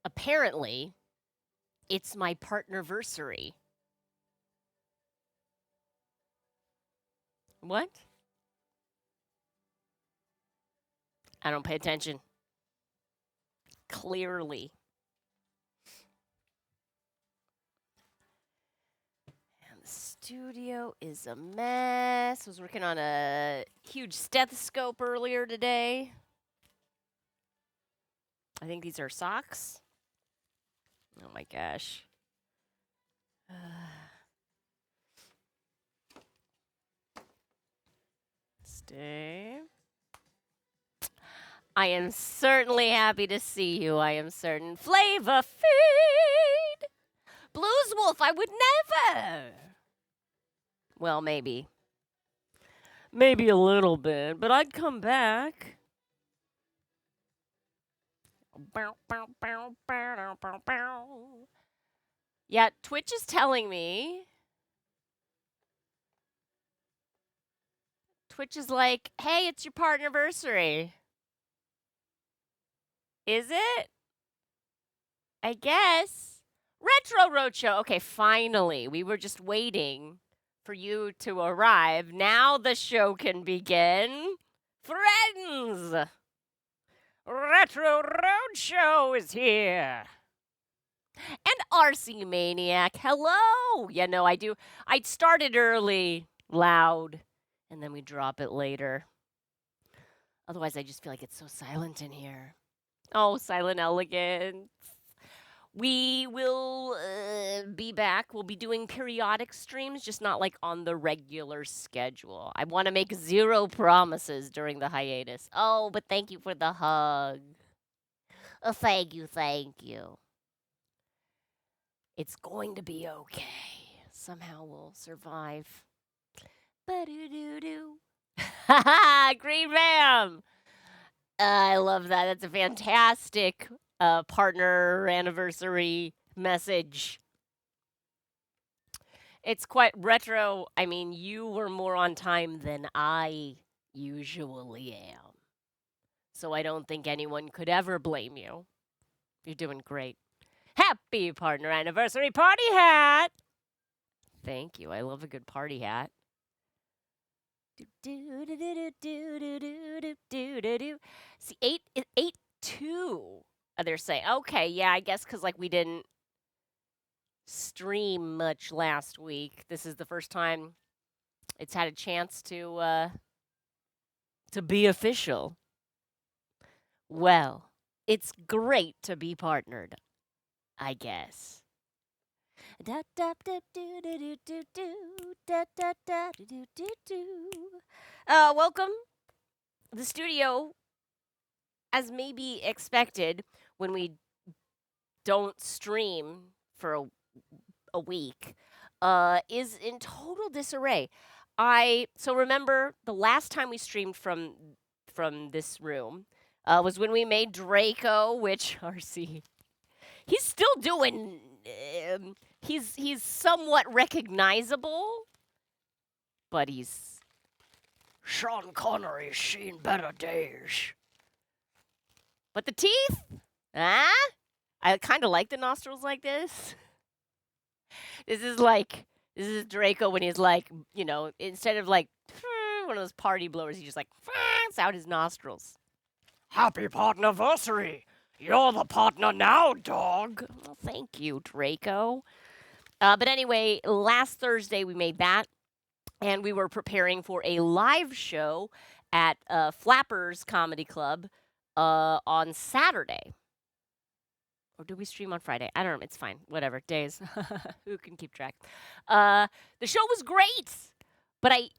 apparently, it's my partnerversary. What? I don't pay attention. Clearly. And the studio is a mess. I was working on a huge stethoscope earlier today. I think these are socks. Oh my gosh. Stay. I am certainly happy to see you. I am certain. Flavor Feed! Blues Wolf, I would never! Well, maybe. Maybe a little bit, but I'd come back. Yeah, Twitch is telling me. Twitch is like, hey, it's your partnerversary. Is it? I guess. Retro Roadshow. Okay, finally. We were just waiting for you to arrive. Now the show can begin. Friends! Retro Roadshow is here. And RC Maniac, hello! Yeah, no, I do. I started early, loud, and then we drop it later. Otherwise, I just feel like it's so silent in here. Oh, Silent Elegant. We will be back. We'll be doing periodic streams, just not like on the regular schedule. I want to make 0 promises during the hiatus. Oh, but thank you for the hug. Thank you, thank you. It's going to be okay. Somehow we'll survive. Ba-do-do-do. Ha Green Bam! I love that. That's a fantastic partner anniversary message. It's quite retro. I mean, you were more on time than I usually am. So I don't think anyone could ever blame you. You're doing great. Happy partner anniversary party hat! Thank you. I love a good party hat. See, 8-2. They're saying, okay, yeah, I guess because like we didn't stream much last week. This is the first time it's had a chance to be official. Well, it's great to be partnered, I guess. Welcome. The studio, as may be expected when we don't stream for a week, is in total disarray. So remember the last time we streamed from this room was when we made Draco, which RC he's still doing. He's somewhat recognizable, but he's Sean Connery's seen better days. But the teeth, I kind of like the nostrils like this. This is Draco when he's like, you know, instead of like one of those party blowers, he just like out his nostrils. Happy partnerversary! You're the partner now, dog. Well, thank you, Draco. But anyway, last Thursday we made that, and we were preparing for a live show at Flappers Comedy Club on Saturday. Or did we stream on Friday? I don't know. It's fine. Whatever. Days. Who can keep track? The show was great. But I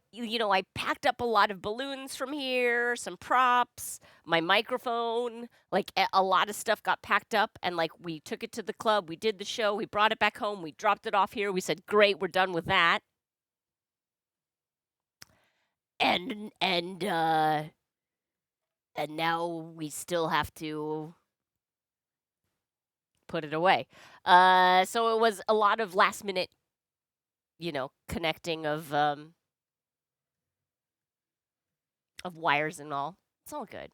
packed up a lot of balloons from here, some props, my microphone, like a lot of stuff got packed up, and like we took it to the club, we did the show, we brought it back home, we dropped it off here, we said, great, we're done with that. And now we still have to put it away. So it was a lot of last minute, connecting of wires and all. It's all good.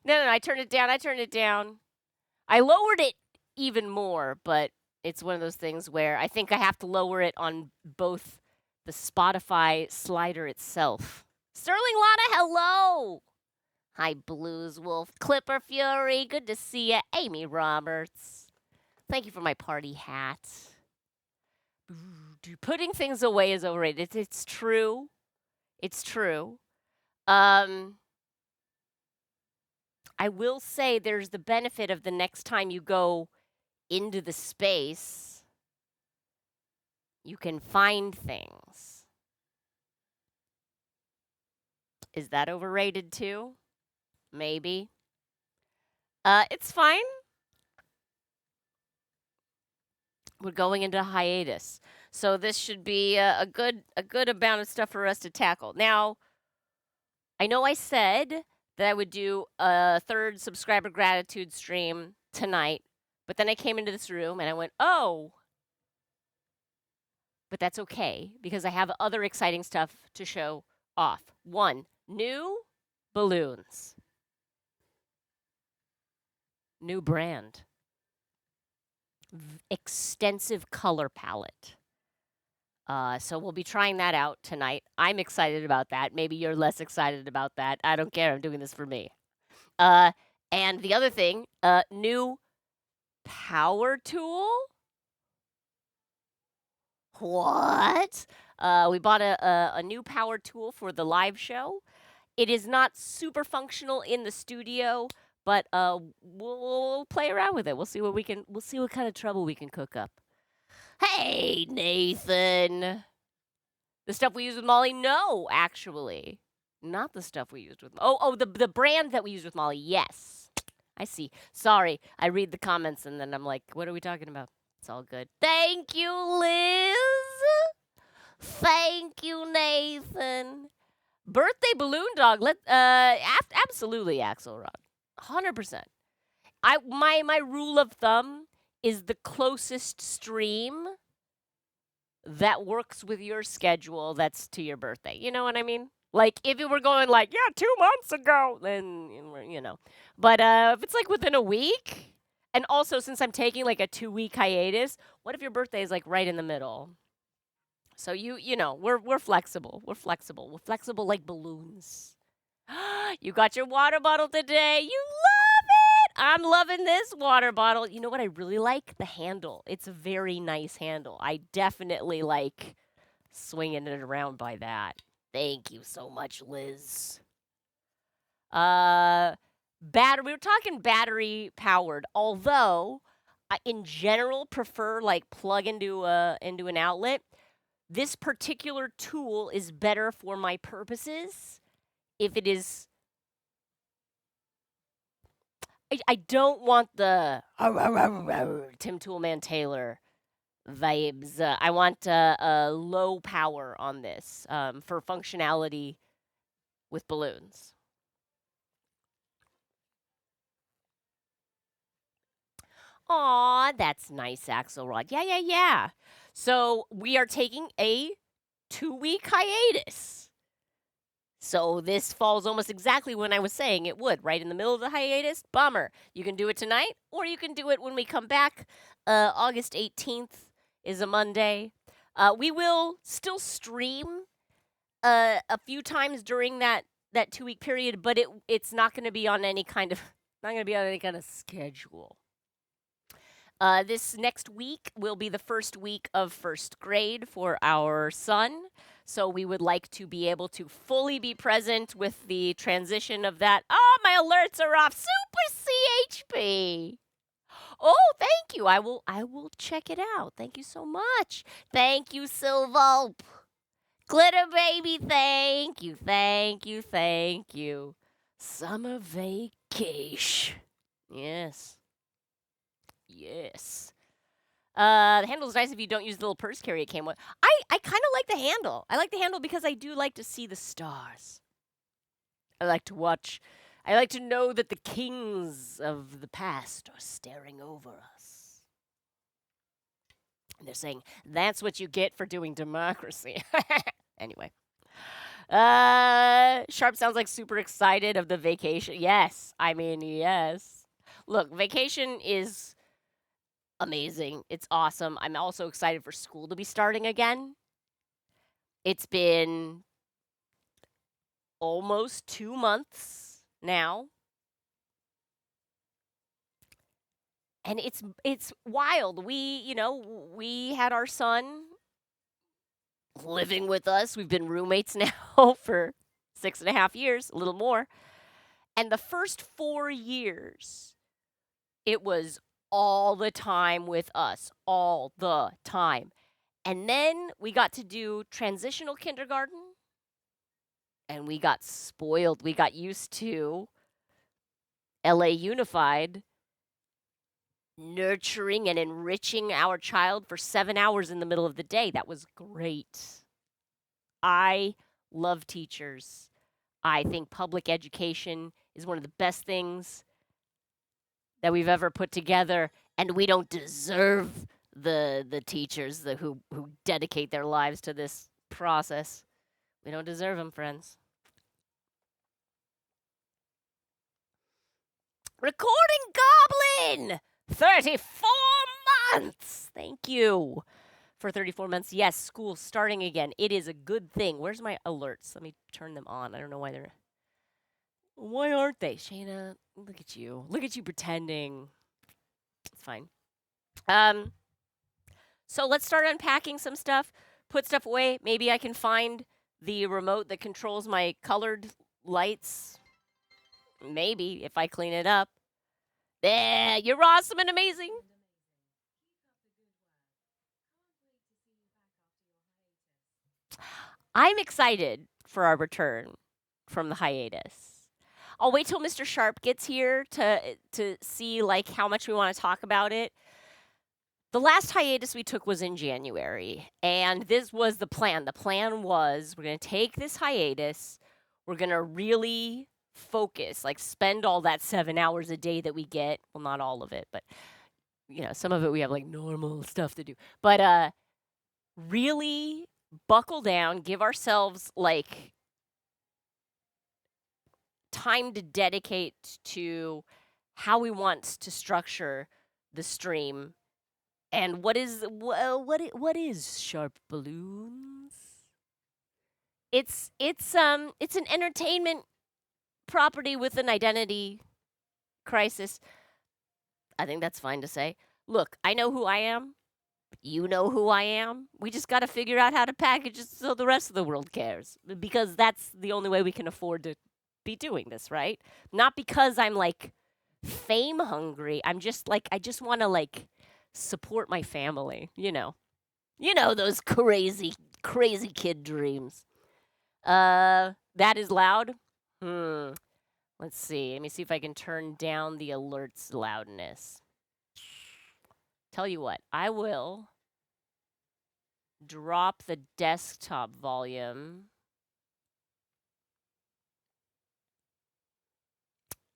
No, I turned it down. I lowered it even more, but it's one of those things where I think I have to lower it on both the Spotify slider itself. Sterling Lotta, hello! Hi, Blues Wolf. Clipper Fury, good to see ya. Amy Roberts. Thank you for my party hat. Putting things away is overrated. It's true. It's true. I will say there's the benefit of the next time you go into the space, you can find things. Is that overrated too? Maybe. It's fine. We're going into hiatus, so this should be a good amount of stuff for us to tackle. Now, I know I said that I would do a third subscriber gratitude stream tonight, but then I came into this room and I went, oh, but that's okay because I have other exciting stuff to show off. One, new balloons. New brand. Extensive color palette. So we'll be trying that out tonight. I'm excited about that. Maybe you're less excited about that. I don't care. I'm doing this for me. And the other thing, new power tool. What? We bought a new power tool for the live show. It is not super functional in the studio, but we'll play around with it. We'll see what kind of trouble we can cook up. Hey, Nathan. The stuff we use with Molly? No, actually. Not the stuff we used with the brand that we used with Molly. Yes. I see. Sorry. I read the comments and then I'm like, what are we talking about? It's all good. Thank you, Liz. Thank you, Nathan. Birthday balloon dog. Absolutely, Axelrod. 100%. My rule of thumb is the closest stream that works with your schedule that's to your birthday. You know what I mean? Like, if it were going like, 2 months ago, then, But if it's like within a week, and also since I'm taking like a 2-week hiatus, what if your birthday is like right in the middle? So we're flexible. We're flexible. We're flexible like balloons. You got your water bottle today. You love it. I'm loving this water bottle. You know what I really like? The handle. It's a very nice handle. I definitely like swinging it around by that. Thank you so much, Liz. Battery. We were talking battery powered. Although I, in general, prefer like plug into an outlet. This particular tool is better for my purposes if it is. I don't want the Tim Toolman Taylor vibes. I want a low power on this for functionality with balloons. Aw, that's nice, Axelrod. Yeah. So we are taking a 2-week hiatus. So this falls almost exactly when I was saying it would, right in the middle of the hiatus. Bummer. You can do it tonight, or you can do it when we come back. August 18th is a Monday. We will still stream a few times during that 2-week period, but it's not going to be on any kind of schedule. This next week will be the first week of first grade for our son. So we would like to be able to fully be present with the transition of that. Oh, my alerts are off. Super CHP. Oh, thank you. I will check it out. Thank you so much. Thank you, Silvo. Glitter baby, thank you. Summer vacation. Yes. The handle's nice if you don't use the little purse carry it came with. I kind of like the handle. I like the handle because I do like to see the stars. I like to watch. I like to know that the kings of the past are staring over us. And they're saying, that's what you get for doing democracy. Anyway. Sharp sounds like super excited of the vacation. Yes. I mean, yes. Look, vacation is amazing. It's awesome. I'm also excited for school to be starting again. It's been almost 2 months now. And it's wild. We had our son living with us. We've been roommates now for 6.5 years, a little more. And the first 4 years, it was all the time with us, all the time. And then we got to do transitional kindergarten, and we got spoiled. We got used to LA Unified nurturing and enriching our child for 7 hours in the middle of the day. That was great. I love teachers. I think public education is one of the best things that we've ever put together, and we don't deserve the teachers who dedicate their lives to this process. We don't deserve them, friends. Recording Goblin! 34 months! Thank you for 34 months. Yes, school starting again. It is a good thing. Where's my alerts? Let me turn them on. I don't know why they're... Why aren't they? Shana, look at you. Look at you pretending. It's fine. So let's start unpacking some stuff. Put stuff away. Maybe I can find the remote that controls my colored lights. Maybe, if I clean it up. There, you're awesome and amazing. I'm excited for our return from the hiatus. I'll wait till Mr. Sharp gets here to see like how much we want to talk about it. The last hiatus we took was in January, and this was the plan. The plan was we're going to take this hiatus. We're going to really focus, like spend all that 7 hours a day that we get. Well, not all of it, but some of it we have like normal stuff to do. But really buckle down, give ourselves like time to dedicate to how we want to structure the stream. And what is SharpBalloons? It's an entertainment property with an identity crisis. I think that's fine to say. Look, I know who I am. You know who I am. We just got to figure out how to package it so the rest of the world cares, because that's the only way we can afford to be doing this, right? Not because I'm like fame hungry. I'm just like I just want to like support my family, those crazy kid dreams. That is loud. Let's see. Let me see if I can turn down the alerts loudness. Tell you what, I will drop the desktop volume.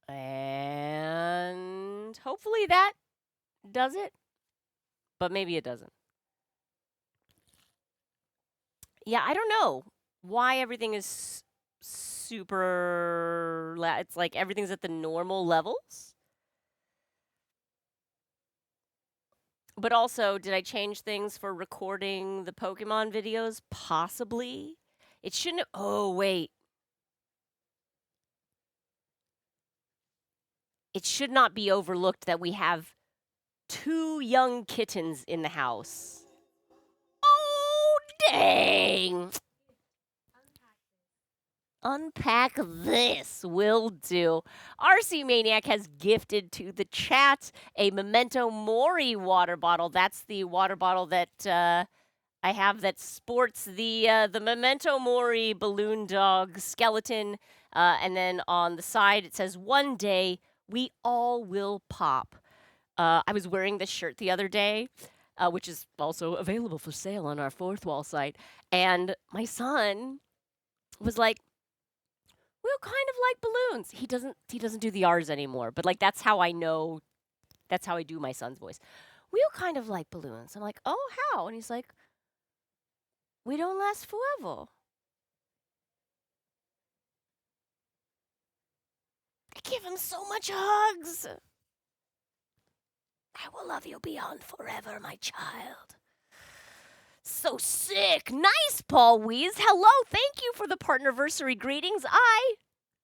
And hopefully that does it. But maybe it doesn't. Yeah, I don't know why everything is super loud. It's like everything's at the normal levels. But also, did I change things for recording the Pokemon videos? Possibly. It shouldn't have... Oh, wait. It should not be overlooked that we have 2 young kittens in the house. Oh, dang. Unpack this, will do. RC Maniac has gifted to the chat a Memento Mori water bottle. That's the water bottle that I have that sports the Memento Mori balloon dog skeleton. And then on the side it says, "One day we all will pop." I was wearing this shirt the other day, which is also available for sale on our Fourth Wall site. And my son was like, "We'll kind of like balloons." He doesn't do the R's anymore, but like that's how I know. That's how I do my son's voice. "We'll kind of like balloons." I'm like, "Oh, how?" And he's like, "We don't last forever." I give him so much hugs. I will love you beyond forever, my child. So sick. Nice, Paul Wees. Hello. Thank you for the partnerversary greetings. I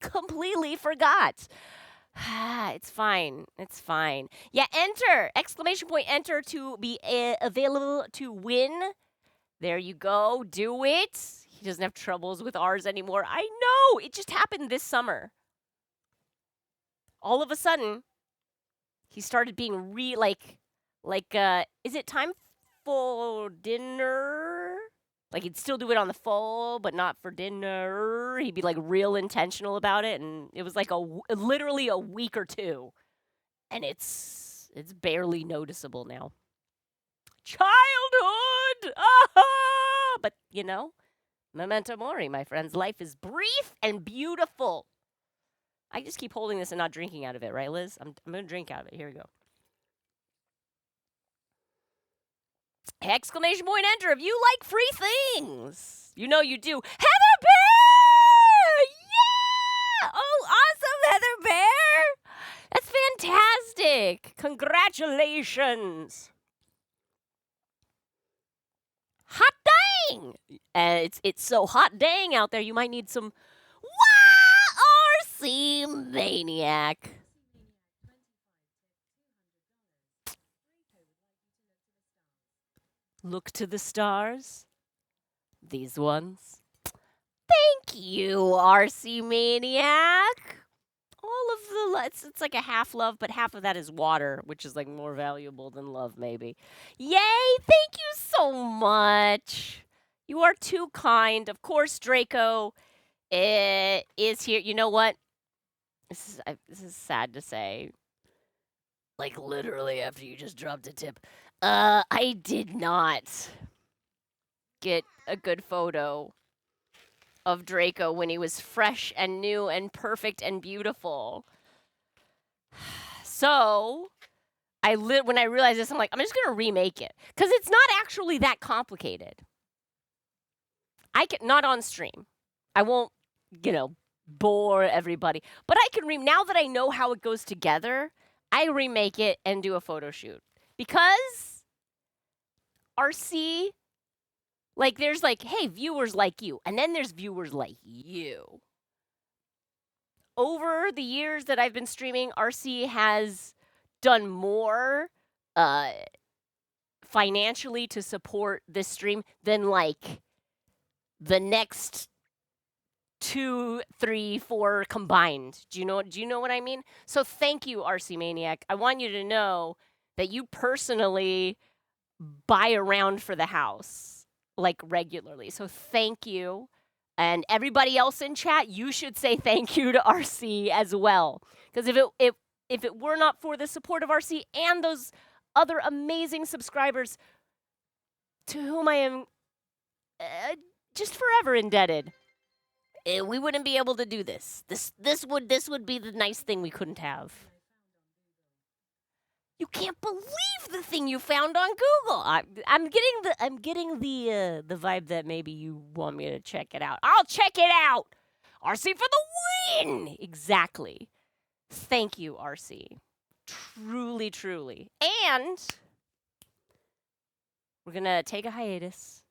completely forgot. It's fine. It's fine. Yeah, enter! Exclamation point enter to be available to win. There you go. Do it. He doesn't have troubles with ours anymore. I know. It just happened this summer. All of a sudden, he started being is it time for dinner? Like, he'd still do it on the phone, but not for dinner. He'd be, like, real intentional about it, and it was, like, literally a week or two. And it's barely noticeable now. Childhood! Ah! But, you know, memento mori, my friends. Life is brief and beautiful. I just keep holding this and not drinking out of it, right, Liz? I'm going to drink out of it. Here we go. Exclamation point enter if you like free things. You know you do. Heather Bear! Yeah! Oh, awesome, Heather Bear! That's fantastic. Congratulations. Hot dang! It's so hot dang out there, you might need some RC Maniac. Look to the stars. These ones. Thank you, RC Maniac. All of the it's like a half love, but half of that is water, which is like more valuable than love, maybe. Yay! Thank you so much. You are too kind. Of course, Draco is here. You know what? This is sad to say. Like, literally after you just dropped a tip. I did not get a good photo of Draco when he was fresh and new and perfect and beautiful. So, when I realized this, I'm like, I'm just going to remake it. Because it's not actually that complicated. Not on stream. I won't, bore everybody. But I can now that I know how it goes together, I remake it and do a photo shoot. Because RC, there's hey, viewers like you. And then there's viewers like you. Over the years that I've been streaming, RC has done more financially to support this stream than, the next 2, 3, 4 combined. Do you know what I mean? So thank you, RC Maniac. I want you to know that you personally buy around for the house, regularly. So thank you. And everybody else in chat, you should say thank you to RC as well. Because if it were not for the support of RC and those other amazing subscribers to whom I am just forever indebted, we wouldn't be able to do this. This would be the nice thing we couldn't have. You can't believe the thing you found on Google. I'm getting the vibe that maybe you want me to check it out. I'll check it out. RC for the win. Exactly. Thank you, RC. Truly, truly. And we're gonna take a hiatus.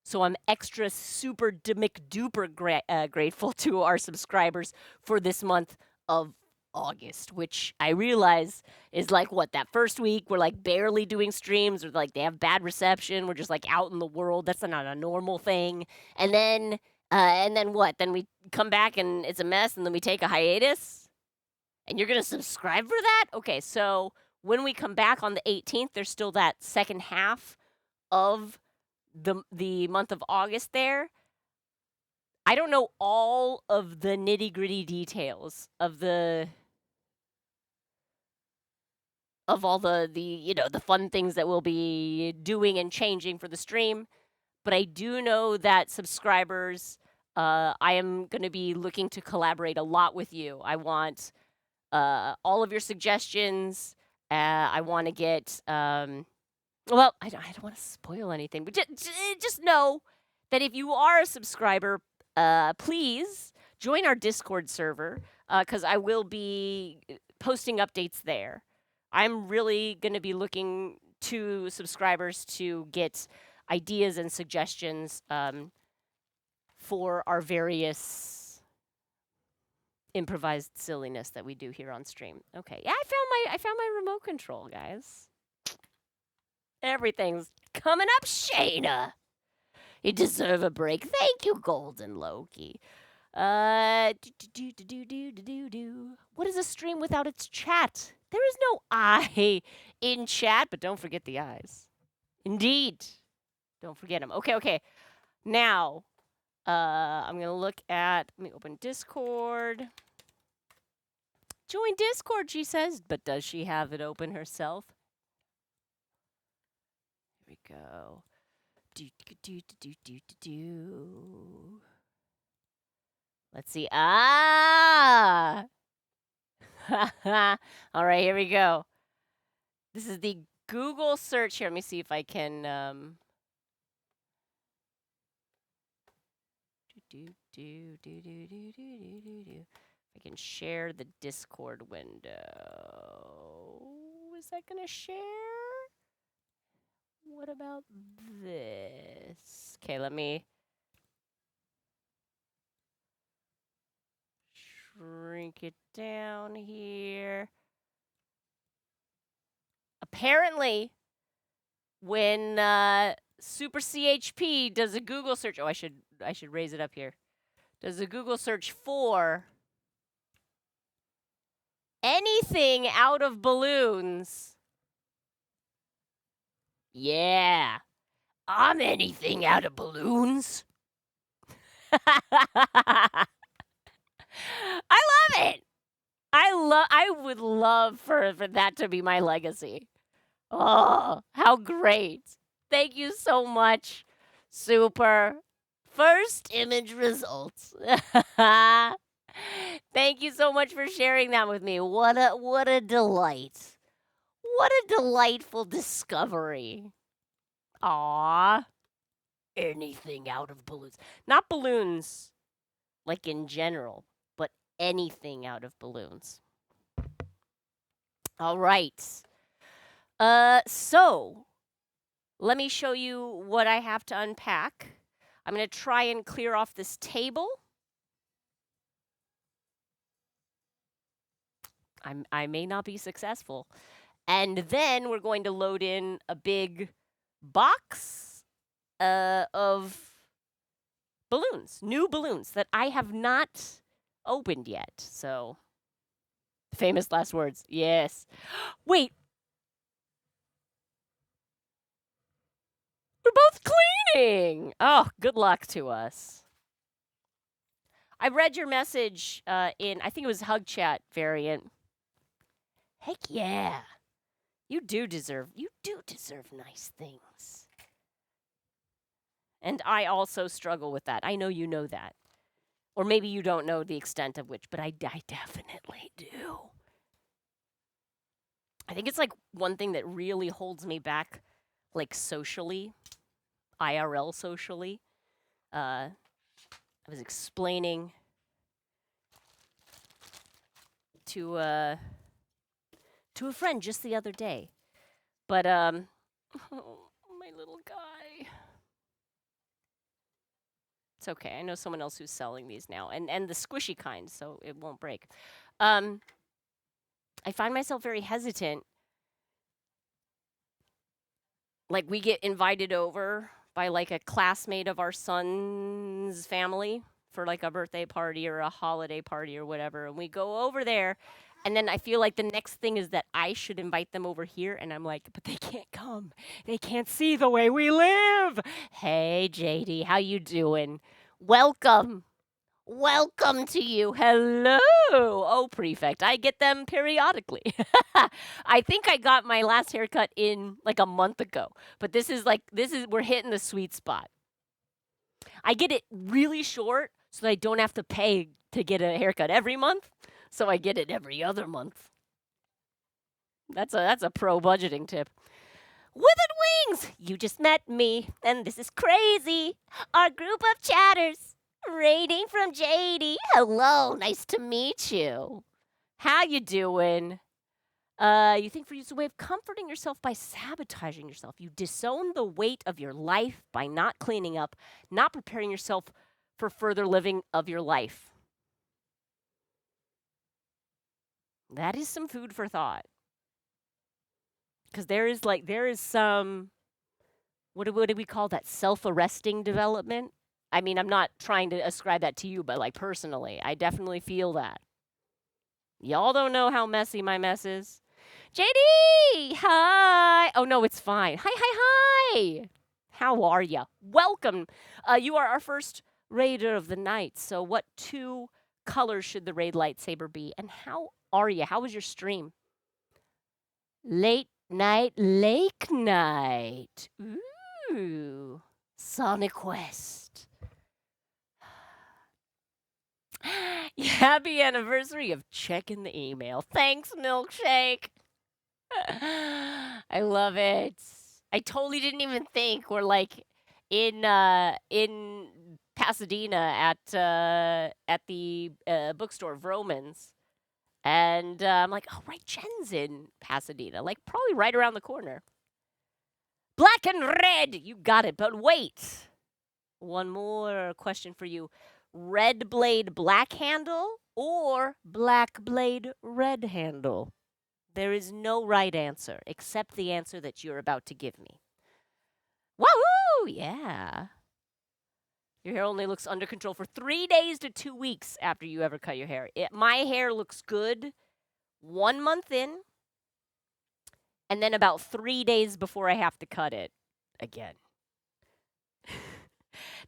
So I'm extra super McDuper grateful to our subscribers for this month of August, which I realize is that first week we're barely doing streams, or they have bad reception, we're just out in the world. That's not a normal thing. And then what? Then we come back and it's a mess, and then we take a hiatus? And you're gonna subscribe for that? Okay, so when we come back on the 18th, there's still that second half of the month of August there. I don't know all of the nitty-gritty details of all the fun things that we'll be doing and changing for the stream. But I do know that subscribers, I am going to be looking to collaborate a lot with you. I want all of your suggestions. I want to get, well, I don't want to spoil anything, but just know that if you are a subscriber, please join our Discord server, because I will be posting updates there. I'm really going to be looking to subscribers to get ideas and suggestions for our various improvised silliness that we do here on stream. Okay, yeah, I found my remote control, guys. Everything's coming up, Shana. You deserve a break. Thank you, Golden Loki. What is a stream without its chat? There is no I in chat, but don't forget the eyes. Indeed. Don't forget them. Okay. Now, I'm going to look at, let me open Discord. Join Discord, she says, but does she have it open herself? Here we go. Let's see. Ah! All right, here we go. This is the Google search here. Let me see if I can I can share the Discord window. Is that gonna share? What about this? Okay, let me shrink it down here. Apparently, when Super CHP does a Google search, I should raise it up here. Does a Google search for anything out of balloons? Yeah, I'm anything out of balloons. I love it. I would love for that to be my legacy. Oh, how great. Thank you so much. Super. First image results. Thank you so much for sharing that with me. What a delight. What a delightful discovery. Aw. Anything out of balloons. Not balloons, like in general, but anything out of balloons. All right. So, let me show you what I have to unpack. I'm going to try and clear off this table. I may not be successful. And then we're going to load in a big box of balloons, new balloons that I have not opened yet. So, famous last words. Yes. Wait. We're both cleaning. Oh, good luck to us. I read your message in, I think it was Hug Chat variant. Heck yeah. You do deserve nice things. And I also struggle with that. I know you know that. Or maybe you don't know the extent of which, but I definitely do. I think it's like one thing that really holds me back, like socially, IRL socially. I was explaining to a friend just the other day. But oh, my little guy. It's okay. I know someone else who's selling these now, and the squishy kind, so it won't break. I find myself very hesitant. Like, we get invited over by, like, a classmate of our son's family for, like, a birthday party or a holiday party or whatever, and we go over there, and then I feel like the next thing is that I should invite them over here, and I'm like, but they can't come. They can't see the way we live. Hey, JD, how you doing? Welcome. Welcome to you. Hello. Oh, prefect. I get them periodically. I think I got my last haircut in like a month ago. But we're hitting the sweet spot. I get it really short so that I don't have to pay to get a haircut every month. So I get it every other month. That's a pro budgeting tip. Withered Wings! You just met me, and this is crazy. Our group of chatters. Rating from JD. Hello, nice to meet you. How you doing? You think for you it's a way of comforting yourself by sabotaging yourself. You disown the weight of your life by not cleaning up, not preparing yourself for further living of your life. That is some food for thought. Because there is some, what do we call that? Self-arresting development? I mean, I'm not trying to ascribe that to you, but like personally, I definitely feel that. Y'all don't know how messy my mess is. JD, hi. Oh, no, it's fine. Hi, hi, hi. How are ya? Welcome. You are our first raider of the night. So what 2 colors should the raid lightsaber be? And how are you? How was your stream? Late night, lake night. Ooh. Sonic Quest. Happy anniversary of checking the email. Thanks, Milkshake. I love it. I totally didn't even think we're like in Pasadena at the bookstore Vroman's, and I'm like, oh right, Jen's in Pasadena, like probably right around the corner. Black and red, you got it. But wait, one more question for you: red blade black handle or black blade red handle? There is no right answer except the answer that you're about to give me. Woohoo! Yeah. Your hair only looks under control for 3 days to 2 weeks after you ever cut your hair. My hair looks good 1 month in, and then about 3 days before I have to cut it again.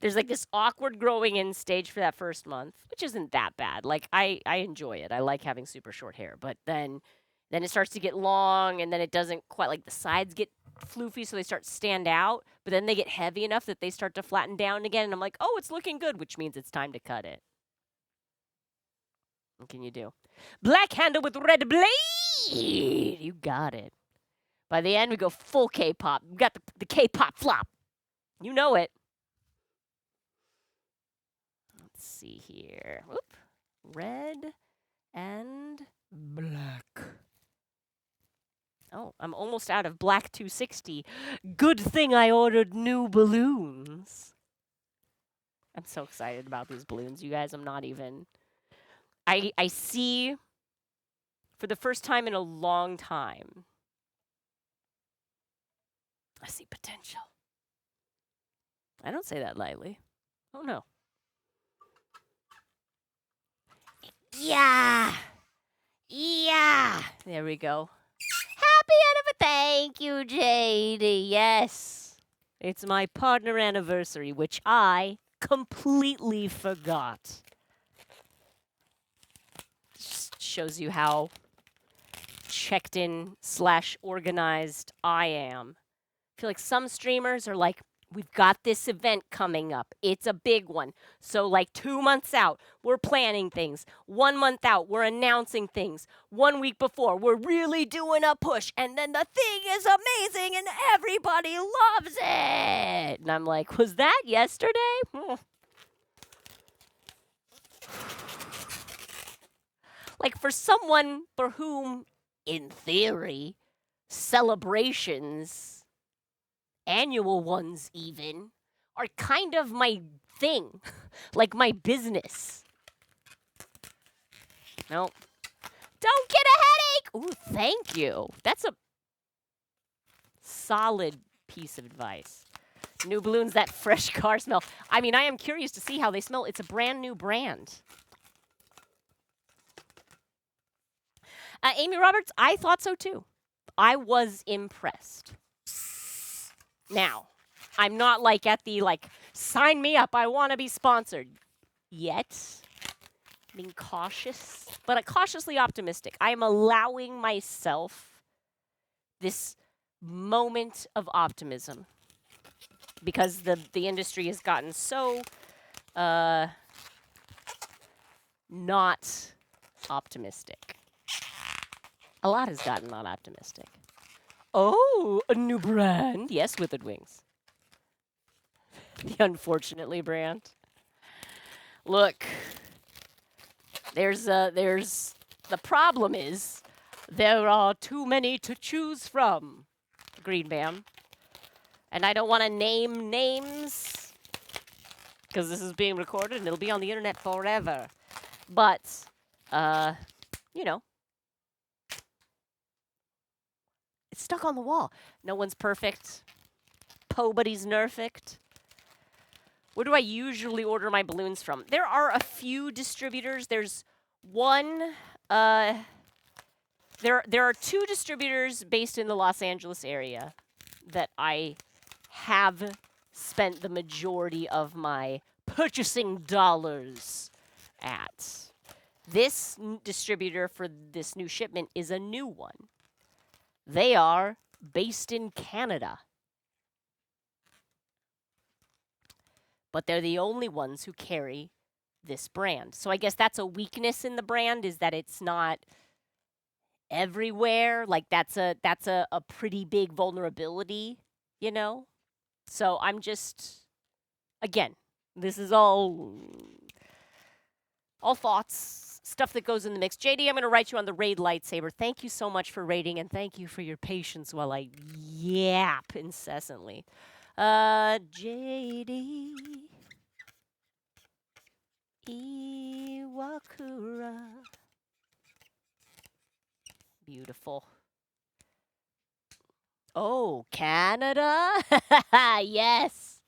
There's like this awkward growing in stage for that first month, which isn't that bad. Like I enjoy it. I like having super short hair, but then it starts to get long, and then it doesn't quite, like the sides get floofy, so they start to stand out, but then they get heavy enough that they start to flatten down again, and I'm like, oh, it's looking good, which means it's time to cut it. What can you do? Black handle with red blade! You got it. By the end, we go full K-pop. We got the K-pop flop. You know it. Let's see here. Whoop. Red and black. Oh, I'm almost out of black 260. Good thing I ordered new balloons. I'm so excited about these balloons, you guys. I'm not even... I see, for the first time in a long time, I see potential. I don't say that lightly. Oh, no. Yeah! Yeah! There we go. Happy anniversary! Thank you, JD. Yes. It's my partner anniversary, which I completely forgot. Just shows you how checked in / organized I am. I feel like some streamers are like, we've got this event coming up. It's a big one. So like 2 months out, we're planning things. 1 month out, we're announcing things. 1 week before, we're really doing a push. And then the thing is amazing and everybody loves it. And I'm like, was that yesterday? Like for someone for whom, in theory, celebrations, annual ones even, are kind of my thing, like my business. Nope. Don't get a headache! Ooh, thank you. That's a solid piece of advice. New balloons, that fresh car smell. I mean, I am curious to see how they smell. It's a brand new brand. Amy Roberts, I thought so too. I was impressed. Now, I'm not like at the sign me up, I want to be sponsored yet. Being cautious, but cautiously optimistic. I am allowing myself this moment of optimism because the industry has gotten so not optimistic. A lot has gotten not optimistic. Oh, a new brand. Yes, Withered Wings. The Unfortunately brand. Look, the problem is There are too many to choose from. Green Man. And I don't want to name names because this is being recorded and it'll be on the internet forever. But, you know, it's stuck on the wall. No one's perfect. Nobody's nerfect. Where do I usually order my balloons from? There are a few distributors. There's one, there are two distributors based in the Los Angeles area that I have spent the majority of my purchasing dollars at. This distributor for this new shipment is a new one. They are based in Canada. But they're the only ones who carry this brand. So I guess that's a weakness in the brand, is that it's not everywhere. Like that's a pretty big vulnerability, you know? So I'm just, again, this is all thoughts, stuff that goes in the mix. JD, I'm going to write you on the raid lightsaber. Thank you so much for raiding, and thank you for your patience while I yap incessantly. JD Iwakura. Beautiful. Oh, Canada? Yes.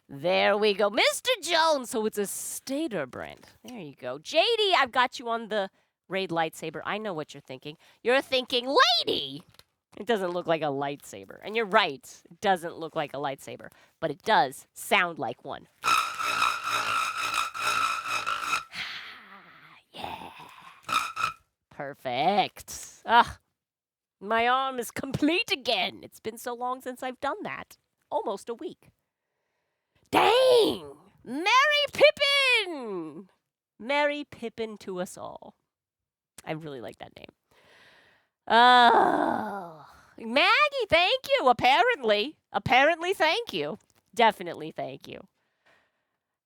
There we go. Mr. Jones. So it's a Stater brand. There you go. JD, I've got you on the raid lightsaber. I know what you're thinking. You're thinking, lady. It doesn't look like a lightsaber. And you're right. It doesn't look like a lightsaber. But it does sound like one. Yeah. Perfect. Ah, my arm is complete again. It's been so long since I've done that. Almost a week. Dang! Mary Pippin! Mary Pippin to us all. I really like that name. Oh, Maggie, thank you. Apparently, thank you. Definitely thank you.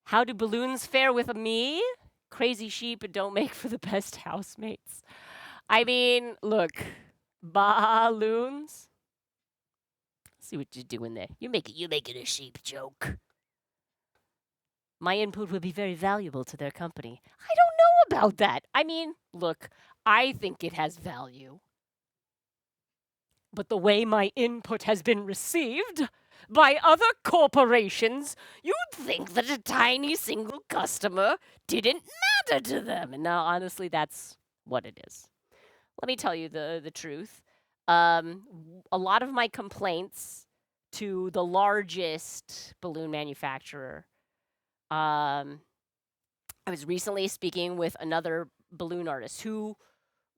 How do balloons fare with me? Crazy sheep don't make for the best housemates. I mean, look, balloons. See what you're doing there. You make it a sheep joke. My input would be very valuable to their company. I don't know about that. I mean, look, I think it has value. But the way my input has been received by other corporations, you'd think that a tiny single customer didn't matter to them. And now, honestly, that's what it is. Let me tell you the truth. A lot of my complaints to the largest balloon manufacturer, I was recently speaking with another balloon artist who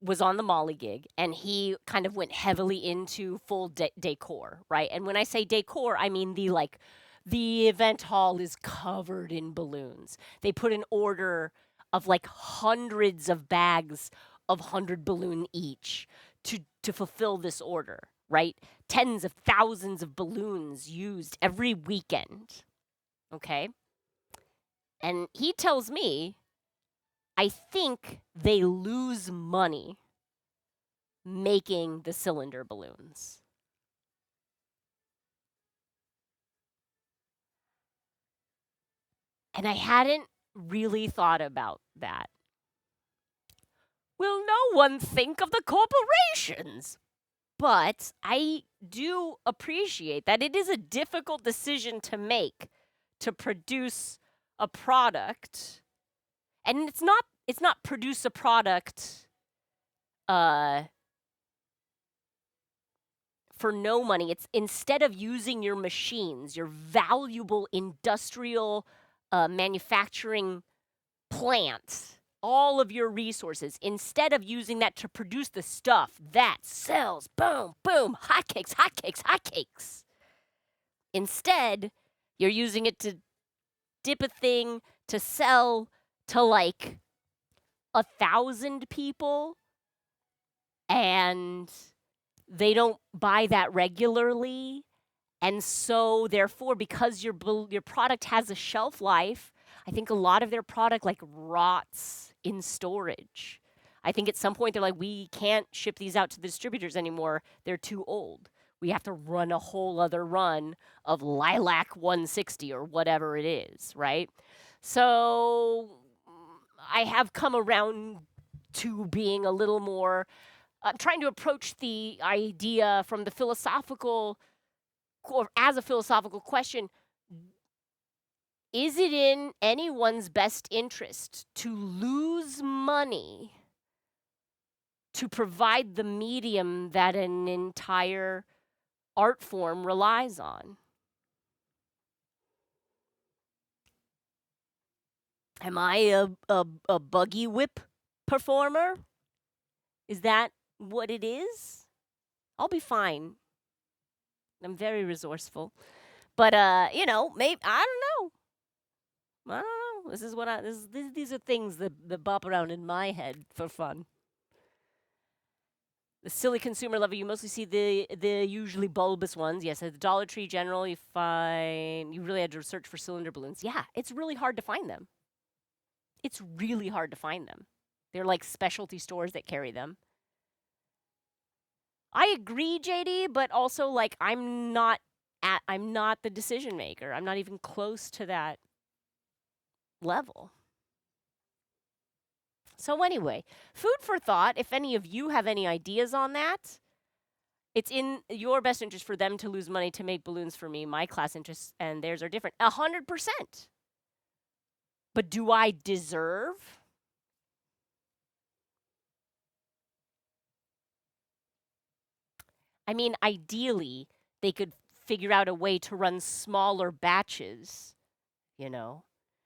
was on the Molly gig, and he kind of went heavily into full decor, right? And when I say decor, I mean the event hall is covered in balloons. They put an order of like hundreds of bags of 100 balloon each to fulfill this order, right? Tens of thousands of balloons used every weekend, okay? And he tells me, I think they lose money making the cylinder balloons. And I hadn't really thought about that. Will no one think of the corporations? But I do appreciate that it is a difficult decision to make to produce a product. And it's not produce a product for no money. It's instead of using your machines, your valuable industrial manufacturing plant, all of your resources, instead of using that to produce the stuff that sells, boom, boom, hotcakes, hotcakes, hotcakes. Instead, you're using it to dip a thing to sell to like 1,000 people, and they don't buy that regularly. And so, therefore, because your product has a shelf life, I think a lot of their product like rots in storage. I think at some point they're like, we can't ship these out to the distributors anymore. They're too old. We have to run a whole other run of Lilac 160 or whatever it is, right? So I have come around to being a little more, I'm trying to approach the idea from the philosophical, or as a philosophical question. Is it in anyone's best interest to lose money to provide the medium that an entire art form relies on? Am I a buggy whip performer? Is that what it is? I'll be fine. I'm very resourceful. But you know, maybe I don't know. I don't know. This is what these are things that bop around in my head for fun. The silly consumer level, you mostly see the usually bulbous ones. Yes, at the Dollar Tree General, you really had to search for cylinder balloons. Yeah, it's really hard to find them. It's really hard to find them. They're like specialty stores that carry them. I agree, JD, but also like I'm not the decision maker. I'm not even close to that level. So anyway, food for thought. If any of you have any ideas on that, it's in your best interest for them to lose money to make balloons for me. My class interests and theirs are different. 100%. But do I deserve? I mean, ideally, they could figure out a way to run smaller batches, you know?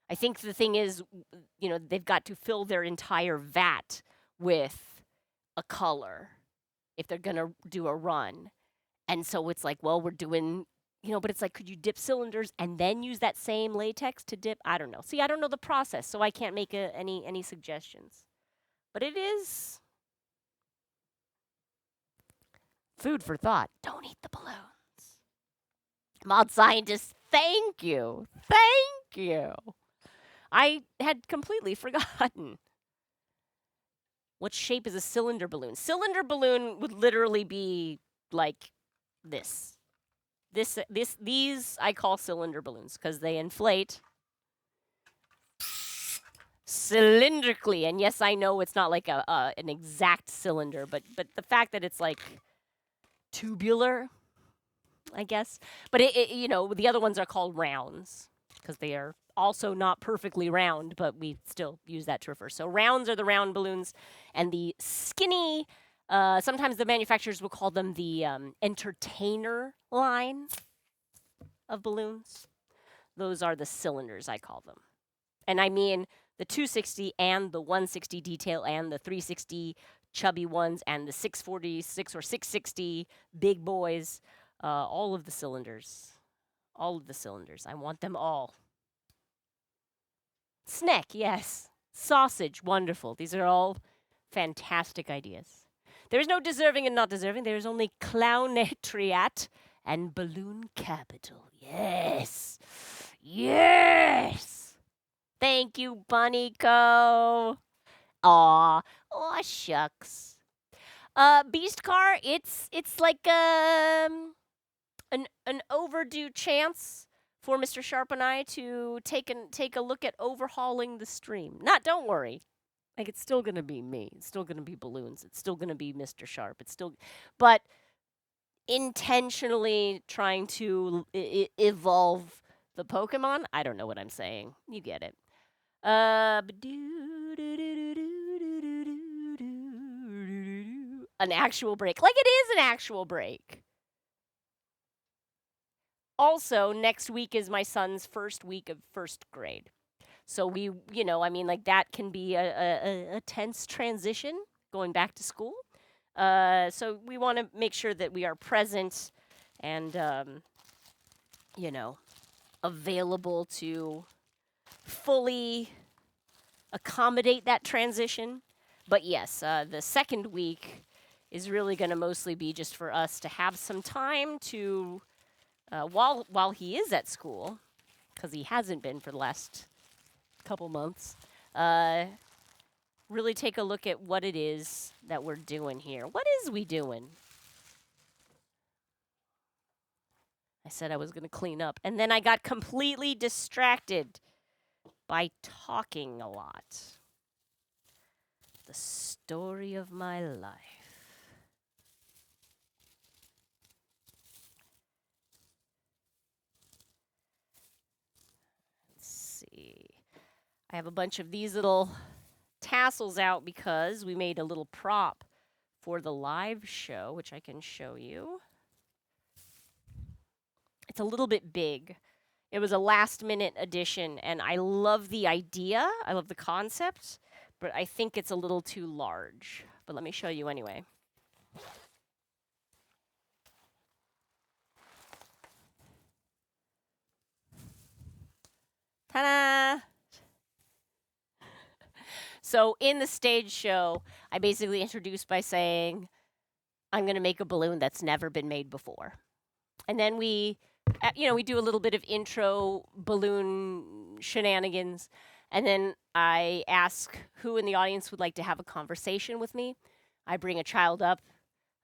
I think the thing is, you know, they've got to fill their entire vat with a color if they're going to do a run. And so it's like, well, we're doing, you know, but it's like, could you dip cylinders and then use that same latex to dip? I don't know. See, I don't know the process, so I can't make any suggestions. But it is food for thought. Don't eat the balloons. Mod scientist, thank you. Thank you. I had completely forgotten. What shape is a cylinder balloon? Cylinder balloon would literally be like this. These I call cylinder balloons because they inflate cylindrically. And yes, I know it's not like an exact cylinder, but the fact that it's like tubular, I guess. But it you know, the other ones are called rounds because they are also not perfectly round, but we still use that to refer. So rounds are the round balloons, and the skinny, sometimes the manufacturers will call them the entertainer line of balloons. Those are the cylinders, I call them. And I mean the 260 and the 160 detail and the 360 chubby ones and the 646 or 660 big boys, all of the cylinders. All of the cylinders. I want them all. Snack, yes. Sausage, wonderful. These are all fantastic ideas. There's no deserving and not deserving. There's only clownetriat and balloon capital. Yes. Yes. Thank you, Bunnyco. Aw. Aw, shucks. Beast Car, it's like an overdue chance for Mr. Sharp and I to take a look at overhauling the stream. Don't worry. Like, it's still going to be me. It's still going to be balloons. It's still going to be Mr. Sharp. But intentionally trying to evolve the Pokemon. I don't know what I'm saying. You get it. An actual break. Like, it is an actual break. Also, next week is my son's first week of first grade. So we, you know, I mean, like, that can be a tense transition going back to school. So we want to make sure that we are present and, you know, available to fully accommodate that transition. But yes, the second week is really going to mostly be just for us to have some time to, while he is at school, because he hasn't been for the last couple months, really take a look at what it is that we're doing here. What is we doing? I said I was going to clean up, and then I got completely distracted by talking a lot. The story of my life. Let's see. I have a bunch of these little tassels out because we made a little prop for the live show, which I can show you. It's a little bit big. It was a last-minute addition, and I love the idea. I love the concept, but I think it's a little too large. But let me show you anyway. Ta-da! So in the stage show, I basically introduced by saying, I'm going to make a balloon that's never been made before. And then we do a little bit of intro balloon shenanigans. And then I ask who in the audience would like to have a conversation with me. I bring a child up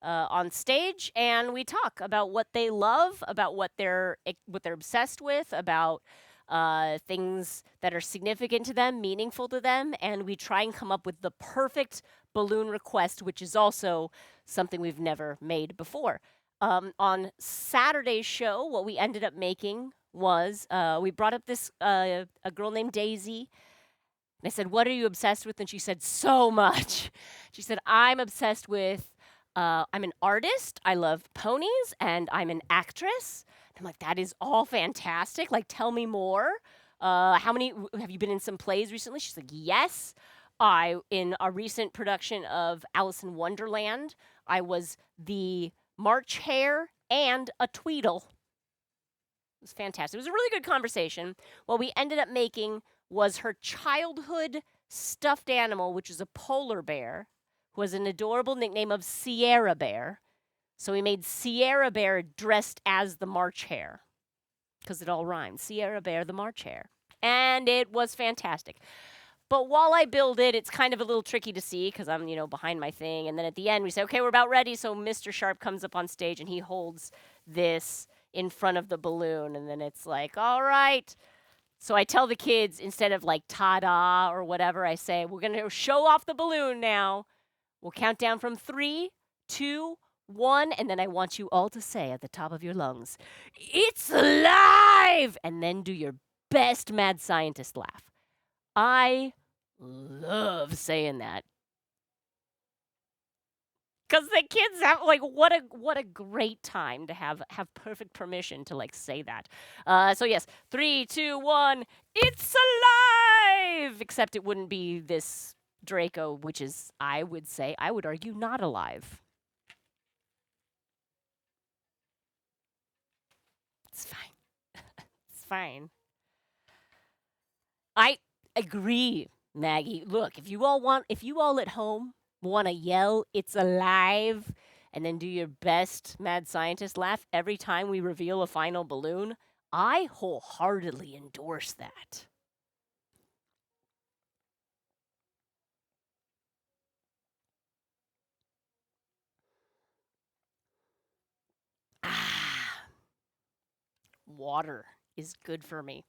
on stage, and we talk about what they love, about what they're obsessed with, about things that are significant to them, meaningful to them, and we try and come up with the perfect balloon request, which is also something we've never made before. On Saturday's show, what we ended up making was we brought up this a girl named Daisy. And I said, what are you obsessed with? And she said, so much. She said, I'm obsessed with, I'm an artist, I love ponies, and I'm an actress. I'm like, that is all fantastic. Like, tell me more. How many, have you been in some plays recently? She's like, yes. In a recent production of Alice in Wonderland, I was the March Hare and a Tweedle. It was fantastic. It was a really good conversation. What we ended up making was her childhood stuffed animal, which is a polar bear, who has an adorable nickname of Sierra Bear. So we made Sierra Bear dressed as the March Hare, because it all rhymes. Sierra Bear, the March Hare. And it was fantastic. But while I build it, it's kind of a little tricky to see because I'm, behind my thing. And then at the end, we say, okay, we're about ready. So Mr. Sharp comes up on stage and he holds this in front of the balloon. And then it's like, all right. So I tell the kids, instead of like ta-da or whatever, I say, we're going to show off the balloon now. We'll count down from 3, 2, 1. And then I want you all to say at the top of your lungs, it's alive! And then do your best mad scientist laugh. I love saying that. Because the kids have, what a great time to have perfect permission to, say that. So, yes, 3, 2, 1, it's alive! Except it wouldn't be this Draco, which is, I would argue, not alive. It's fine. It's fine. I agree, Maggie. Look, if you all at home want to yell, it's alive, and then do your best mad scientist laugh every time we reveal a final balloon, I wholeheartedly endorse that. Water is good for me.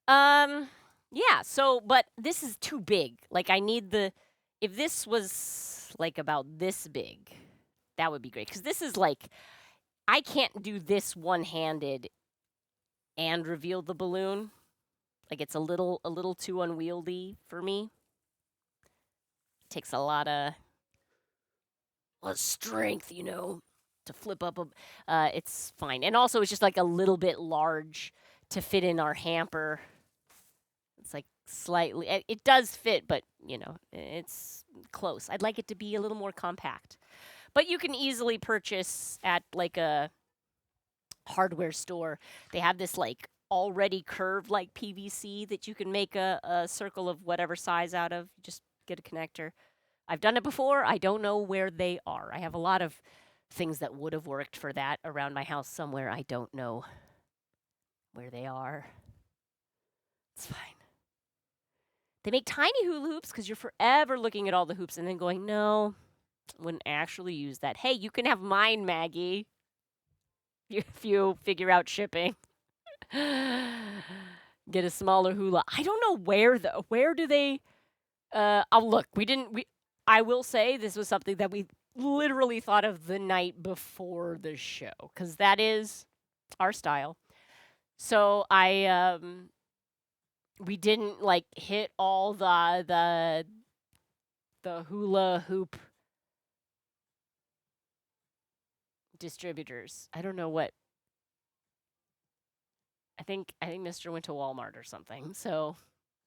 Yeah, so, but this is too big. I need if this was, about this big, that would be great. Because this is, I can't do this one-handed and reveal the balloon. It's a little too unwieldy for me. It takes a lot of strength, to flip up it's fine. And also, it's just, a little bit large to fit in our hamper. It's slightly, it does fit, but it's close. I'd like it to be a little more compact. But you can easily purchase at a hardware store. They have this already curved PVC that you can make a circle of whatever size out of. Just get a connector. I've done it before. I don't know where they are. I have a lot of things that would have worked for that around my house somewhere. I don't know where they are. It's fine. They make tiny hula hoops because you're forever looking at all the hoops and then going, no, wouldn't actually use that. Hey, you can have mine, Maggie, if you figure out shipping. Get a smaller hula. I don't know where though. Where do they? Oh look, I will say this was something that we literally thought of the night before the show because that is our style. So we didn't like hit all the hula hoop distributors. I don't know what. I think Mr. went to Walmart or something. So,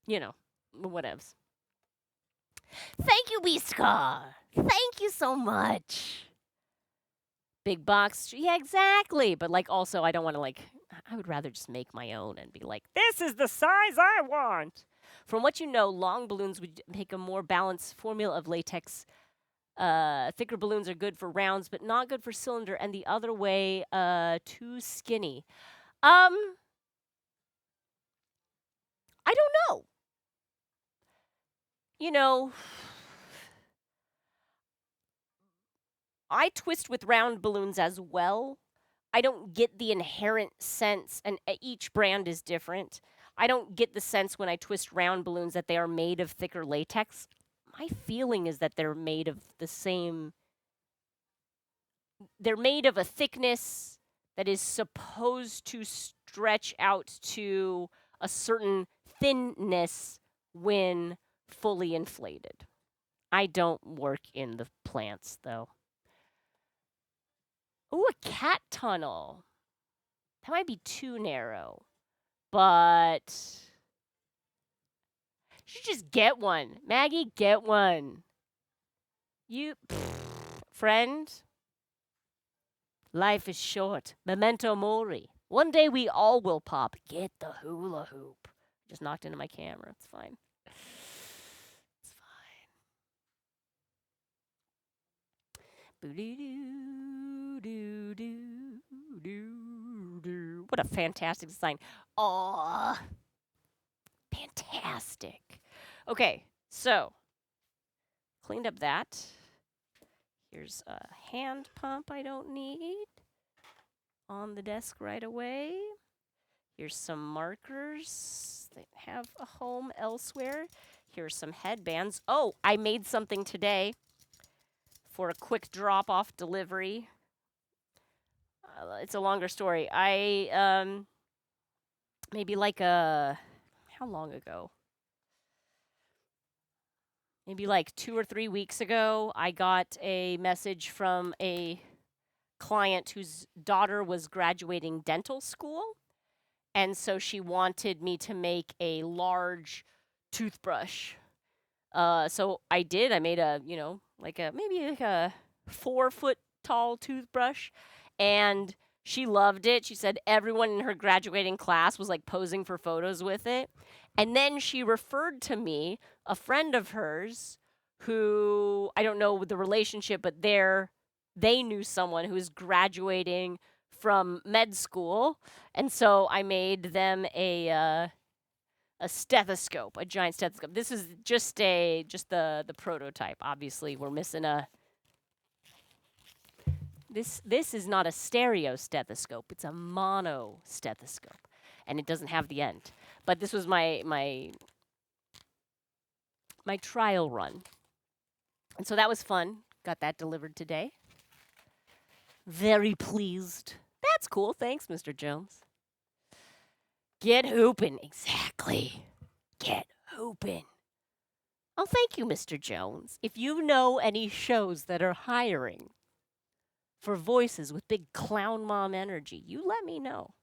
whatevs. Thank you, Wiska. Thank you so much. Big box. Yeah, exactly. But like also I don't want to I would rather just make my own and be like, this is the size I want. From what you know, long balloons would make a more balanced formula of latex. Thicker balloons are good for rounds, but not good for cylinder, and the other way, too skinny. I don't know. You know, I twist with round balloons as well. I don't get the inherent sense, and each brand is different. I don't get the sense when I twist round balloons that they are made of thicker latex. My feeling is that they're made of the same. They're made of a thickness that is supposed to stretch out to a certain thinness when fully inflated. I don't work in the plants, though. Ooh, a cat tunnel. That might be too narrow. But you should just get one. Maggie, get one. Friend, life is short. Memento mori. One day we all will pop. Get the hula hoop. Just knocked into my camera. It's fine. It's fine. What a fantastic design. Oh, fantastic. Okay, so cleaned up that. Here's a hand pump I don't need on the desk right away. Here's some markers that have a home elsewhere. Here's some headbands. Oh, I made something today for a quick drop-off delivery. It's a longer story. I, maybe like how long ago? Maybe like 2 or 3 weeks ago, I got a message from a client whose daughter was graduating dental school. And so she wanted me to make a large toothbrush. So I did. I made a, maybe like a 4-foot tall toothbrush. And she loved it. She said everyone in her graduating class was like posing for photos with it. And then she referred to me, a friend of hers, who I don't know the relationship, but they knew someone who was graduating from med school. And so I made them a stethoscope, a giant stethoscope. This is just the prototype. Obviously, we're missing a. This is not a stereo stethoscope. It's a mono stethoscope, and it doesn't have the end. But this was my trial run, and so that was fun. Got that delivered today. Very pleased. That's cool. Thanks, Mr. Jones. Get hoopin'. Exactly. Get hoopin'. Oh, thank you, Mr. Jones. If you know any shows that are hiring for voices with big clown mom energy, you let me know.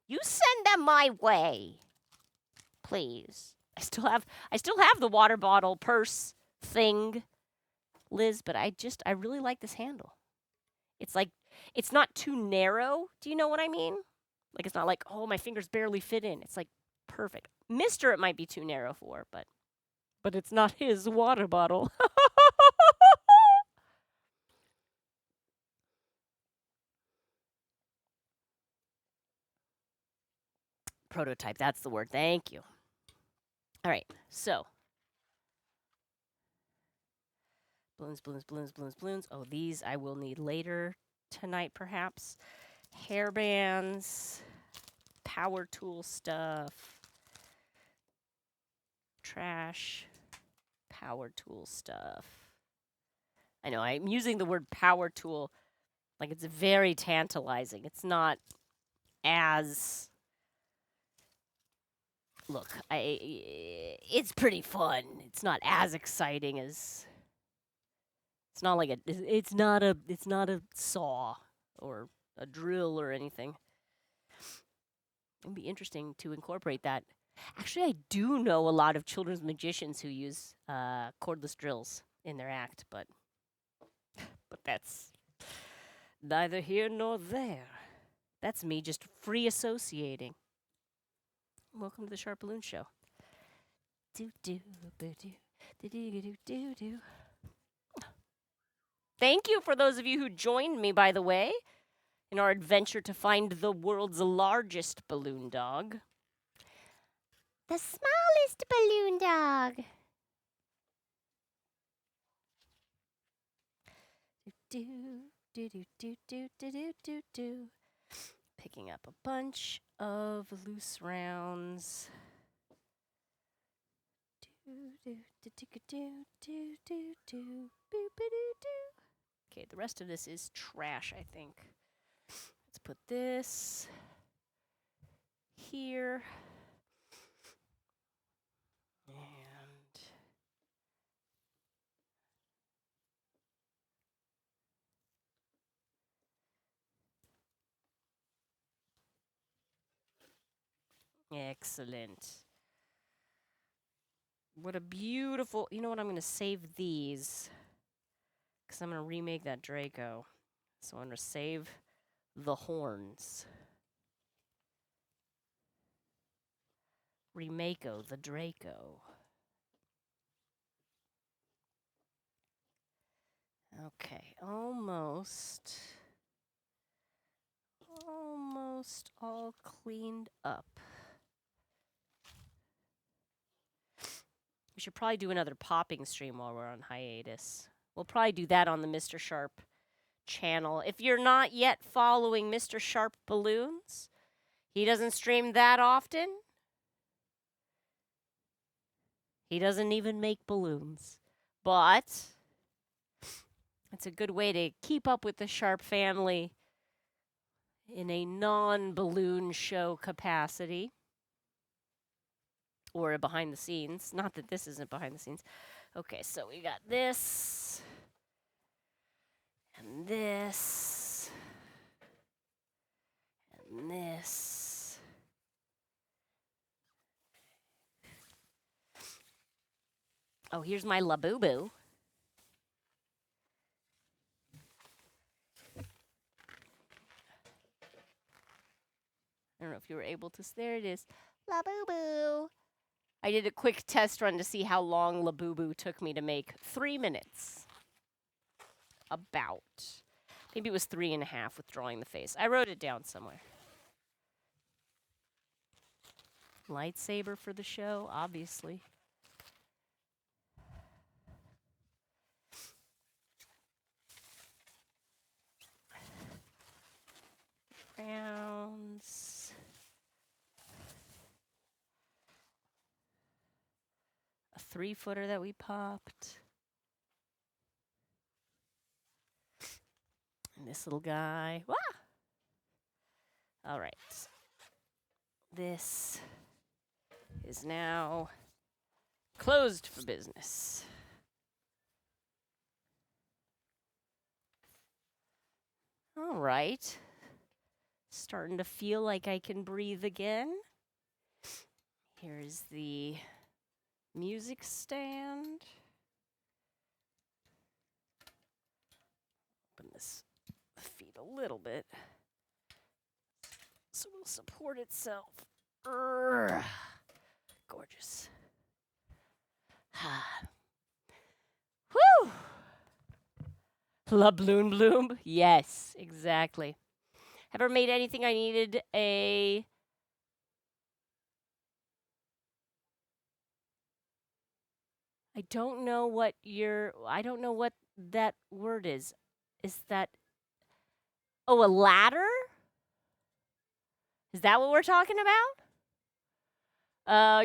You send them my way. Please. I still have the water bottle purse thing, Liz, but I really like this handle. It's like it's not too narrow. Do you know what I mean? Like it's not like, oh, my fingers barely fit in. It's like perfect. Mister, it might be too narrow for, but it's not his water bottle. Prototype, that's the word. Thank you. All right, so Balloons, balloons, balloons, balloons, balloons. Oh, these I will need later tonight, perhaps. Hair bands, power tool stuff, trash, power tool stuff. I know, I'm using the word power tool like it's very tantalizing. It's not as... Look, it's pretty fun. It's not as exciting as... It's not like it's not a saw or a drill or anything. It'd be interesting to incorporate that. Actually, I do know a lot of children's magicians who use cordless drills in their act, but that's neither here nor there. That's me just free associating. Welcome to the Sharp Balloon Show. Thank you for those of you who joined me, by the way, in our adventure to find the world's largest balloon dog. The smallest balloon dog. Picking up a bunch of loose rounds. Okay, the rest of this is trash, I think. Let's put this here. Excellent. What a beautiful... You know what? I'm going to save these because I'm going to remake that Draco. So I'm going to save the horns. Remako the Draco. Okay, almost all cleaned up. We should probably do another popping stream while we're on hiatus. We'll probably do that on the Mr. Sharp channel. If you're not yet following Mr. Sharp Balloons, he doesn't stream that often. He doesn't even make balloons. But it's a good way to keep up with the Sharp family in a non-balloon show capacity. Or a behind the scenes. Not that this isn't behind the scenes. Okay, so we got this. And this. And this. Oh, here's my Labubu. I don't know if you were able to... There it is. Labubu. I did a quick test run to see how long Labubu took me to make. 3 minutes. About. Maybe it was 3.5 with drawing the face. I wrote it down somewhere. Lightsaber for the show, obviously. Rounds. A 3-footer that we popped. And this little guy. Wah! All right. This is now closed for business. All right. Starting to feel like I can breathe again. Here's the music stand. Open this feet a little bit so it'll support itself. Urgh. Gorgeous. Whew! La Bloom Bloom? Yes, exactly. Ever made anything I needed a... I don't know what that word is. Is that a ladder? Is that what we're talking about?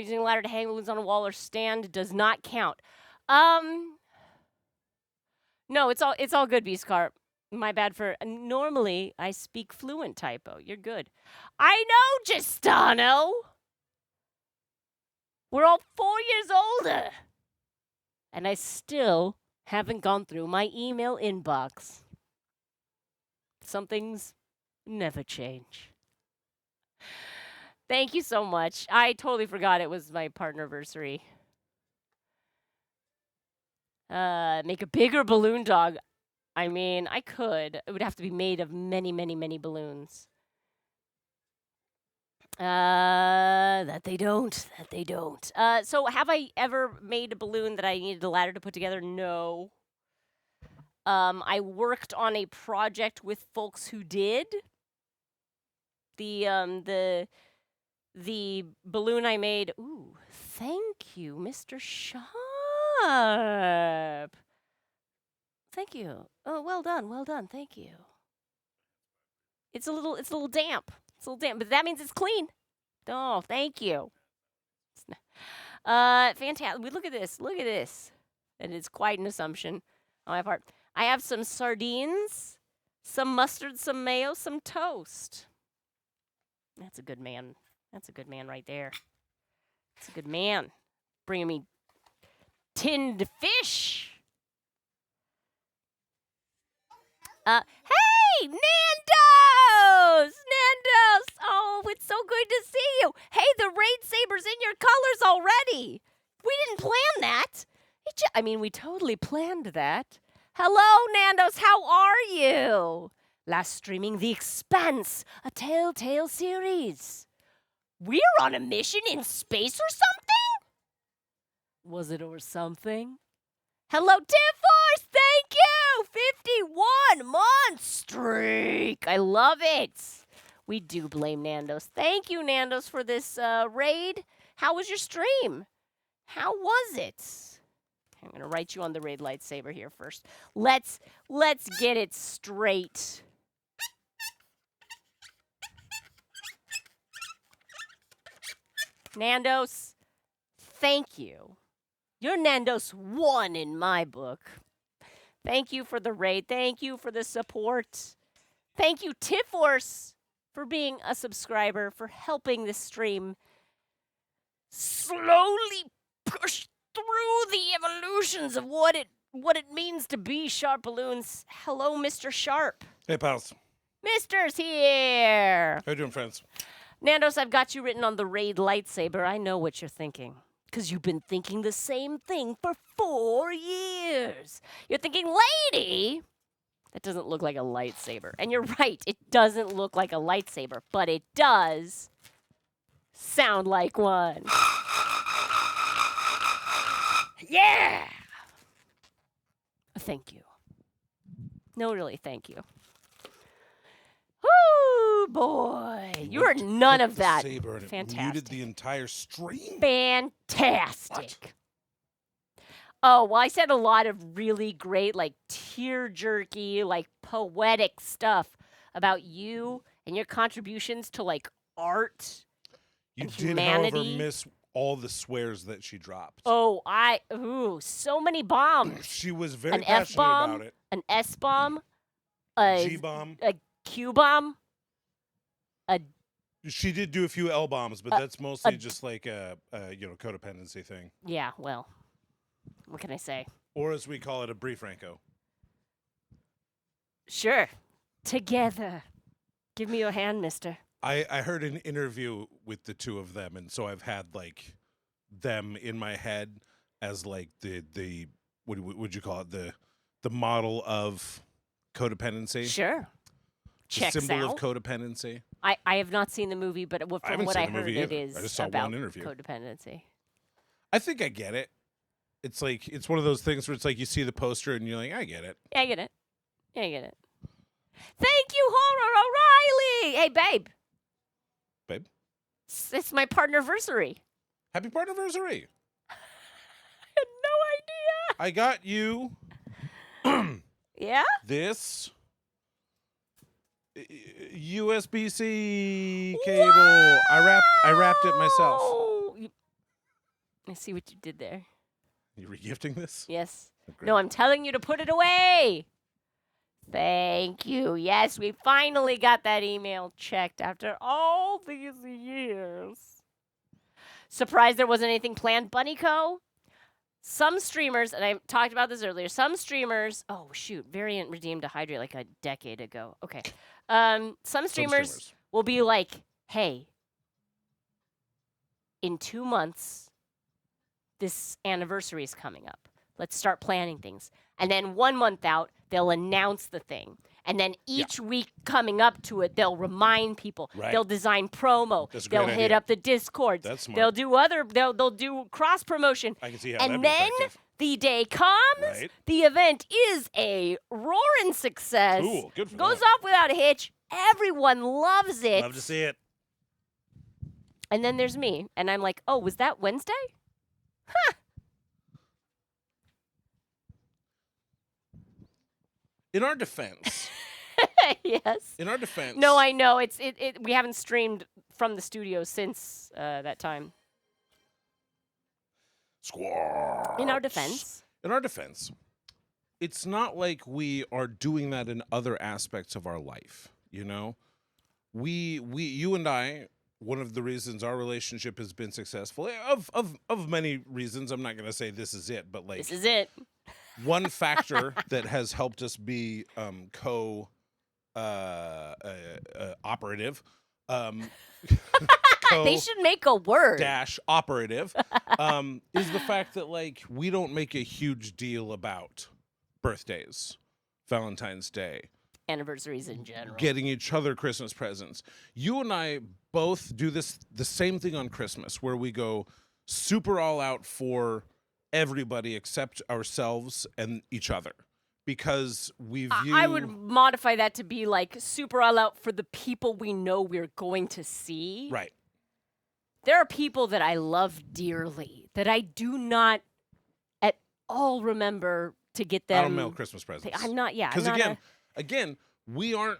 Using a ladder to hang balloons on a wall or stand does not count. No, it's all good, Beast Carp. My bad for normally I speak fluent typo. You're good. I know, Gistano. We're all 4 years older. And I still haven't gone through my email inbox. Some things never change. Thank you so much. I totally forgot it was my partnerversary. Make a bigger balloon dog. I mean, I could. It would have to be made of many, many, many balloons. That they don't. So have I ever made a balloon that I needed a ladder to put together? No. I worked on a project with folks who did. The balloon I made. Ooh, thank you, Mr. Sharp. Thank you. Oh, well done. Thank you. It's a little damp. But that means it's clean. Oh, thank you. Fantastic. Look at this. And it's quite an assumption on my part. I have some sardines, some mustard, some mayo, some toast. That's a good man. That's a good man right there. That's a good man. Bringing me tinned fish. Hey, Nando's! Oh, it's so good to see you. Hey, the Raid Saber's in your colors already. We didn't plan that. We totally planned that. Hello, Nando's. How are you? Last streaming The Expanse, a Telltale series. We're on a mission in space or something? Was it or something? Hello, Tiff-Force! Thank you! 51-month streak! I love it! We do blame Nando's. Thank you, Nando's, for this raid. How was your stream? How was it? I'm going to write you on the raid lightsaber here first. Let's get it straight. Nando's, thank you. You're Nando's 1 in my book. Thank you for the raid. Thank you for the support. Thank you, Tiff-Force, for being a subscriber, for helping this stream slowly push through the evolutions of what it means to be SharpBalloons. Hello, Mr. Sharp. Hey, pals. Mister's here. How you doing, friends? Nando's, I've got you written on the raid lightsaber. I know what you're thinking. Because you've been thinking the same thing for 4 years. You're thinking, lady, that doesn't look like a lightsaber. And you're right, it doesn't look like a lightsaber, but it does sound like one. Yeah! Thank you. No, really, thank you. Woo, boy. You are none of that. Saber and Fantastic. It muted the entire stream. Fantastic. What? Oh, well, I said a lot of really great, like, tear-jerky, like, poetic stuff about you and your contributions to, like, art and humanity. You did, however, miss all the swears that she dropped. Oh, so many bombs. She was very An passionate F-bomb, about it. an S-bomb, a G-bomb. a Q-bomb, a... She did do a few L-bombs, but that's mostly just like a codependency thing. Yeah, well, what can I say? Or as we call it, a brief Franco. Sure. Together. Give me your hand, mister. I heard an interview with the two of them, and so I've had, like, them in my head as, like, the what would you call it? The model of codependency. Sure. The symbol of codependency. I have not seen the movie, but from what I heard, it is I just saw about one interview. codependency. I think I get it. It's like, it's one of those things where it's like you see the poster and you're like, I get it. Yeah, I get it. Thank you, Horror O'Reilly. Hey, babe. Babe? It's my partnerversary. Happy partnerversary. I had no I got you Yeah? this USB-C cable. I wrapped it myself. I see what you did there. You regifting this? Yes. Oh, great. No, I'm telling you to put it away. Thank you. Yes, we finally got that email checked after all these years. Surprised there wasn't anything planned, Bunny Co. Some streamers, and I talked about this earlier, some streamers, oh shoot, Variant redeemed a hydrate like a decade ago. Okay. Some streamers will be like, hey, in 2 months, this anniversary is coming up. Let's start planning things. And then 1 month out, they'll announce the thing. And then each week coming up to it, they'll remind people. Right. They'll design promo. That's a great They'll hit idea. up the Discords. That's smart. They'll do they'll do cross promotion. I can see how and that'd be then effective. the day comes, Right. the event is a roaring success. Cool. Good for Goes them. off without a hitch. Everyone loves it. Love to see it. And then there's me, and I'm like, oh, was that Wednesday? Huh. In our defense. Yes. In our defense. No, I know. We haven't streamed from the studio since that time. Squawks. In our defense. In our defense, it's not like we are doing that in other aspects of our life, you know? You and I, one of the reasons our relationship has been successful, of many reasons, I'm not going to say this is it, but like This is it. one factor that has helped us be operative, They should make a word. dash operative, is the fact that like we don't make a huge deal about birthdays, Valentine's Day, Anniversaries in general. getting each other Christmas presents. You and I both do the same thing on Christmas, where we go super all out for everybody except ourselves and each other, because we view. I would modify that to be like super all out for the people we know we're going to see. Right. There are people that I love dearly that I do not at all remember to get them. I don't mail Christmas presents. I'm not. Yeah. Because I'm not again, we aren't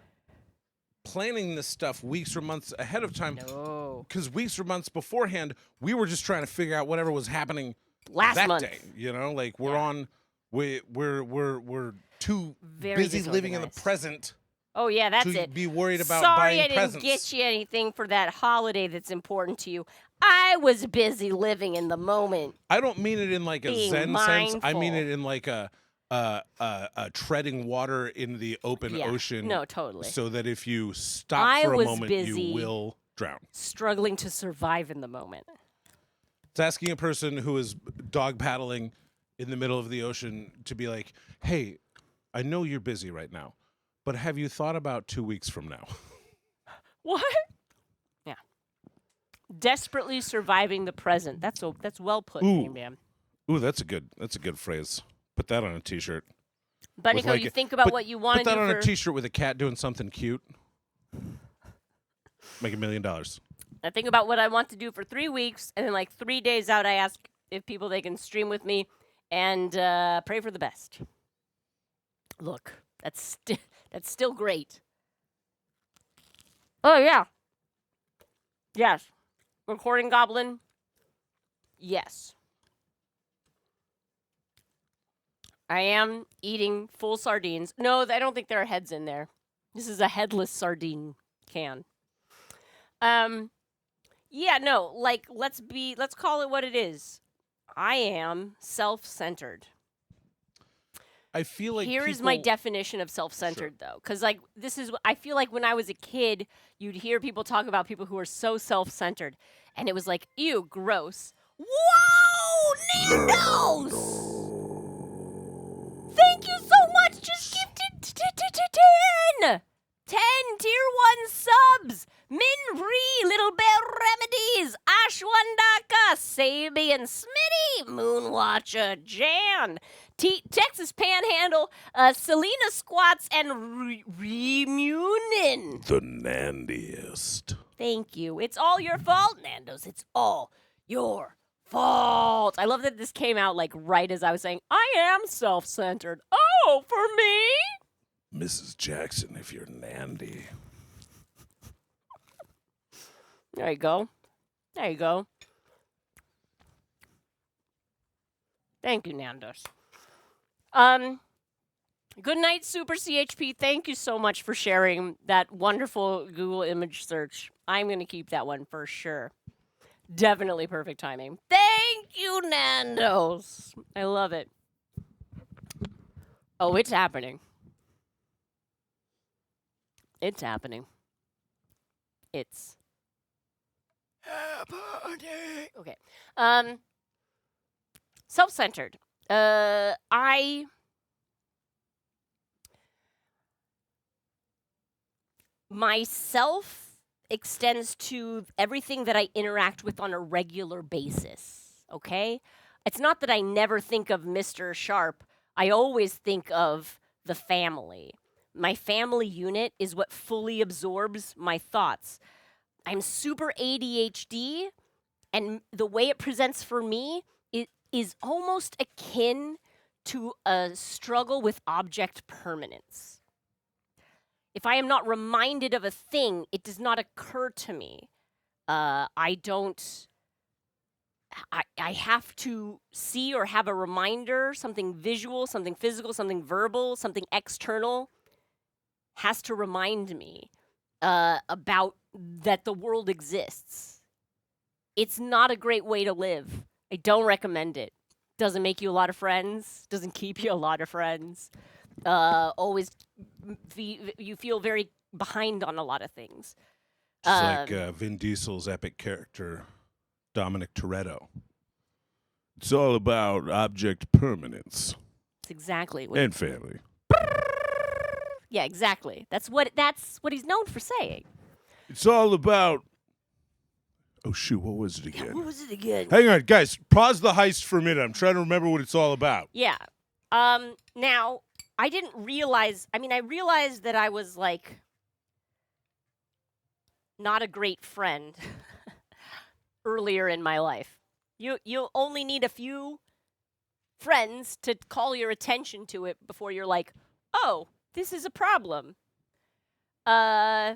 planning this stuff weeks or months ahead of time. No. Because weeks or months beforehand, we were just trying to figure out whatever was happening Last that month. day. You know, like we're Yeah. on. We're too Very busy living in the disorganized. present Oh yeah, that's to it. be worried about Sorry, buying I didn't presents. get you anything for that holiday that's important to you. I was busy living in the moment. I don't mean it in like a Being Zen sense. I mean mindful. it in like a treading water in the open Yeah. ocean. No, totally. So that if you stop I for a was moment, busy. you will drown. Struggling to survive in the moment. It's asking a person who is dog paddling in the middle of the ocean to be like, hey, I know you're busy right now, but have you thought about 2 weeks from now? What? Yeah. Desperately surviving the present. That's well put, Ooh. man. Ooh, that's a good phrase. Put that on a t-shirt. Bunny With Co, like you a- think about put- what you want Put to that do on for. a t-shirt with a cat doing something cute. Make $1 million. I think about what I want to do for 3 weeks, and then like 3 days out, I ask if people they can stream with me and pray for the best. Look, that's still great. Oh yeah. Yes. Recording Goblin. Yes. I am eating full sardines. No, I don't think there are heads in there. This is a headless sardine can. Yeah, no, like let's call it what it is. I am self-centered. I feel like Here is my people- definition of self-centered though, cuz like this is I feel like when I was a kid, you'd hear people talk about people who are so self-centered and it was like, ew, gross. Whoa, Nando's! Thank you so much. Just gifted 10. 10 tier 1 subs. Minri, Little Bear Remedies, Ashwandaka, Sabian Smitty, Moonwatcher, Jan, Texas Panhandle, Selena Squats, and Remunin. The nandiest. Thank you. It's all your fault, Nando's. It's all your fault. I love that this came out like right as I was saying, I am self-centered. Oh, for me? Mrs. Jackson, if you're Nandy. There you go. There you go. Thank you, Nandos. Good night, Super CHP. Thank you so much for sharing that wonderful Google image search. I'm going to keep that one for sure. Definitely perfect timing. Thank you, Nandos. I love it. Oh, it's happening. It's happening. It's happening. Okay. Self-centered. Myself extends to everything that I interact with on a regular basis, okay? It's not that I never think of Mr. Sharp. I always think of the family. My family unit is what fully absorbs my thoughts. I'm super ADHD, and the way it presents for me is almost akin to a struggle with object permanence. If I am not reminded of a thing, it does not occur to me. I have to see or have a reminder, something visual, something physical, something verbal, something external has to remind me about that the world exists. It's not a great way to live. I don't recommend it. Doesn't make you a lot of friends. Doesn't keep you a lot of friends. Always you feel very behind on a lot of things. Just like Vin Diesel's epic character, Dominic Toretto. It's all about object permanence. That's exactly what and family. Yeah, exactly. That's what he's known for saying. It's all about. Oh shoot! What was it again? What was it again? Hang on, guys. Pause the heist for a minute. I'm trying to remember what it's all about. Yeah. Now I didn't realize. I mean, I realized that I was like not a great friend earlier in my life. You'll only need a few friends to call your attention to it before you're like, oh, this is a problem. I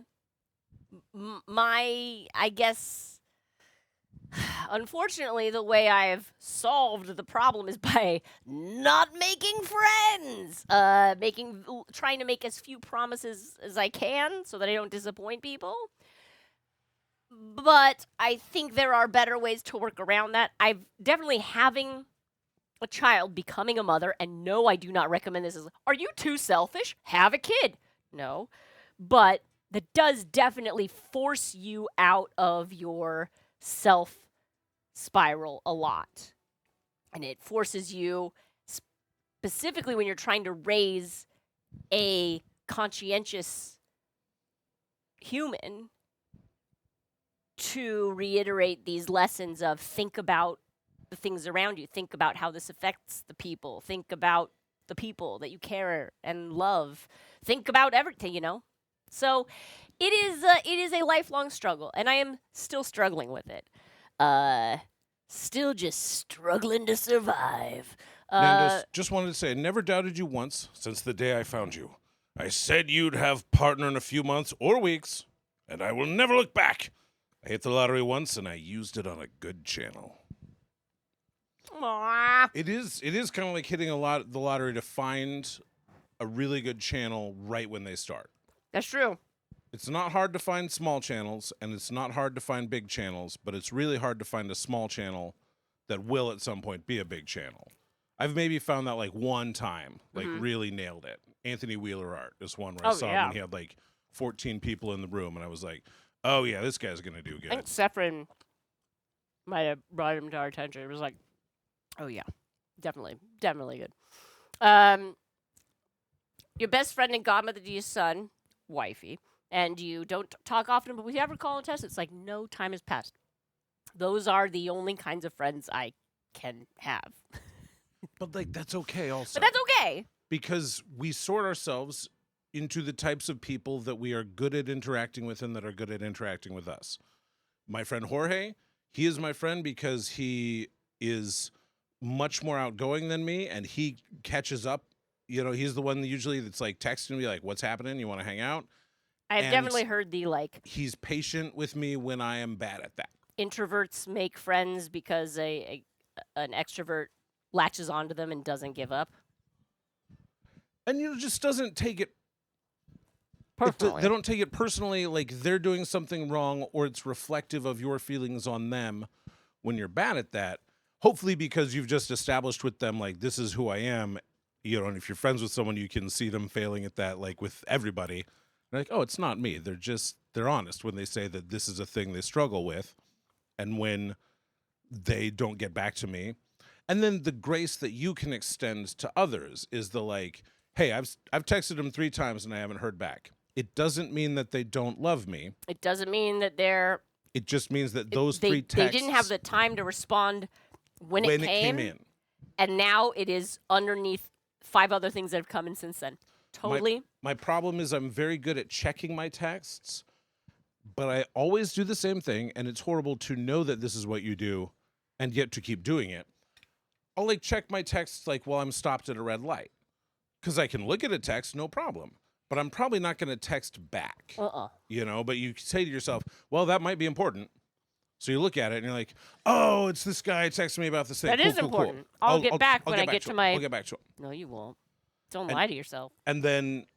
guess, unfortunately, the way I've solved the problem is by not making friends. Trying to make as few promises as I can so that I don't disappoint people. But I think there are better ways to work around that. I've definitely having a child, becoming a mother, and no, I do not recommend this. Are you too selfish? Have a kid. No. But that does definitely force you out of your self spiral a lot. And it forces you, specifically when you're trying to raise a conscientious human, to reiterate these lessons of think about the things around you. Think about how this affects the people. Think about the people that you care and love. Think about everything, you know? So it is a lifelong struggle, and I am still struggling with it. Still just struggling to survive. Nandos, just wanted to say, I never doubted you once since the day I found you. I said you'd have partner in a few months or weeks, and I will never look back. I hit the lottery once, and I used it on a good channel. Aww. It is kind of like hitting the lottery to find a really good channel right when they start. That's true. It's not hard to find small channels, and it's not hard to find big channels, but it's really hard to find a small channel that will at some point be a big channel. I've maybe found that like one time, like really nailed it. Anthony Wheeler Art is one where I saw him when he had like 14 people in the room, and I was like, oh yeah, this guy's going to do good. I think Sefrin might have brought him to our attention. It was like, oh yeah, definitely good. Your best friend and godmother to your son, wifey, and you don't talk often, but we ever call and test, it's like no time has passed. Those are the only kinds of friends I can have. But like that's okay also. But that's okay. Because we sort ourselves into the types of people that we are good at interacting with and that are good at interacting with us. My friend Jorge, he is my friend because he is much more outgoing than me, and he catches up. You know, he's the one usually that's like texting me like, "What's happening? You want to hang out?" I've And definitely heard the like he's patient with me when I am bad at that. introverts make friends because an extrovert latches onto them and doesn't give up. And just doesn't take it. Personally, They don't take it personally, like they're doing something wrong, or it's reflective of your feelings on them when you're bad at that. Hopefully, because you've just established with them, like, this is who I am. You know, and if you're friends with someone, you can see them failing at that, like with everybody. They're like, oh, it's not me. They're honest when they say that this is a thing they struggle with. And when they don't get back to me. And then the grace that you can extend to others is the like, hey, I've texted them 3 times and I haven't heard back. It doesn't mean that they don't love me. it doesn't mean that they're. It just means that those they, 3 texts, they didn't have the time to respond when it came in. And now it is underneath 5 other things that have come in since then. Totally. My problem is I'm very good at checking my texts, but I always do the same thing, and it's horrible to know that this is what you do and yet to keep doing it. I'll like check my texts like while I'm stopped at a red light, because I can look at a text, no problem. But I'm probably not going to text back, you know, but you say to yourself, well, that might be important. So you look at it and you're like, oh, it's this guy texting me about this thing. That is important. I'll get back when I get to my. I'll get back to it. No, you won't. Don't lie to yourself. And then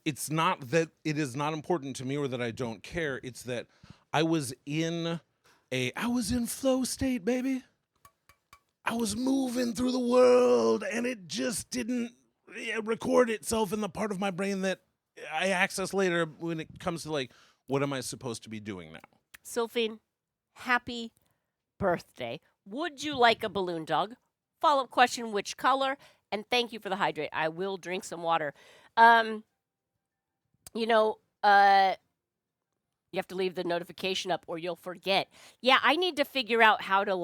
it's not that it is not important to me or that I don't care. It's that I was in flow state, baby. I was moving through the world, and it just didn't record itself in the part of my brain that I access later when it comes to like, what am I supposed to be doing now? Sylphine, happy birthday. Would you like a balloon dog? Follow-up question, which color? And thank you for the hydrate. I will drink some water. You have to leave the notification up or you'll forget. Yeah, I need to figure out how to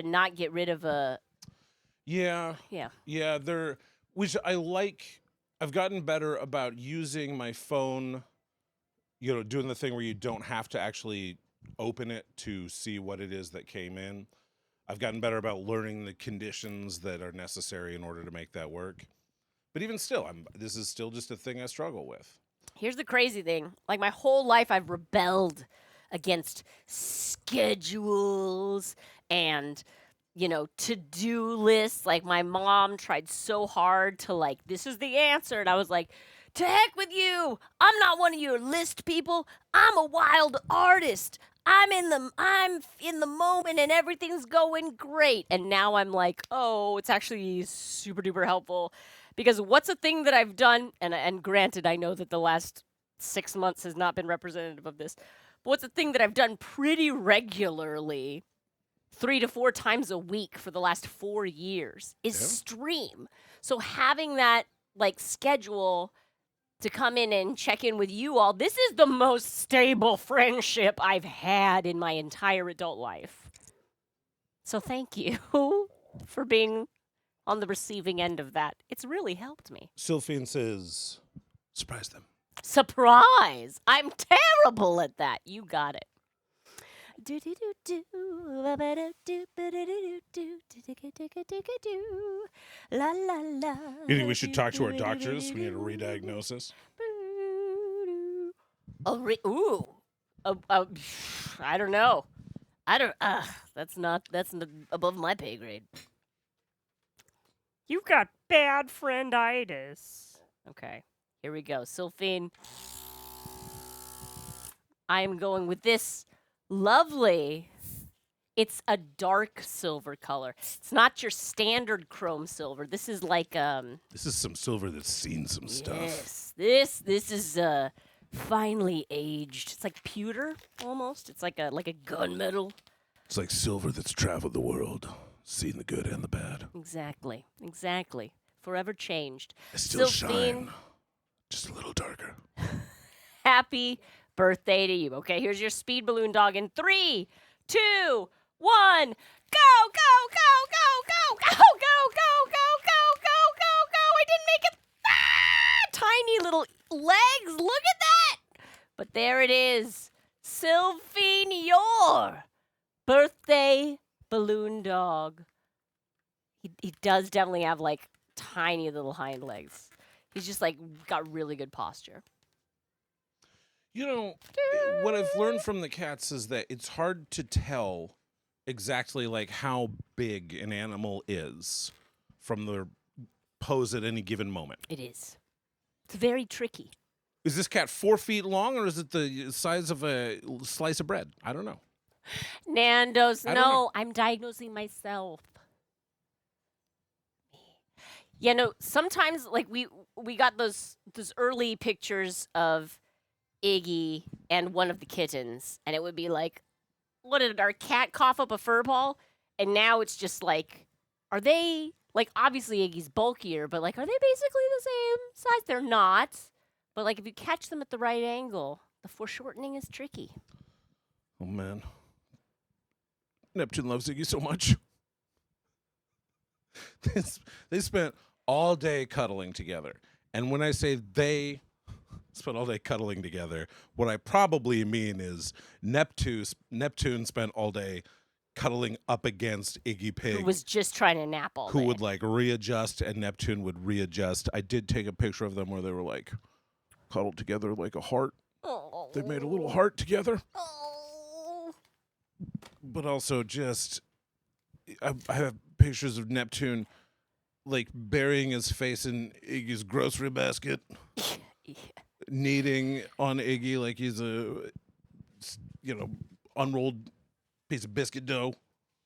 not get rid of a. Yeah. Yeah. Which I like. I've gotten better about using my phone, doing the thing where you don't have to actually open it to see what it is that came in. I've gotten better about learning the conditions that are necessary in order to make that work. But even still, this is still just a thing I struggle with. Here's the crazy thing. Like my whole life, I've rebelled against schedules and, to-do lists. Like my mom tried so hard to this is the answer. And I was like, to heck with you. I'm not one of your list people. I'm a wild artist. I'm in the moment and everything's going great. And now I'm like, oh, it's actually super duper helpful. Because what's a thing that I've done, and granted, I know that the last 6 months has not been representative of this, but what's a thing that I've done pretty regularly, 3 to 4 times a week for the last 4 years, is stream. So having that schedule to come in and check in with you all, this is the most stable friendship I've had in my entire adult life. So thank you for being on the receiving end of that. It's really helped me. Sylphine says, surprise them. Surprise! I'm terrible at that. You got it. La la la. You think we should talk to our doctors? We need a re-diagnosis. I don't know. That's above my pay grade. You got bad frienditis. Okay, here we go. Sylphine. I am going with this lovely. It's a dark silver color. It's not your standard chrome silver. This is This is some silver that's seen some stuff. Yes, this is finely aged. It's like pewter almost. It's like a gunmetal. It's like silver that's traveled the world, seen the good and the bad. Exactly. Forever changed. I still shine, just a little darker. Happy birthday to you. Okay, here's your speed balloon dog in 3, 2, 1. Go, go, go, go, go, go, go, go, go, go, go, go, go. I didn't make it. Tiny little legs. Look at that. But there it is. Sylphine, your birthday balloon dog. He does definitely have like tiny little hind legs. He's just like got really good posture. You know, what I've learned from the cats is that it's hard to tell exactly like how big an animal is from their pose at any given moment. It is. It's very tricky. Is this cat 4 feet long, or is it the size of a slice of bread? I don't know. Nando's, I don't know. no, I'm diagnosing myself. Yeah, no, sometimes like we got those early pictures of Iggy and one of the kittens, and it would be like, what did our cat cough up a fur ball? And now it's just like, are they like, obviously Iggy's bulkier, but like, are they basically the same size? They're not. But like, if you catch them at the right angle, the foreshortening is tricky. Oh man, Neptune loves Iggy so much. They spent all day cuddling together, and when I say they spent all day cuddling together, what I probably mean is Neptune spent all day cuddling up against Iggy Pig, Who was just trying to nap all who day. would like readjust, and Neptune would readjust. I did take a picture of them where they were like cuddled together like a heart. Oh. They made a little heart together. Oh. But also just, I have pictures of Neptune like burying his face in Iggy's grocery basket, Yeah. kneading on Iggy like he's a, unrolled piece of biscuit dough.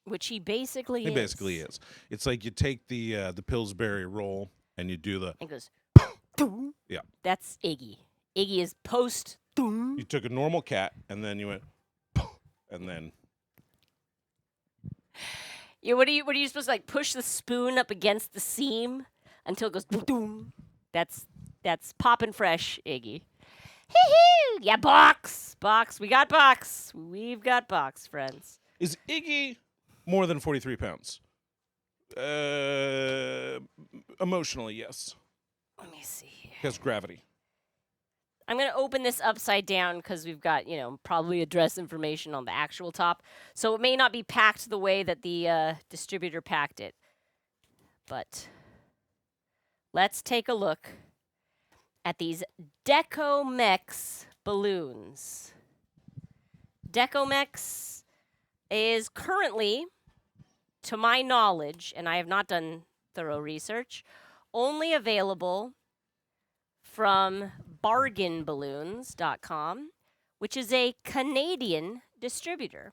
Which he basically He is. basically is. It's like you take the Pillsbury roll and you do the. And goes, Doom. Yeah. That's Iggy. Iggy is post. Doom. You took a normal cat and then you went, and then. Yeah, what are you supposed to like push the spoon up against the seam until it goes doom? That's poppin' fresh, Iggy. Hee-hee! Yeah, box. We got box. We've got box, friends. Is Iggy more than 43 pounds? Emotionally, yes. Let me see. Because gravity. I'm going to open this upside down because we've got, probably address information on the actual top. So it may not be packed the way that the distributor packed it. But let's take a look at these Decomex balloons. Decomex is currently, to my knowledge, and I have not done thorough research, only available from bargainballoons.com, which is a Canadian distributor.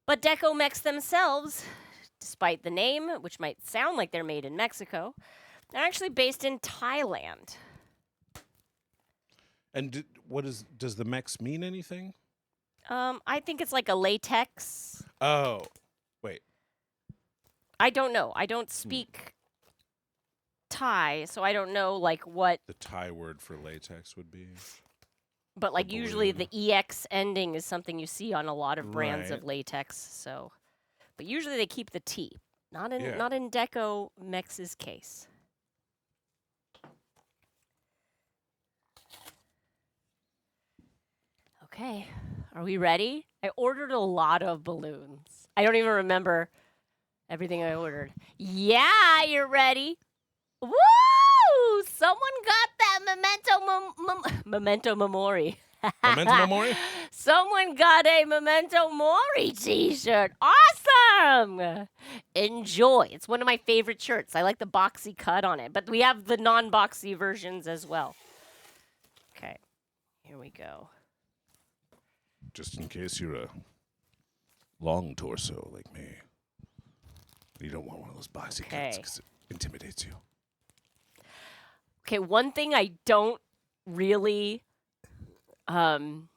But Decomex themselves, despite the name, which might sound like they're made in Mexico, they're actually based in Thailand. And does the Mex mean anything? I think it's like a latex. Oh, wait. I don't know. I don't speak Thai, so I don't know like what. The Thai word for latex would be. But like usually the EX ending is something you see on a lot of brands of Right. latex. So, but usually they keep the T. Not in Yeah. not in Decomex's case. Okay, are we ready? I ordered a lot of balloons. I don't even remember everything I ordered. Yeah, you're ready. Woo! Someone got that memento mori. Memento mori? Someone got a memento mori t-shirt. Awesome! Enjoy. It's one of my favorite shirts. I like the boxy cut on it, but we have the non-boxy versions as well. Okay, here we go. Just in case you're a long torso like me. You don't want one of those boxy cuts because it intimidates you. Okay, one thing I don't really, one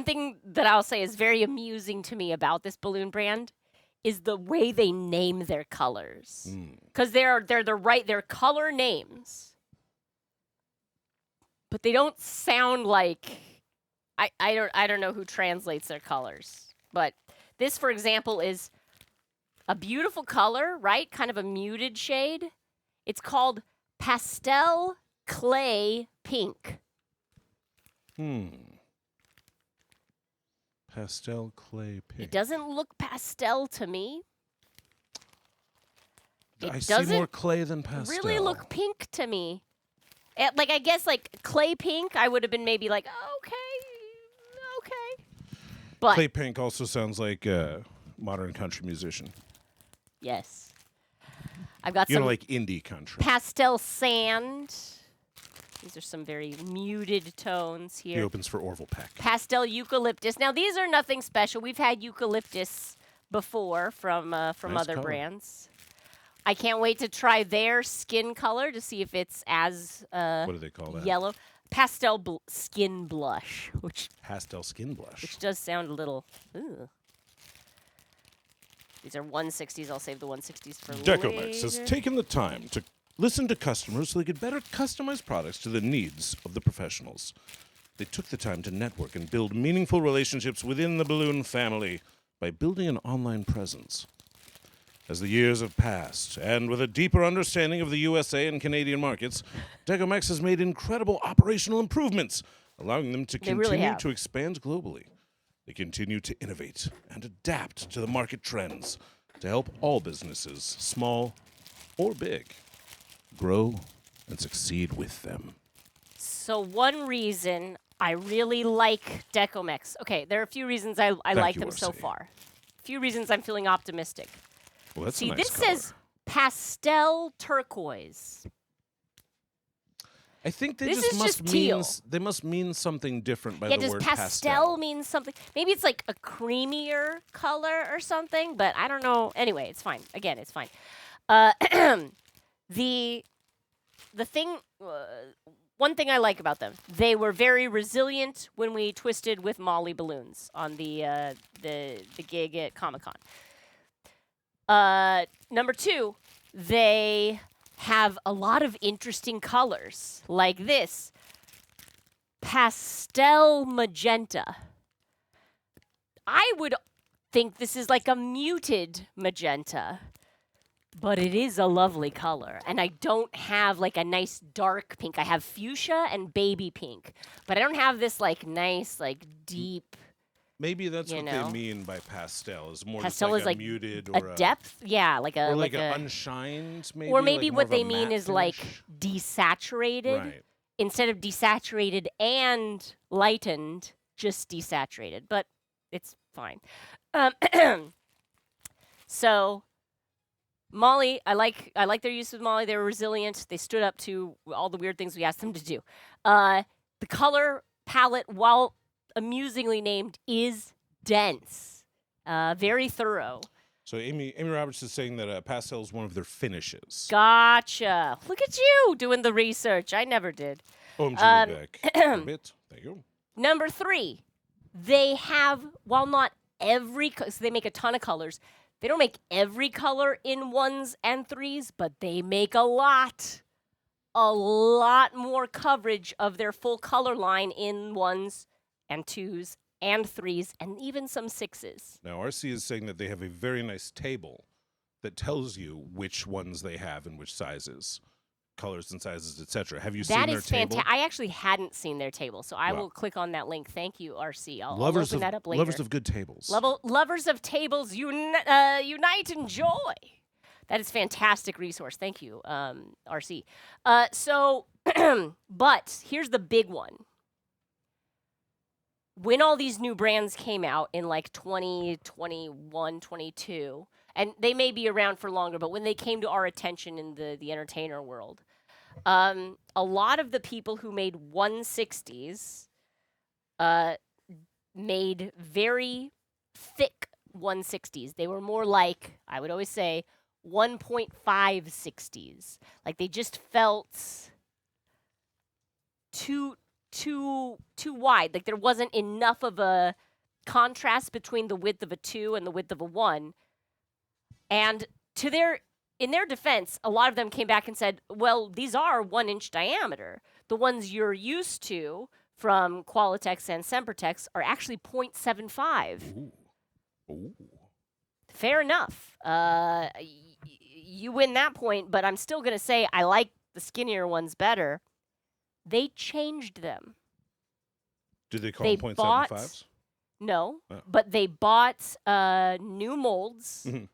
thing that I'll say is very amusing to me about this balloon brand is the way they name their colors. Because they're color names, but they don't sound like, I don't know who translates their colors. But this, for example, is a beautiful color, right? Kind of a muted shade. It's called Pastel Clay Pink. Pastel clay pink. It doesn't look pastel to me. I It see doesn't more clay than pastel. really look pink to me. Like, I guess, like, clay pink, I would have been maybe like, okay. But, Clay pink also sounds like a modern country musician. yes. I've got You know, some like indie country. pastel sand. These are some very muted tones He here. opens for Orville Peck. Pastel eucalyptus. Now, these are nothing special. We've had eucalyptus before from Nice other color. brands. I can't wait to try their skin color to see if it's as What do they call that? yellow. Pastel skin blush, which Pastel skin blush. does sound a little. Ooh. These are 160s. I'll save the 160s for Decomex has later. taken the time to listen to customers so they could better customize products to the needs of the professionals. They took the time to network and build meaningful relationships within the balloon family by building an online presence. As the years have passed, and with a deeper understanding of the USA and Canadian markets, Decomex has made incredible operational improvements, allowing them to They really continue have. to expand globally. They continue to innovate and adapt to the market trends to help all businesses, small or big, grow and succeed with them. So one reason I really like Decomex. Okay, there are a few reasons I like you, them so RC. far. A few reasons I'm feeling optimistic. Well, that's See, a nice this color. says pastel turquoise. I think they this just is must just mean teal. They must mean something different by Yeah, the does word pastel mean something? Maybe it's like a creamier color or something, but I don't know. Anyway, it's fine. Again, it's fine. The thing, one thing I like about them, they were very resilient when we twisted with Molly balloons on the gig at Comic-Con. Number two, they have a lot of interesting colors, like this pastel magenta. I would think this is like a muted magenta, but it is a lovely color. And I don't have like a nice dark pink. I have fuchsia and baby pink, but I don't have this like nice, like deep. Maybe that's You what know. they mean by pastel. Is more Pastel just is like like a muted A or depth, yeah, like a or like a, a unshined, maybe. or maybe like more what of a they mean matte is like finish. desaturated Right. instead of desaturated and lightened, just desaturated. But it's fine. So Molly, I like their use of Molly. They were resilient. They stood up to all the weird things we asked them to do. The color palette, while amusingly named, is dense. Very thorough. So Amy Roberts is saying that pastel is one of their finishes. Gotcha. Look at you doing the research. I never did. OMG Beck. A bit. Thank you. Number 3, they have, while not every, so they make a ton of colors. They don't make every color in 1s and 3s, but they make a lot more coverage of their full color line in 1s and 2s and 3s and even some 6s. Now RC is saying that they have a very nice table that tells you which ones they have and which sizes, colors and sizes, etc. Have you seen That their is table? fantastic. I actually hadn't seen their table, so I Wow. will click on that link. Thank you, RC. I'll Lovers open of that up later. lovers of good tables. Lovers of tables, unite and joy. That is fantastic resource. Thank you, RC. But here's the big one. When all these new brands came out in like 2021, 22, and they may be around for longer, but when they came to our attention in the entertainer world, a lot of the people who made 160s made very thick 160s. They were more like, I would always say, 1.560s. Like they just felt too wide. Like there wasn't enough of a contrast between the width of a 2 and the width of a 1. And in their defense, a lot of them came back and said, well, these are 1-inch diameter. The ones you're used to from Qualitex and Sempertex are actually 0.75. Ooh. Fair enough. You win that point, but I'm still going to say I like the skinnier ones better. They changed them. Do they call They them bought- 0.75s? No, Oh. but they bought new molds. Mhm.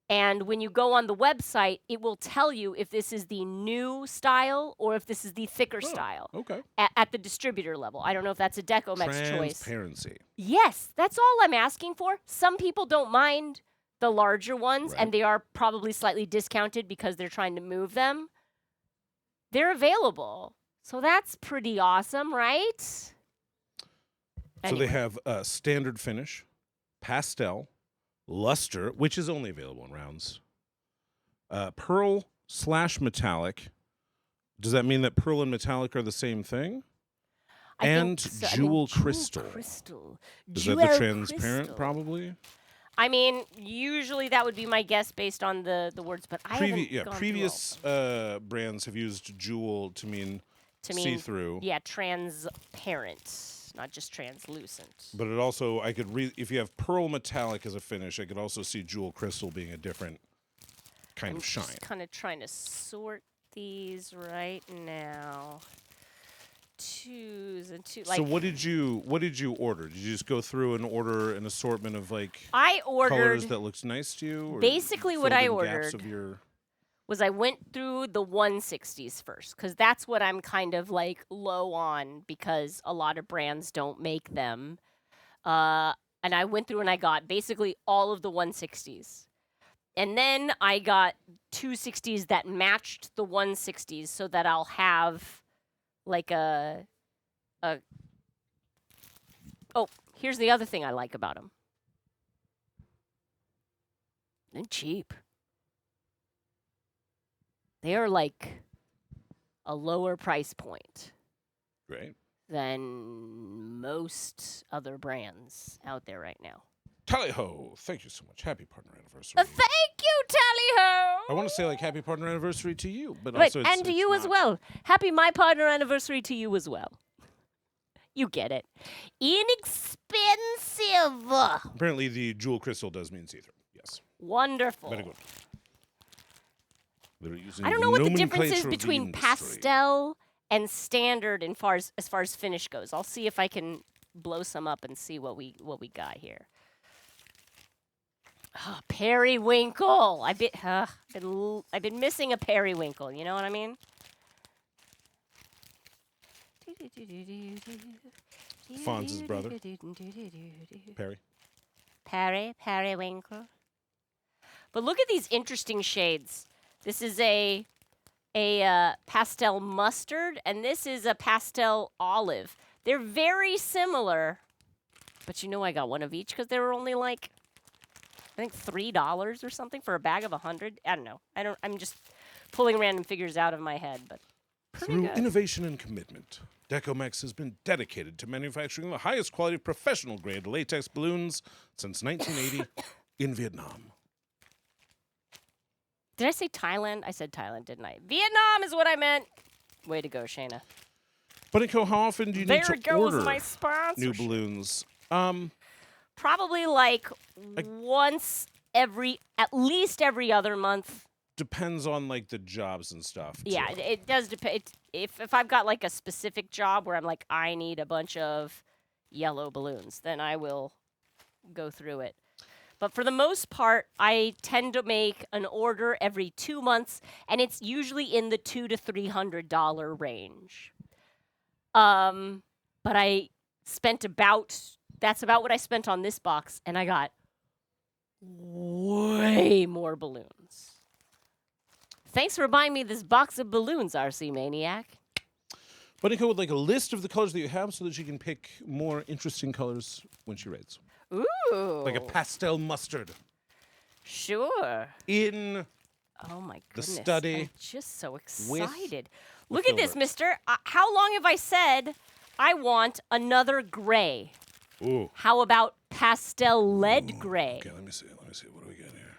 And when you go on the website, it will tell you if this is the new style or if this is the thicker Oh, style okay. at the distributor level. I don't know if that's a Decomex choice. Transparency. Yes, that's all I'm asking for. Some people don't mind the larger ones, Right. and they are probably slightly discounted because they're trying to move them. They're available. So that's pretty awesome, right? So Anyway. they have standard finish, pastel, luster, which is only available in rounds, pearl/metallic. Does that mean that pearl and metallic are the same thing? I And think so. jewel crystal. Is that the transparent, probably? I mean, usually that would be my guess based on the words, but I haven't gone through previous brands have used jewel to mean see-through. Yeah, transparent, not just translucent. But it also, I could if you have pearl metallic as a finish, I could also see jewel crystal being a different kind of shine. I'm just kind of trying to sort these right now. Twos and two. So what did you order? Did you just go through and order an assortment of I ordered colors that looks nice to you? Or basically what filled I in ordered gaps of your... was I went through the 160s first because that's what I'm kind of low on because a lot of brands don't make them. And I went through and I got basically all of the 160s. And then I got 260s that matched the 160s so that I'll have oh, here's the other thing I like about them. They're cheap. They are a lower price point. Right. Than most other brands out there right now. Tally-ho! Thank you so much. Happy partner anniversary. Thank you, Tally-ho! I want to say happy partner anniversary to you, but Right, also and to you as well. Happy my partner anniversary to you as well. You get it. Inexpensive. Apparently the jewel crystal does mean see-through. Yes. Wonderful. Very good. They're using I don't know what the difference nomenclature is of the between industry. pastel and standard as far as finish goes. I'll see if I can blow some up and see what we got here. Oh, periwinkle. I've been missing a periwinkle. You know what I mean? Fonz's brother. Periwinkle. But look at these interesting shades. This is a pastel mustard, and this is a pastel olive. They're very similar, but I got one of each because they were only I think $3 or something for a bag of 100. I don't know. I'm just pulling random figures out of my head, but pretty Through good. innovation and commitment, Decomex has been dedicated to manufacturing the highest quality professional-grade latex balloons since 1980 in Vietnam. Did I say Thailand? I said Thailand, didn't I? Vietnam is what I meant. Way to go, Shana. Bunnyco, how often do you need to There goes order my sponsor. new balloons? Probably once at least every other month. Depends on the jobs and stuff. Yeah, too. it does depend. If I've got a specific job where I'm I need a bunch of yellow balloons, then I will go through it. But for the most part, I tend to make an order every 2 months, and it's usually in the $200 to $300 range. But that's about what I spent on this box, and I got way more balloons. Thanks for buying me this box of balloons, RC Maniac. Bunnyco would like a list of the colors that you have so that she can pick more interesting colors when she rates. Ooh. Like a pastel mustard. Sure. In Oh my the goodness. study I'm just so excited. the Look at this, filbert. mister. How long have I said I want another gray? Ooh. How about pastel lead gray? Okay, let me see. What do we got here?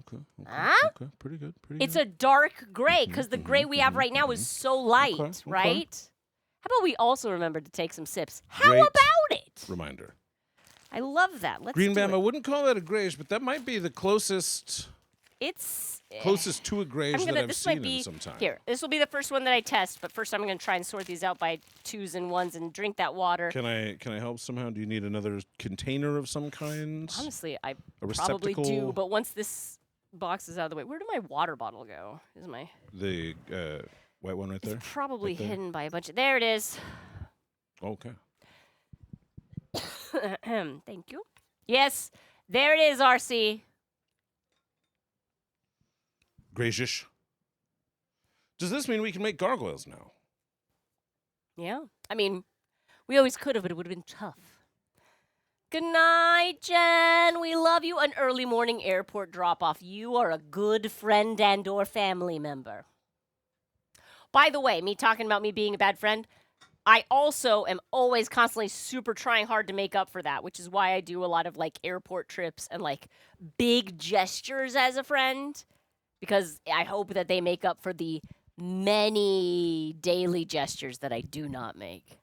Okay. Huh? Okay. Pretty good. It's a dark gray because the gray we have right now is so light, Okay. right? How about we also remember to take some sips? How Great about it? reminder. I love that. Let's Green do Bam, I it. wouldn't call that a grayish, but that might be the closest It's Closest to a grayish that I've this might seen be in some time. here. This will be the first one that I test, but first I'm gonna try and sort these out by 2s and 1s and drink that water. Can I help somehow? Do you need another container of some kind? Honestly, I A probably do, receptacle? but once this box is out of the way, where did my water bottle go? Is my The white one right there? It's probably Right there? hidden by a bunch of. There it is. Okay. Thank you. Yes, there it is, RC. Grayish. Does this mean we can make gargoyles now? Yeah. I mean, we always could have, but it would have been tough. Good night, Jen. We love you. An early morning airport drop-off. You are a good friend and or family member. By the way, me talking about me being a bad friend, I also am always constantly super trying hard to make up for that, which is why I do a lot of like airport trips and like big gestures as a friend, because I hope that they make up for the many daily gestures that I do not make.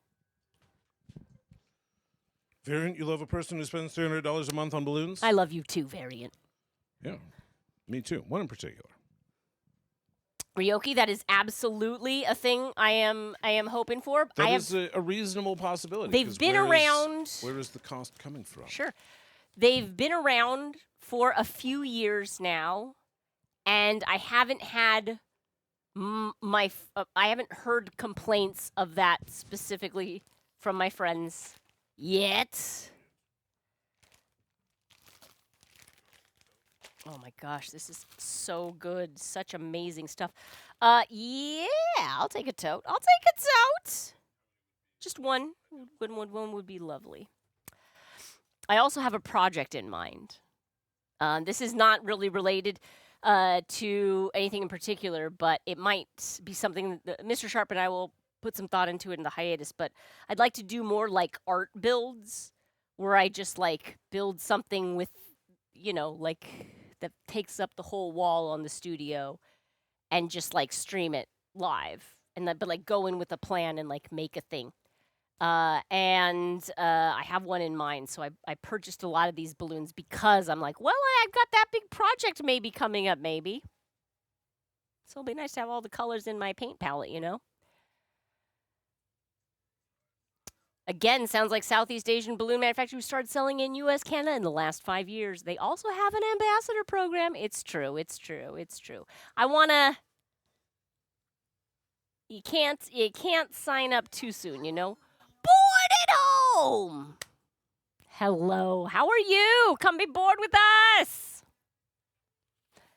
Variant, you love a person who spends $300 a month on balloons? I love you too, Variant. Yeah, me too. One in particular. Ryoki, that is absolutely a thing I am hoping for. That is a reasonable possibility. They've been around. Where is the cost coming from? Sure. They've been around for a few years now, and I haven't had I haven't heard complaints of that specifically from my friends yet. Oh my gosh, this is so good. Such amazing stuff. Yeah, I'll take a tote. I'll take a tote. Just one. One would be lovely. I also have a project in mind. This is not really related to anything in particular, but it might be something that Mr. Sharp and I will put some thought into it in the hiatus. But I'd like to do more like art builds where I just like build something with, you know, like that takes up the whole wall on the studio and just like stream it live and then, but like go in with a plan and like make a thing. I have one in mind, so I purchased a lot of these balloons because I'm like, well, I've got that big project maybe coming up, maybe. So it'll be nice to have all the colors in my paint palette, you know? Again, sounds like Southeast Asian balloon manufacturer who started selling in U.S., Canada in the last 5 years. They also have an ambassador program. It's true, it's true, it's true. I want to... You can't sign up too soon, you know? Bored at home! Hello, how are you? Come be bored with us!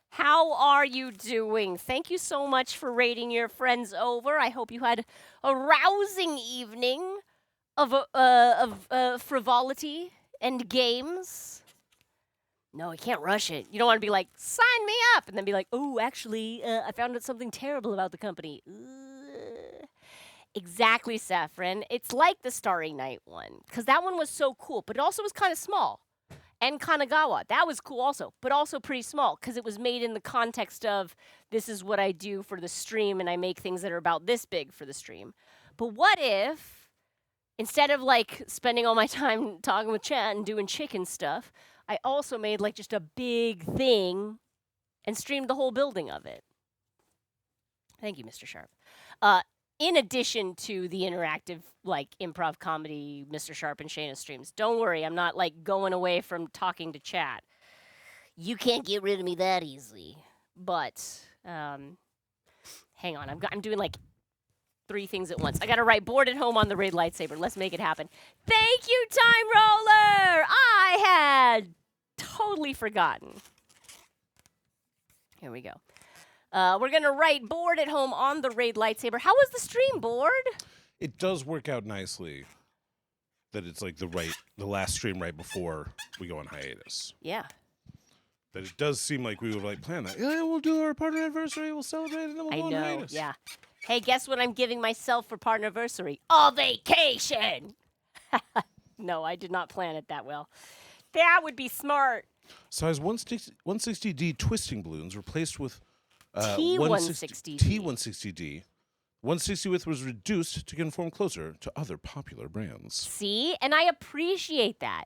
How are you doing? Thank you so much for raiding your friends over. I hope you had a rousing evening of frivolity and games. No, you can't rush it. You don't want to be like, sign me up, and then be like, oh, actually, I found out something terrible about the company. Exactly, Saffron. It's like the Starry Night one, because that one was so cool, but it also was kind of small. And Kanagawa, that was cool also, but also pretty small, because it was made in the context of, this is what I do for the stream, and I make things that are about this big for the stream. But what if, instead of like spending all my time talking with chat and doing chicken stuff, I also made like just a big thing and streamed the whole building of it. Thank you, Mr. Sharp. In addition to the interactive like improv comedy Mr. Sharp and Shana streams. Don't worry, I'm not like going away from talking to chat. You can't get rid of me that easily. But hang on, I'm doing like 3 things at once. I gotta write bored at home on the raid lightsaber. Let's make it happen. Thank you, Time Roller! I had totally forgotten. Here we go. We're gonna write bored at home on the raid lightsaber. How was the stream, Bored? It does work out nicely that it's like the last stream right before we go on hiatus. Yeah. That it does seem like we would like plan that. Yeah, we'll do our partner anniversary, we'll celebrate, and then we'll go on hiatus. Yeah. Hey, guess what I'm giving myself for partner anniversary? A vacation! No, I did not plan it that well. That would be smart. Size 160D twisting balloons replaced with T160D. T160D. 160 width was reduced to conform closer to other popular brands. See? And I appreciate that.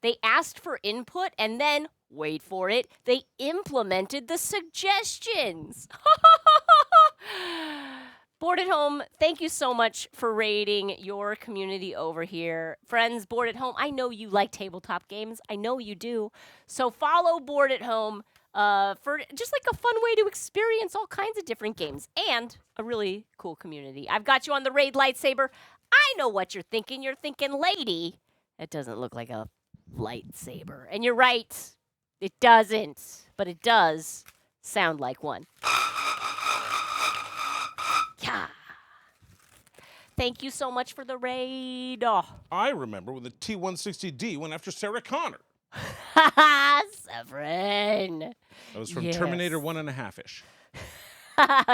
They asked for input and then, wait for it, they implemented the suggestions. Board at Home, thank you so much for raiding your community over here. Friends, Board at Home, I know you like tabletop games. I know you do. So follow Board at Home for just like a fun way to experience all kinds of different games and a really cool community. I've got you on the raid lightsaber. I know what you're thinking. You're thinking, lady, that doesn't look like a lightsaber. And you're right. It doesn't, but it does sound like one. Yeah. Thank you so much for the raid. Oh. I remember when the T-160D went after Sarah Connor. Severin. That was from Terminator 1.5-ish.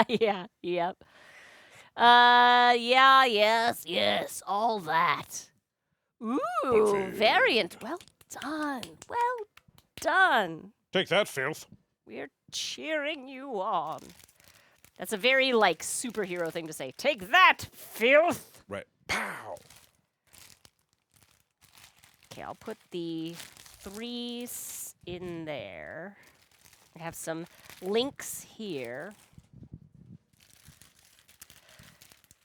Yeah, yep. Yeah, yes, all that. Ooh, variant. Well done. Take that, filth. We're cheering you on. That's a very, like, superhero thing to say. Take that, filth. Right. Pow. Okay, I'll put the 3s in there. I have some links here.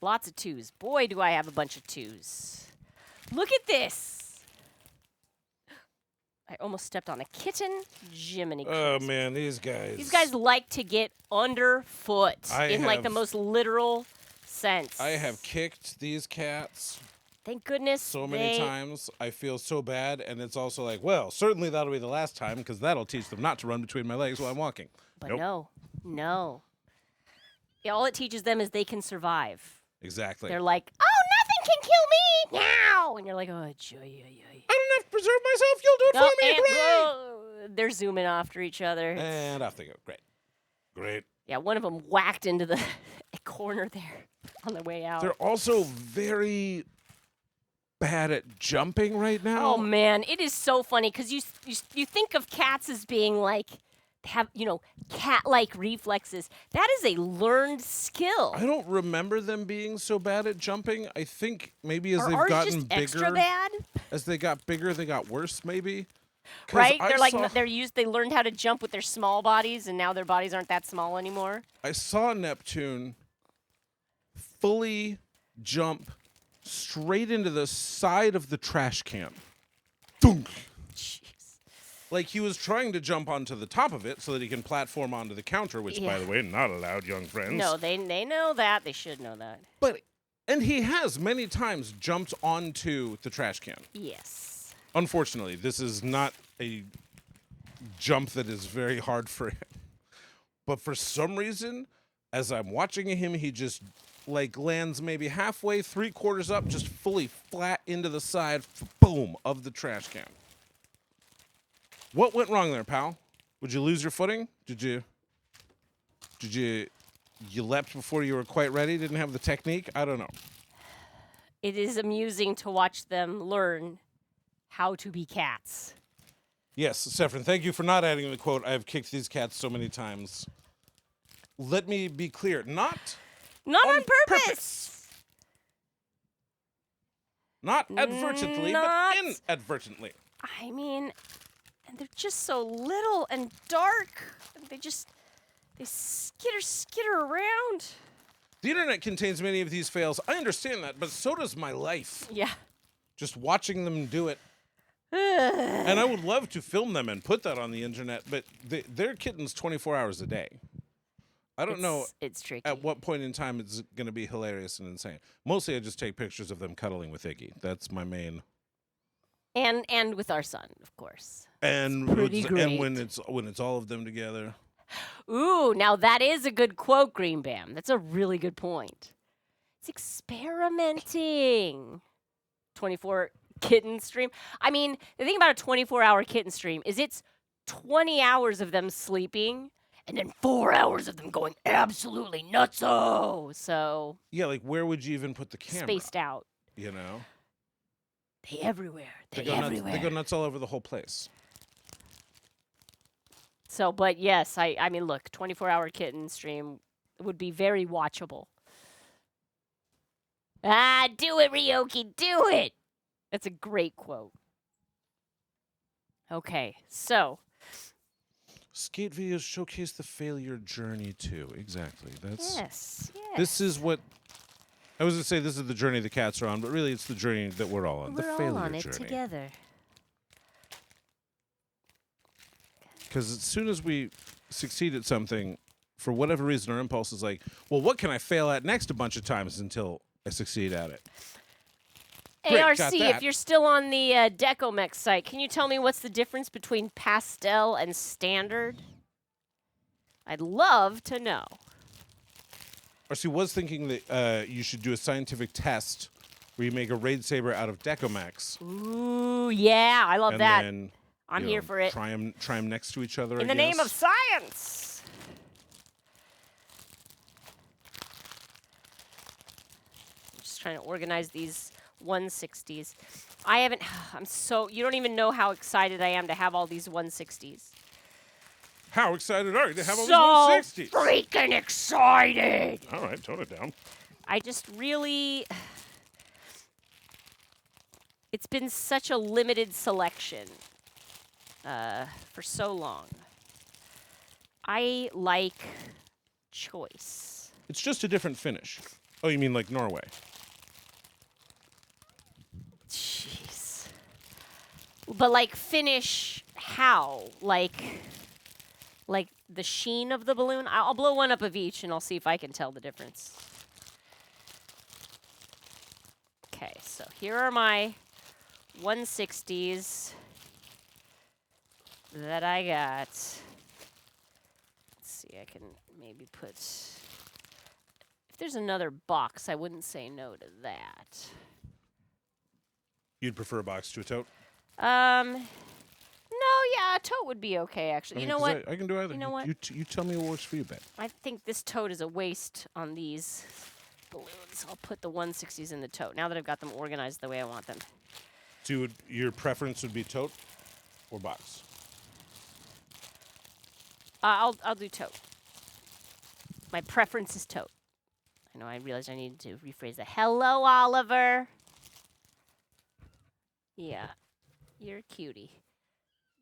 Lots of 2s. Boy, do I have a bunch of 2s. Look at this. I almost stepped on a kitten. Jiminy Oh, Christmas. man, these guys. These guys like to get underfoot in like the have- most literal sense. I have kicked these cats Thank goodness. so many times. I feel so bad, and it's also like, well, certainly that'll be the last time because that'll teach them not to run between my legs while I'm walking. But Nope. no. Yeah, all it teaches them is they can survive. Exactly. They're like, oh, nothing can kill me now. And you're like, oh, joy. I don't have to preserve myself. You'll do it for me. Hooray! They're zooming after each other. And off they go. Great. Yeah, one of them whacked into the corner there on the way out. They're also very bad at jumping right now. Oh man, it is so funny because you think of cats as being like have cat-like reflexes. That is a learned skill. I don't remember them being so bad at jumping. I think maybe as Are they've ours gotten just bigger, extra bad? as they got bigger, they got worse. Maybe. 'Cause Right? I They're like saw- they learned how to jump with their small bodies, and now their bodies aren't that small anymore. I saw Neptune fully jump straight into the side of the trash can. Thunk. Jeez. Like he was trying to jump onto the top of it so that he can platform onto the counter, which, by Yeah. the way, not allowed, young friends. No, they know that. They should know that. And he has many times jumped onto the trash can. Yes. Unfortunately, this is not a jump that is very hard for him. But for some reason, as I'm watching him, he just like lands maybe halfway, 3/4 up, just fully flat into the side, boom, of the trash can. What went wrong there, pal? Would you lose your footing? Did you leapt before you were quite ready? Didn't have the technique? I don't know. It is amusing to watch them learn how to be cats. Yes, Sephron, thank you for not adding the quote, I have kicked these cats so many times. Let me be clear, not on purpose. Not advertently, Not- but inadvertently. I mean, and they're just so little and dark. They skitter around. The internet contains many of these fails. I understand that, but so does my life. Yeah. Just watching them do it. And I would love to film them and put that on the internet, but they're kittens 24 hours a day. I don't know It's tricky. at what point in time it's going to be hilarious and insane. Mostly I just take pictures of them cuddling with Iggy. That's my main. And with our son, of course. And pretty and when great. it's all of them together. Ooh, now that is a good quote, Green Bam. That's a really good point. It's experimenting. 24 kitten stream. I mean, the thing about a 24-hour kitten stream is it's 20 hours of them sleeping and then 4 hours of them going absolutely nutso. So Yeah, like where would you even put the camera? spaced out. You know? They everywhere. They They go nuts, everywhere. they go nuts all over the whole place. So, but yes, I mean, look, 24-hour kitten stream would be very watchable. Ah, do it, Ryoki, do it. That's a great quote. Okay, so Skate videos showcase the failure journey too. Exactly. yes. This is what I was gonna say. This is the journey the cats are on, but really, it's the journey that we're all on. We're the all failure on it journey. together. Because as soon as we succeed at something, for whatever reason, our impulse is like, well, what can I fail at next a bunch of times until I succeed at it? Great, ARC, got if that. you're still on the Decomex site, can you tell me what's the difference between pastel and standard? I'd love to know. RC was thinking that you should do a scientific test where you make a raid saber out of Decomex. Ooh, yeah, I love and that. Then, I'm here for it. Try them next to each other. In the name of science. I'm just trying to organize these 160s. I haven't. You don't even know how excited I am to have all these 160s. How excited are you to have all So these 160s? freaking excited! All right, tone it down. I just really. It's been such a limited selection for so long. I like choice. It's just a different finish. Oh, you mean like Norway? Jeez. But like finish how? Like the sheen of the balloon? I'll blow one up of each and I'll see if I can tell the difference. Okay, so here are my 160s that I got. Let's see, I can maybe put... If there's another box, I wouldn't say no to that. You'd prefer a box to a tote? No, yeah, a tote would be okay, actually. You know what? I can do either. You know what? You tell me what works for you, babe. I think this tote is a waste on these balloons. I'll put the 160s in the tote, now that I've got them organized the way I want them. So your preference would be tote or box? I'll do tote. My preference is tote. I know, I realized I needed to rephrase that. Hello, Oliver. Yeah, you're a cutie.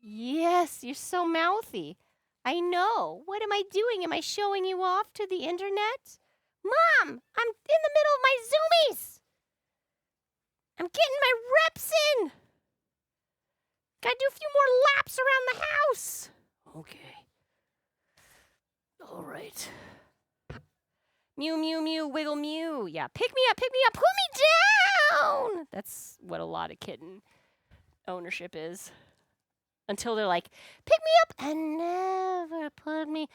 Yes, you're so mouthy. I know. What am I doing? Am I showing you off to the internet? Mom, I'm in the middle of my zoomies. I'm getting my reps in. Gotta do a few more laps around the house. Okay. All right. Mew, mew, mew, wiggle, mew. Yeah, pick me up, put me down. That's what a lot of kitten ownership is. Until they're like, pick me up and never put me.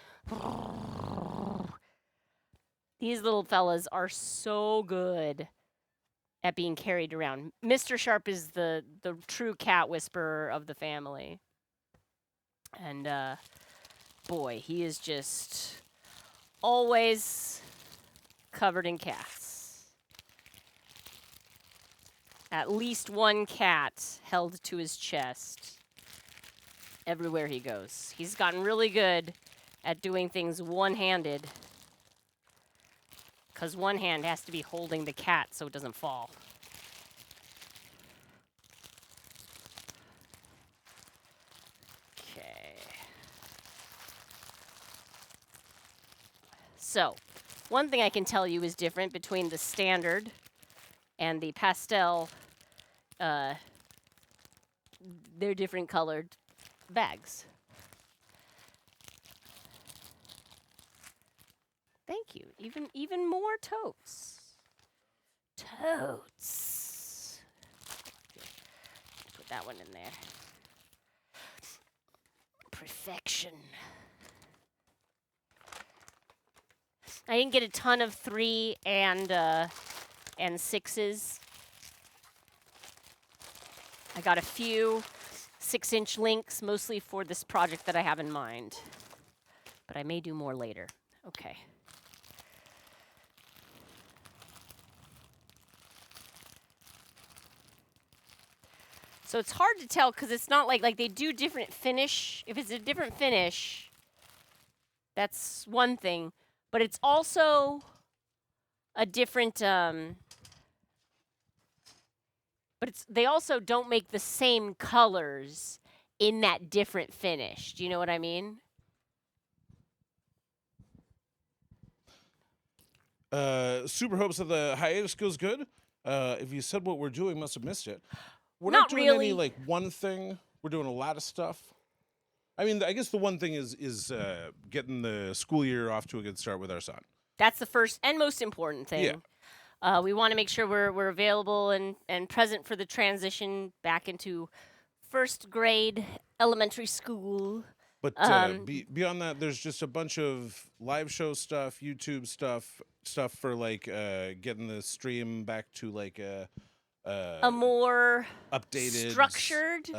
These little fellas are so good at being carried around. Mr. Sharp is the true cat whisperer of the family. And boy, he is just always covered in cats. At least one cat held to his chest everywhere he goes. He's gotten really good at doing things one-handed, because one hand has to be holding the cat so it doesn't fall. Okay. So, one thing I can tell you is different between the standard and the pastel. They're different colored bags. Thank you. Even more totes. Totes. Put that one in there. Perfection. I didn't get a ton of 3 and 6s. I got a few 6-inch links, mostly for this project that I have in mind. But I may do more later. Okay. So it's hard to tell because it's not like they do different finish. If it's a different finish, that's one thing. But it's also a different, but they also don't make the same colors in that different finish. Do you know what I mean? Super hopes that the hiatus goes good. If you said what we're doing, must have missed it. We're Not not doing really. any like one thing. We're doing a lot of stuff. I mean, I guess the one thing is getting the school year off to a good start with our son. That's the first and most important thing. Yeah. We want to make sure we're available and present for the transition back into first grade elementary school. But beyond that, there's just a bunch of live show stuff, YouTube stuff for like getting the stream back to like A more updated, structured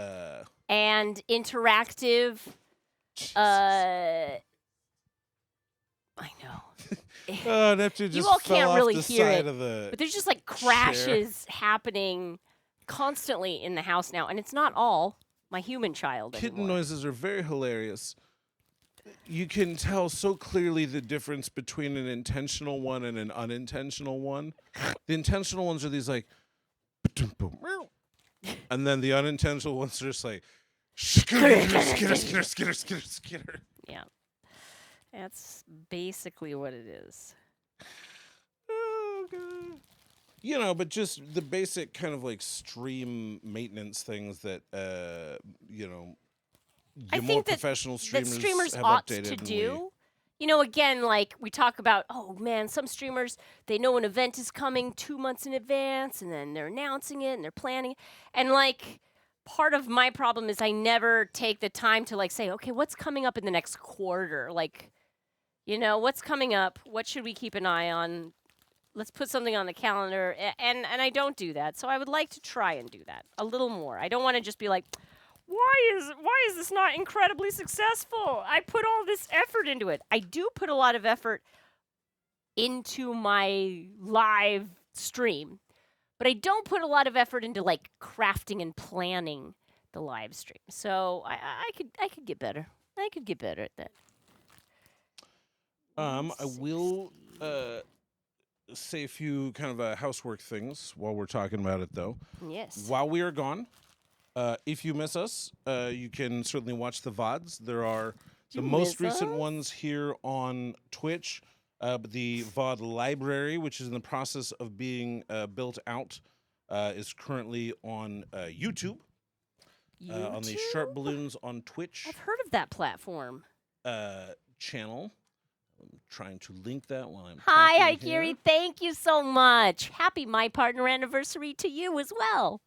and interactive. I know. Oh, Neptune just You all fell can't off really the hear side it, of the but there's just like crashes happening constantly in the house now, and it's not all my human child Kitten anymore. noises are very hilarious. You can tell so clearly the difference between an intentional one and an unintentional one. The intentional ones are these like, and then the unintentional ones are just like, skitter. Yeah, that's basically what it is. Oh, God. You know, but just the basic kind of like stream maintenance things that, you know, I the more think professional that streamers, streamers have ought updated to and do. You know, again, like we talk about, oh man, some streamers, they know an event is coming 2 months in advance and then they're announcing it and they're planning. And like part of my problem is I never take the time to like say, okay, what's coming up in the next quarter? Like, you know, what's coming up? What should we keep an eye on? Let's put something on the calendar. And I don't do that. So I would like to try and do that a little more. I don't want to just be like, why is this not incredibly successful? I put all this effort into it. I do put a lot of effort into my live stream, but I don't put a lot of effort into like crafting and planning the live stream. So I could get better. I could get better at that. I will say a few kind of housework things while we're talking about it, though. Yes. While we are gone, if you miss us, you can certainly watch the VODs. There are the most recent ones here on Twitch. But the VOD library, which is in the process of being built out, is currently on YouTube. On the SharpBalloons on Twitch I've heard of that platform. channel. I'm trying to link that while I'm Hi, talking here. Aikiri. Thank you so much. Happy My Partner anniversary to you as well.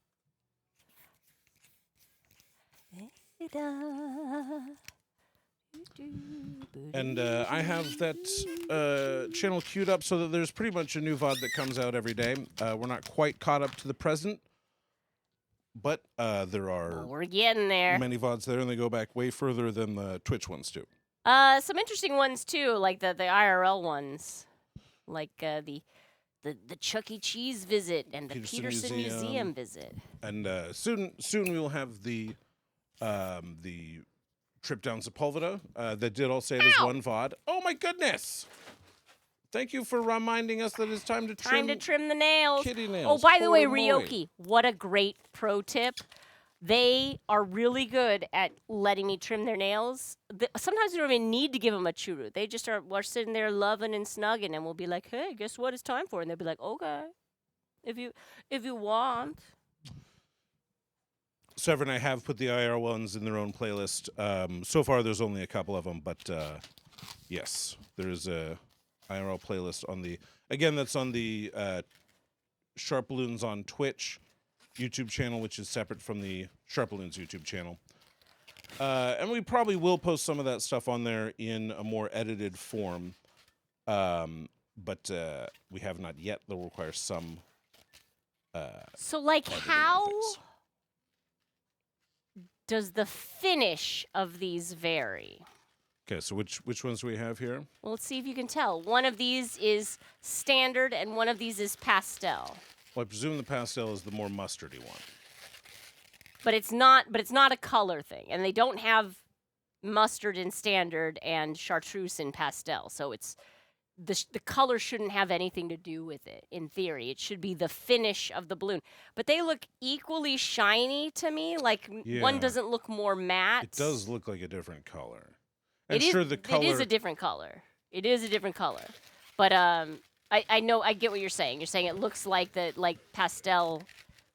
And I have that channel queued up so that there's pretty much a new VOD that comes out every day. We're not quite caught up to the present, but there are We're getting there. many VODs there, and they go back way further than the Twitch ones do. Some interesting ones too, like the IRL ones, like the Chuck E. Cheese visit and the Peterson Museum visit. And soon we will have the trip down Sepulveda. That did all save as one VOD. Oh my goodness! Thank you for reminding us that it's time to trim the nails. kitty nails. Oh, by the way, Holy moly. Ryoki, what a great pro tip. They are really good at letting me trim their nails. Sometimes we don't even need to give them a churu. They just are sitting there loving and snugging, and we'll be like, "Hey, guess what? It's time for." And they'll be like, "Okay, if you want." Severin and I have put the IR ones in their own playlist. So far, there's only a couple of them, but yes, there's a IRL playlist on the. Again, that's on the SharpBalloons on Twitch YouTube channel, which is separate from the SharpBalloons YouTube channel. And we probably will post some of that stuff on there in a more edited form, but we have not yet. They'll require some. So, like, how does the finish of these vary? Okay, so which ones do we have here? Well, let's see if you can tell. One of these is standard, and one of these is pastel. Well, I presume the pastel is the more mustardy one. But it's not a color thing, and they don't have mustard in standard and chartreuse in pastel. So it's the color shouldn't have anything to do with it. In theory, it should be the finish of the balloon. But they look equally shiny to me. Like one Yeah. doesn't look more matte. It does look like a different color. And It is. sure, the color. It is a different color. It is a different color. But I know I get what you're saying. You're saying it looks like pastel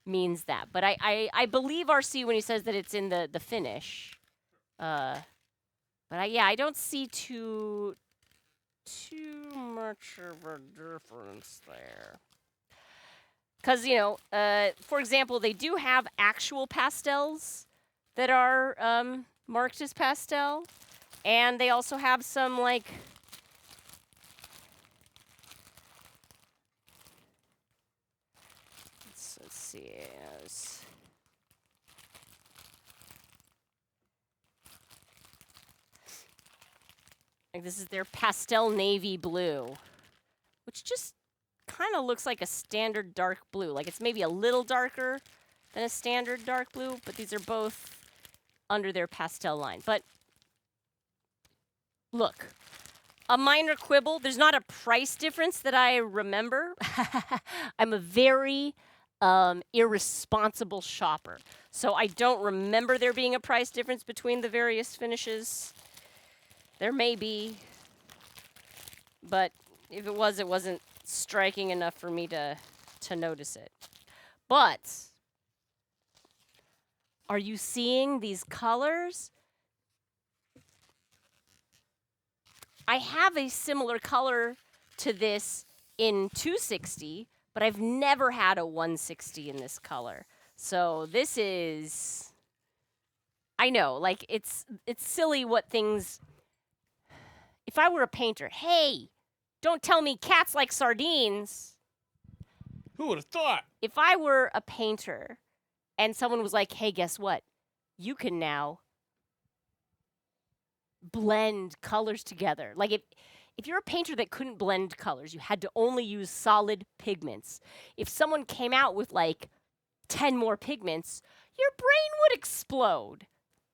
means that. But I believe RC when he says that it's in the finish. But I don't see too much of a difference there. Because, for example, they do have actual pastels that are marked as pastel. And they also have some, like, let's see. Like, this is their pastel navy blue, which just kind of looks like a standard dark blue. Like, it's maybe a little darker than a standard dark blue, but these are both under their pastel line. But look, a minor quibble. There's not a price difference that I remember. I'm a very irresponsible shopper. So I don't remember there being a price difference between the various finishes. There may be. But if it was, it wasn't striking enough for me to notice it. But are you seeing these colors? I have a similar color to this in 260, but I've never had a 160 in this color. So this is, I know, like it's silly what things, if I were a painter, hey, don't tell me cats like sardines. Who would have thought? If I were a painter and someone was like, hey, guess what? You can now blend colors together. Like if you're a painter that couldn't blend colors, you had to only use solid pigments. If someone came out with like 10 more pigments, your brain would explode.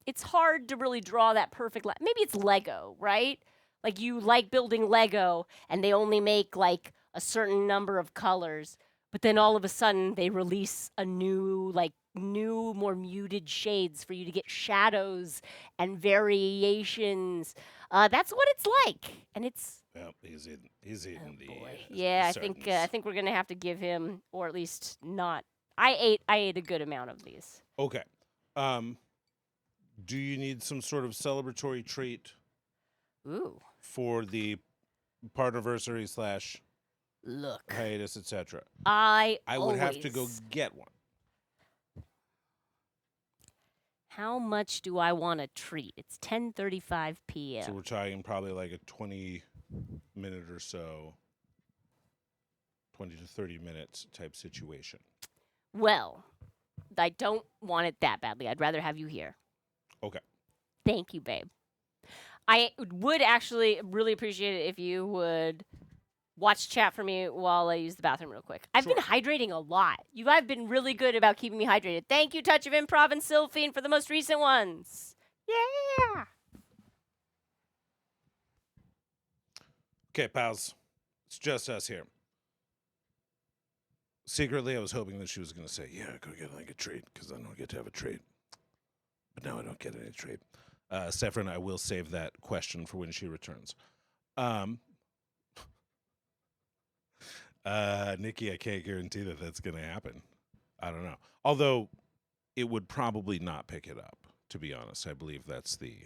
It's hard to really draw that perfect maybe it's Lego, right? Like you like building Lego and they only make like a certain number of colors, but then all of a sudden they release a new more muted shades for you to get shadows and variations. That's what it's like, and it's. Well, he's eating the. Yeah, I think we're gonna have to give him, or at least not. I ate a good amount of these. Okay. Do you need some sort of celebratory treat? Ooh. For the partnerversary / look hiatus, etc. I would have to go get one. How much do I want to treat? It's 10:35 p.m. So we're talking probably like a 20-minute or so, 20 to 30 minutes type situation. Well, I don't want it that badly. I'd rather have you here. Okay. Thank you, babe. I would actually really appreciate it if you would watch chat for me while I use the bathroom real quick. I've been hydrating a lot. You guys have been really good about keeping me hydrated. Thank you, Touch of Improv and Sylphine, for the most recent ones. Yeah. Okay, pals. It's just us here. Secretly, I was hoping that she was going to say, yeah, go get like a treat, because I don't get to have a treat. But now I don't get any treat. Stefan, I will save that question for when she returns. Nikki, I can't guarantee that that's going to happen. I don't know. Although it would probably not pick it up, to be honest. I believe that's the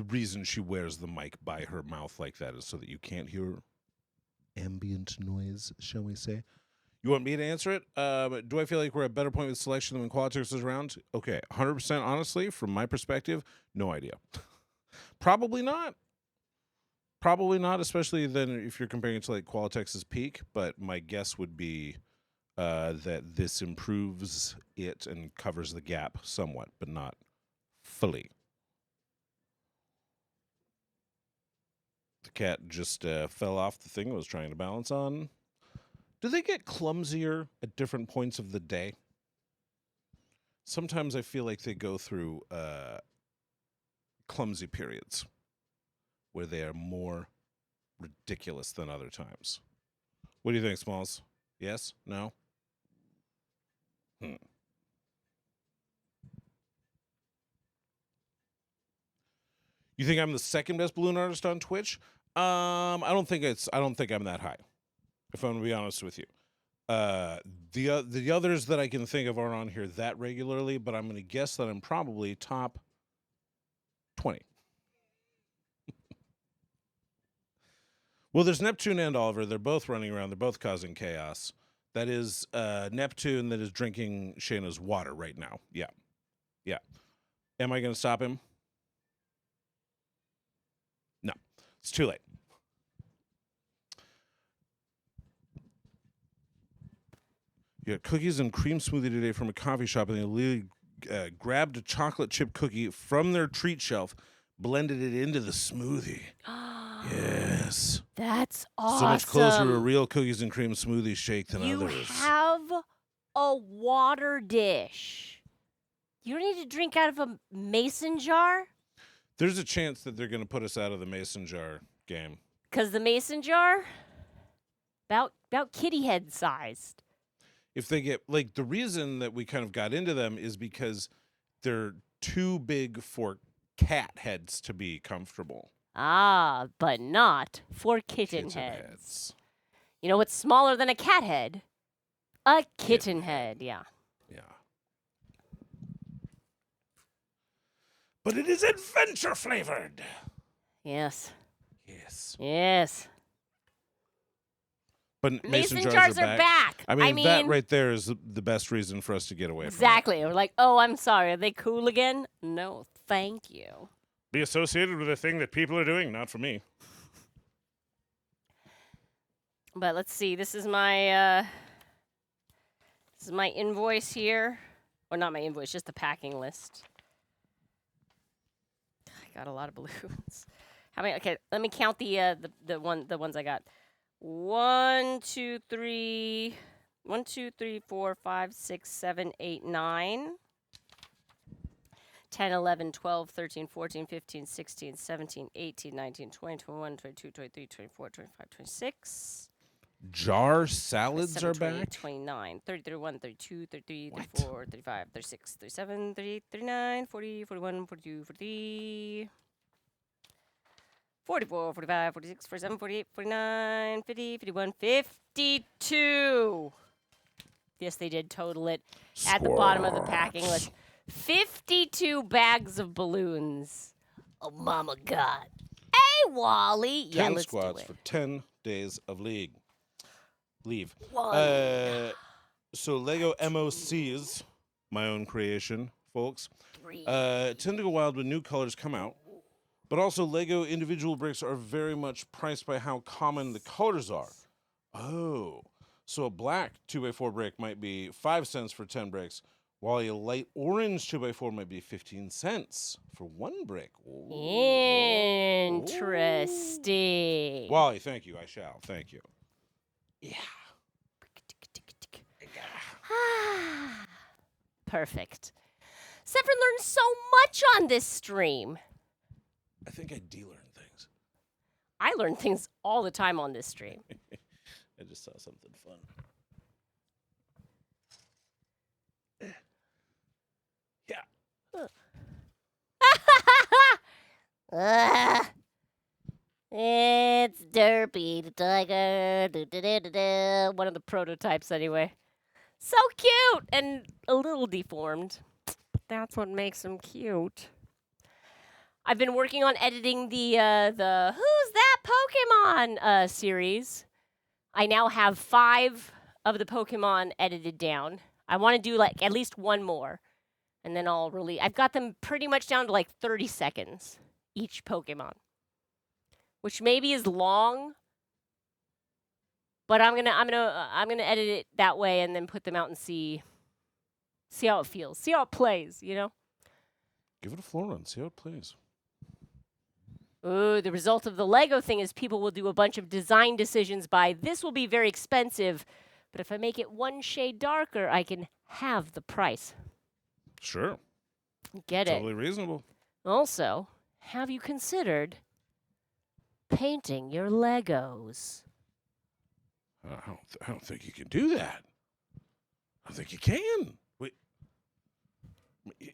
reason she wears the mic by her mouth like that is so that you can't hear ambient noise, shall we say. You want me to answer it? Do I feel like we're at a better point with selection than when Qualtrics is around? Okay, 100% honestly, from my perspective, no idea. Probably not. Probably not, especially then if you're comparing it to like Qualitex's peak. But my guess would be that this improves it and covers the gap somewhat, but not fully. The cat just fell off the thing I was trying to balance on. Do they get clumsier at different points of the day? Sometimes I feel like they go through clumsy periods where they are more ridiculous than other times. What do you think, Smalls? Yes? No? You think I'm the second best balloon artist on Twitch? I don't think I'm that high, if I'm gonna be honest with you. The others that I can think of aren't on here that regularly, but I'm gonna guess that I'm probably top 20. Well, there's Neptune and Oliver. They're both running around. They're both causing chaos. That is Neptune that is drinking Shana's water right now. Yeah. Yeah. Am I going to stop him? No. It's too late. You got cookies and cream smoothie today from a coffee shop, and they literally grabbed a chocolate chip cookie from their treat shelf, blended it into the smoothie. Yes. That's awesome. So much closer to a real cookies and cream smoothie shake than others. You have a water dish. You don't need to drink out of a mason jar? There's a chance that they're going to put us out of the mason jar game. Because the mason jar, about kitty head sized. If they get, like, the reason that we kind of got into them is because they're too big for cat heads to be comfortable. Ah, but not for kitten heads. You know what's smaller than a cat head? A kitten head, yeah. Yeah. But it is adventure flavored. Yes. Yes. Yes. But mason jars are back. I mean, that right there is the best reason for us to get away from it. Exactly. We're like, oh, I'm sorry. Are they cool again? No, thank you. Be associated with a thing that people are doing, not for me. But let's see. This is my invoice here, or not my invoice, just the packing list. I got a lot of balloons. How many? Okay, let me count the ones I got. 1, 2, 3, 4, 5, 6, 7, 8, 9. 10, 11, 12, 13, 14, 15, 16, 17, 18, 19, 20, 21, 22, 23, 24, 25, 26. Jar salads 27, are 28, back? 29, 30, 31, 32, 33, 34, 35, 36, 37, 38, 39, 40, 41, 42, 43, 44, 45, 46, 47, 48, 49, 50, 51, 52. Yes, they did total it at the bottom of the packing list. 52 bags of balloons. Oh, mama God. Hey, Wally. 10 let's squads do it. for 10 days of leave. So Lego MOCs, my own creation, folks, tend to go wild when new colors come out. But also Lego individual bricks are very much priced by how common the colors are. Oh, so a black 2x4 brick might be 5 cents for 10 bricks, while a light orange 2x4 might be 15 cents for 1 brick. Ooh. Interesting. Wally, thank you. I shall. Thank you. Yeah. Perfect. Severin learned so much on this stream. I think I de-learn things. I learn things all the time on this stream. I just saw something fun. Yeah. It's Derpy the tiger. One of the prototypes, anyway. So cute and a little deformed. That's what makes him cute. I've been working on editing the Who's That Pokemon series. I now have 5 of the Pokemon edited down. I want to do like at least one more. And then I'll release. I've got them pretty much down to like 30 seconds each Pokemon, which maybe is long, but I'm gonna edit it that way and then put them out and see how it feels, see how it plays, you know. Give it a floor run, see how it plays. Ooh, the result of the Lego thing is people will do a bunch of design decisions by this will be very expensive, but if I make it 1 shade darker, I can halve the price. Sure. Get it? Totally reasonable. Also, have you considered painting your Legos. I don't think you can do that. I don't think you can. Wait,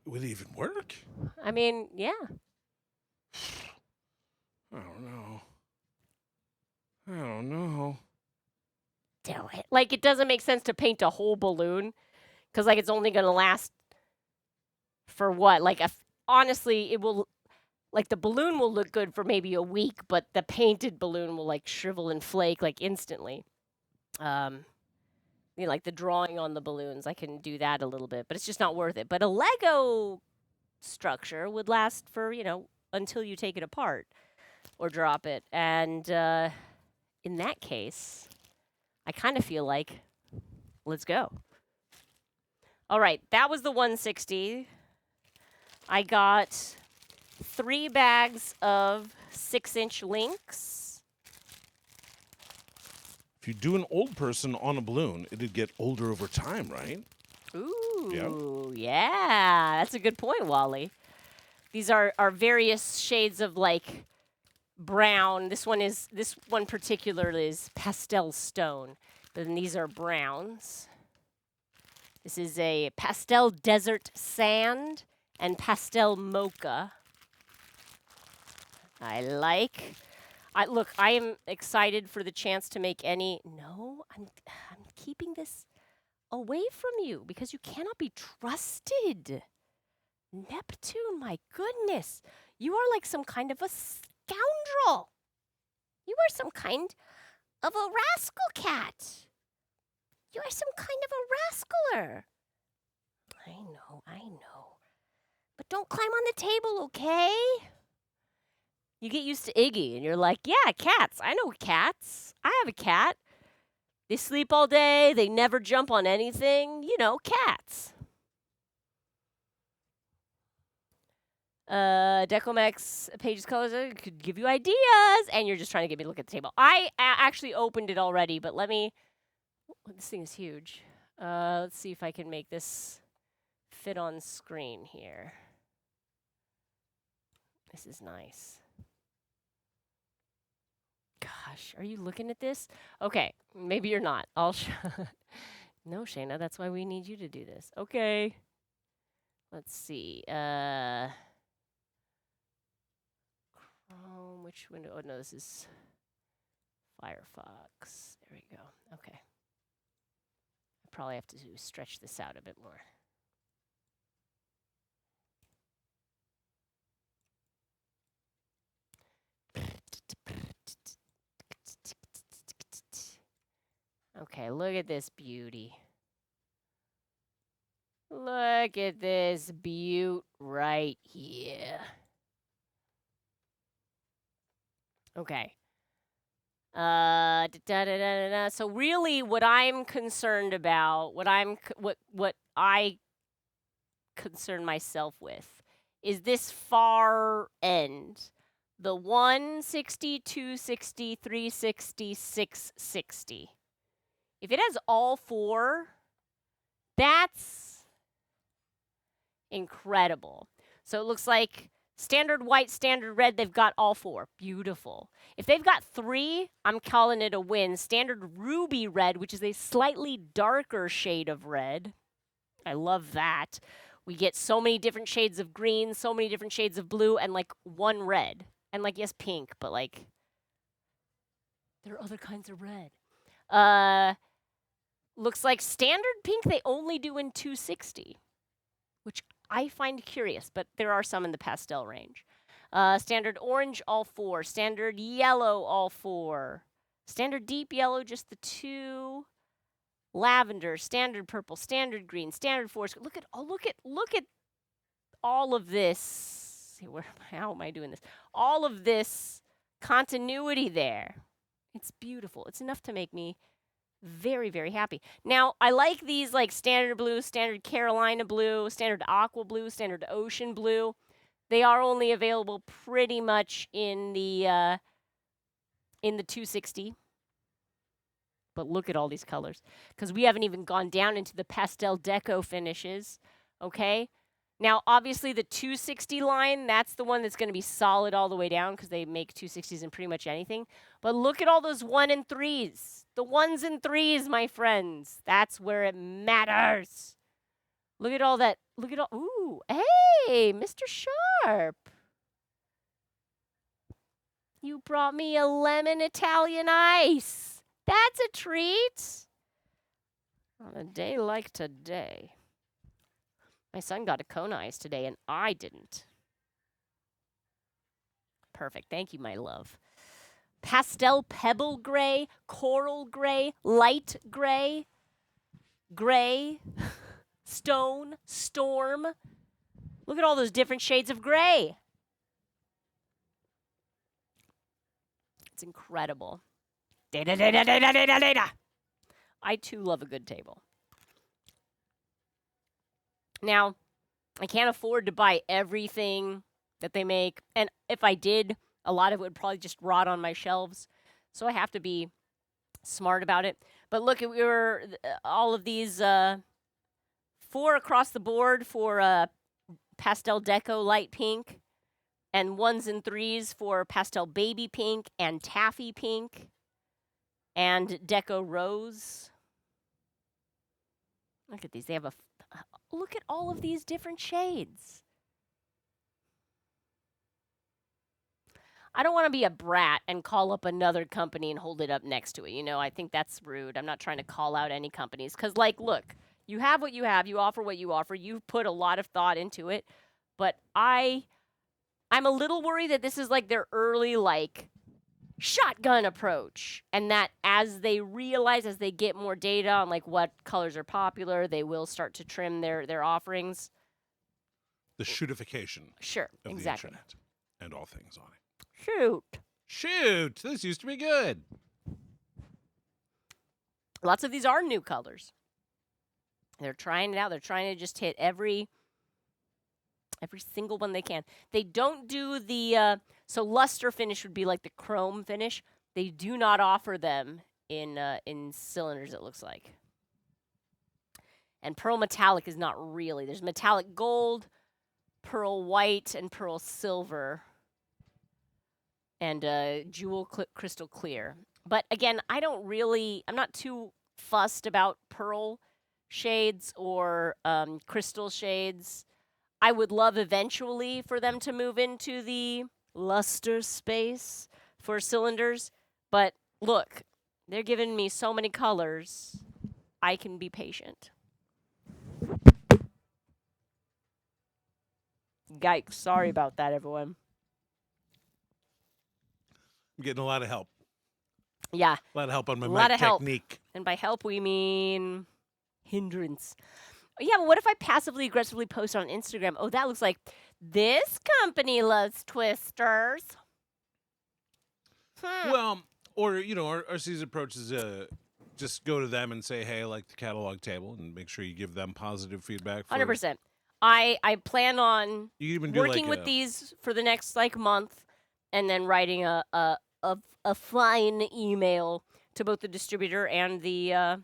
would it even work? I mean, yeah. I don't know. I don't know. Do it. Like, it doesn't make sense to paint a whole balloon because, like, it's only going to last for what? Like, honestly, it will, like, the balloon will look good for maybe a week, but the painted balloon will, like, shrivel and flake, like, instantly. You know, like the drawing on the balloons, I can do that a little bit, but it's just not worth it. But a Lego structure would last for, you know, until you take it apart or drop it. And in that case, I kind of feel like, let's go. All right, that was the 160. I got 3 bags of 6-inch links. If you do an old person on a balloon, it'd get older over time, right? Ooh, yeah. That's a good point, Wally. These are various shades of, like, brown. This one particularly is pastel stone. Then these are browns. This is a pastel desert sand and pastel mocha. Look, I am excited for the chance to make any. No, I'm keeping this away from you because you cannot be trusted. Neptune, my goodness. You are like some kind of a scoundrel. You are some kind of a rascal cat. You are some kind of a rascaler. I know. But don't climb on the table, okay? You get used to Iggy, and you're like, yeah, cats. I know cats. I have a cat. They sleep all day. They never jump on anything. You know, cats. Decomex Pages Colors could give you ideas, and you're just trying to get me to look at the table. I actually opened it already, but let me. This thing is huge. Let's see if I can make this fit on screen here. This is nice. Gosh, are you looking at this? Okay, maybe you're not. I'll No, Shana, that's why we need you to do this. Okay. Let's see. Chrome, which window? Oh, no, this is Firefox. There we go. Okay. I probably have to stretch this out a bit more. Okay, look at this beauty. Look at this beaut right here. Okay. So really, what I'm concerned about, what I concern myself with, is this far end. The 160, 260, 360, 660. If it has all 4, that's incredible. So it looks like standard white, standard red, they've got all 4. Beautiful. If they've got 3, I'm calling it a win. Standard ruby red, which is a slightly darker shade of red. I love that. We get so many different shades of green, so many different shades of blue, and like 1 red. And like, yes, pink, but like, there are other kinds of red. Looks like standard pink they only do in 260, which I find curious, but there are some in the pastel range. Standard orange, all 4. Standard yellow, all 4. Standard deep yellow, just the 2. Lavender, standard purple, standard green, standard forest. Look at all of this. How am I doing this? All of this continuity there. It's beautiful. It's enough to make me very, very happy. Now, I like these like standard blue, standard Carolina blue, standard aqua blue, standard ocean blue. They are only available pretty much in the 260. But look at all these colors, because we haven't even gone down into the pastel deco finishes, okay? Now, obviously, the 260 line, that's the one that's going to be solid all the way down because they make 260s in pretty much anything. But look at all those 1 and 3s. The 1s and 3s, my friends. That's where it matters. Look at all that. Look at all. Ooh, hey, Mr. Sharp. You brought me a lemon Italian ice. That's a treat. On a day like today. My son got a Kona ice today, and I didn't. Perfect. Thank you, my love. Pastel pebble gray, coral gray, light gray, gray, stone, storm. Look at all those different shades of gray. It's incredible. Data, data, data, data, data. I, too, love a good table. Now, I can't afford to buy everything that they make. And if I did, a lot of it would probably just rot on my shelves. So I have to be smart about it. But look, we were all of these 4 across the board for pastel deco light pink, and 1s and 3s for pastel baby pink and taffy pink and deco rose. Look at these. They have a look at all of these different shades. I don't want to be a brat and call up another company and hold it up next to it. You know, I think that's rude. I'm not trying to call out any companies because, like, look, you have what you have. You offer what you offer. You've put a lot of thought into it. But I'm a little worried that this is like their early, like, shotgun approach, and that as they realize, as they get more data on like what colors are popular, they will start to trim their offerings. The shootification. Sure, of exactly. The internet and all things on it. Shoot. This used to be good. Lots of these are new colors. They're trying it out. They're trying to just hit every single one they can. They don't do the so luster finish would be like the chrome finish. They do not offer them in cylinders, it looks like. And pearl metallic is not really. There's metallic gold, pearl white, and pearl silver, and jewel crystal clear. But again, I'm not too fussed about pearl shades or crystal shades. I would love eventually for them to move into the luster space for cylinders. But look, they're giving me so many colors, I can be patient. Yikes. Sorry about that, everyone. I'm getting a lot of help. Yeah. A lot of help on my mic technique. And by help, we mean hindrance. Yeah, but what if I passively aggressively post on Instagram? Oh, that looks like this company loves twisters. Well, or, you know, our season approach is just go to them and say, hey, I like the catalog table, and make sure you give them positive feedback. 100%. I plan on working with these for the next like month, and then writing a fine email to both the distributor and the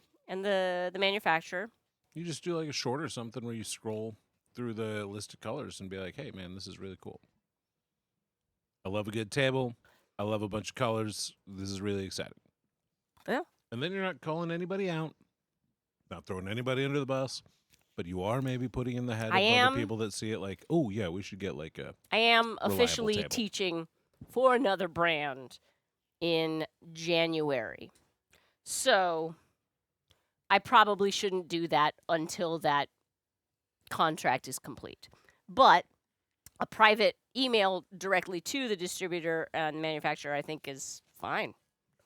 manufacturer. You just do like a short or something where you scroll through the list of colors and be like, hey, man, this is really cool. I love a good table. I love a bunch of colors. This is really exciting. Yeah. And then you're not calling anybody out, not throwing anybody under the bus, but you are maybe putting in the head of other people that see it like, oh, yeah, we should get like a I am officially teaching for another brand in January. So I probably shouldn't do that until that contract is complete. But a private email directly to the distributor and manufacturer, I think, is fine.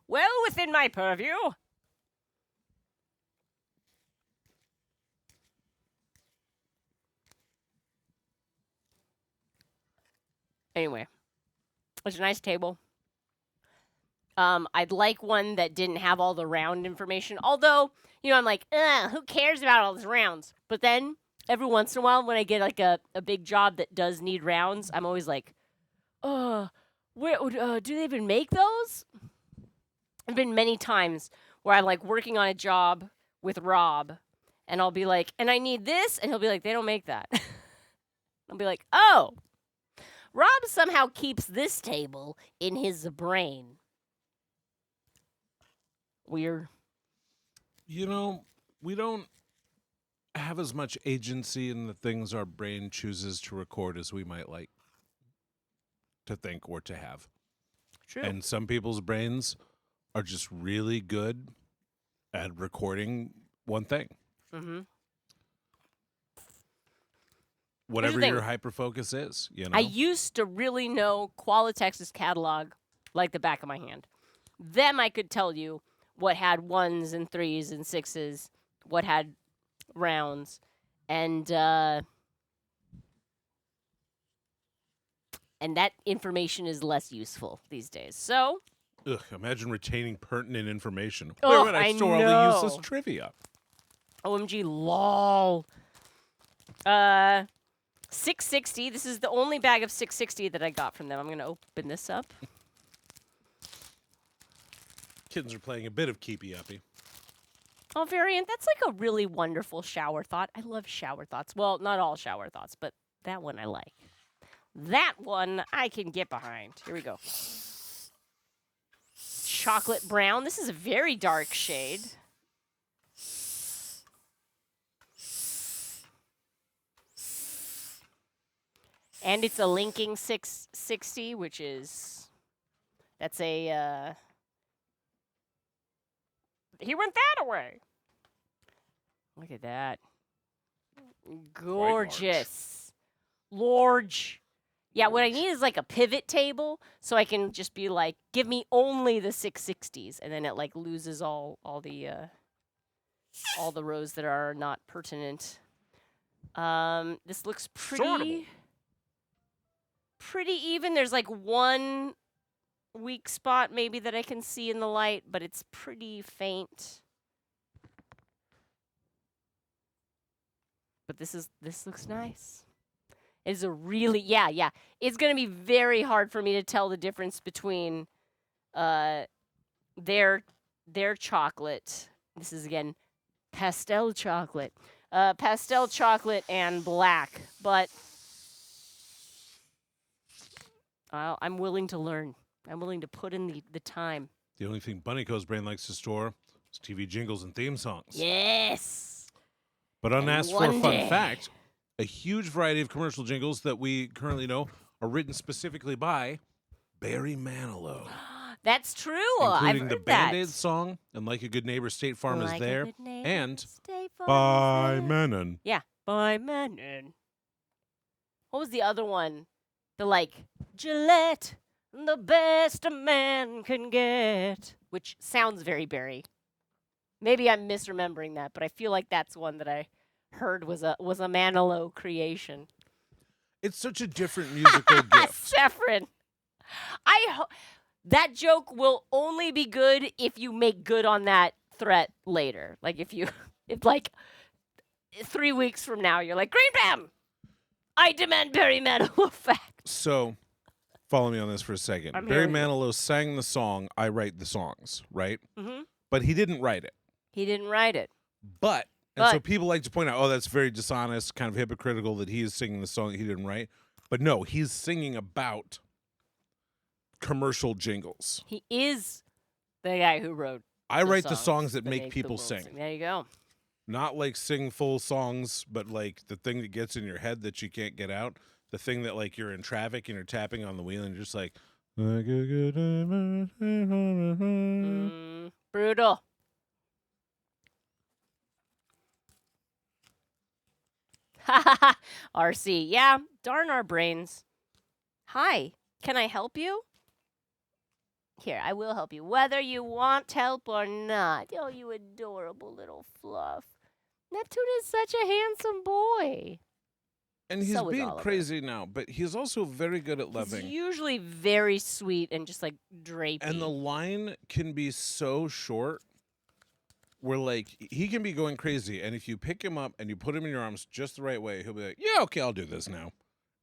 Well within my purview. Anyway, it's a nice table. I'd like one that didn't have all the round information. Although, you know, I'm like, who cares about all those rounds? But then every once in a while, when I get like a big job that does need rounds, I'm always like, where do they even make those? There've been many times where I'm like working on a job with Rob, and I'll be like, and I need this, and he'll be like, they don't make that. I'll be like, oh, Rob somehow keeps this table in his brain. Weird. You know, we don't have as much agency in the things our brain chooses to record as we might like to think or to have. True. And some people's brains are just really good at recording one thing. Mm-hmm. Whatever thing. your hyperfocus is, you know. I used to really know Qualitex's catalog like the back of my hand. Them I could tell you what had 1s and 3s and 6s, what had rounds, and that information is less useful these days. So, Ugh, imagine retaining pertinent information. Oh, Where would I I store all the know. useless trivia? OMG, lol. 660. This is the only bag of 660 that I got from them. I'm going to open this up. Kittens are playing a bit of keepy uppy. Oh, Variant, that's like a really wonderful shower thought. I love shower thoughts. Well, not all shower thoughts, but that one I like. That one I can get behind. Here we go. Chocolate brown. This is a very dark shade. And it's a linking 660, which is, that's a, he went that away. Look at that. Gorgeous. Large. Yeah, what I need is like a pivot table so I can just be like, give me only the 660s. And then it like loses all the rows that are not pertinent. This looks pretty even. There's like one weak spot maybe that I can see in the light, but it's pretty faint. But this looks nice. It's a really, yeah. It's going to be very hard for me to tell the difference between their chocolate. This is, again, pastel chocolate. Pastel chocolate and black. But I'm willing to learn. I'm willing to put in the time. The only thing Bunnyco's brain likes to store is TV jingles and theme songs. Yes. But unasked for a one fun day. fact, a huge variety of commercial jingles that we currently know are written specifically by Barry Manilow. That's true. Including I've the heard Band-Aid that. song and Like a Good Neighbor, State Farm Like is a there. good neighbor, And State Farm By is there. Menon. Yeah, by Menon. What was the other one? The like, Gillette, the best a man can get. Which sounds very Barry. Maybe I'm misremembering that, but I feel like that's one that I heard was a Manilow creation. It's such a different musical gift. Saffron. That joke will only be good if you make good on that threat later. Like if like 3 weeks from now you're like, Green Bam, I demand Barry Manilow fact. So, follow me on this for a second. I'm Barry hearing you. Manilow sang the song I Write the Songs, right? Mm-hmm. But he didn't write it. He didn't write it. And so people like to point out, oh, that's very dishonest, kind of hypocritical that he is singing the song that he didn't write. But no, he's singing about commercial jingles. He is the guy who wrote I write the songs that make the people world sing. There you go. Not like sing full songs, but like the thing that gets in your head that you can't get out. The thing that like you're in traffic and you're tapping on the wheel and you're just like Brutal. RC. Yeah, darn our brains. Hi, can I help you? Here, I will help you, whether you want help or not. Oh, you adorable little fluff. Neptune is such a handsome boy. And he's So is being Oliver. crazy now, but he's also very good at He's loving. usually very sweet and just like drapey. And the line can be so short where like he can be going crazy, and if you pick him up and you put him in your arms just the right way, he'll be like, yeah, okay, I'll do this now.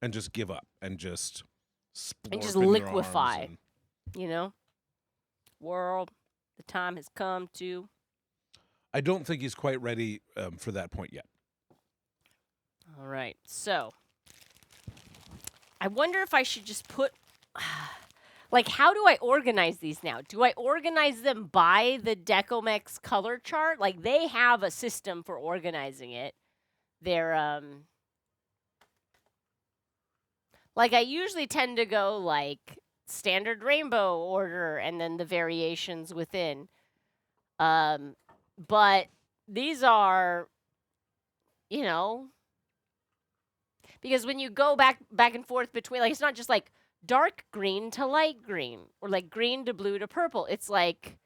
And just give up and just splorp in your liquefy. arms You know? World, the time has come to... I don't think he's quite ready for that point yet. All right, so I wonder if I should just put... Like, how do I organize these now? Do I organize them by the Decomex color chart? Like, they have a system for organizing it. They're, like, I usually tend to go, like, standard rainbow order and then the variations within. But these are, you know... Because when you go back and forth between, like, it's not just, like, dark green to light green, or like green to blue to purple. It's like,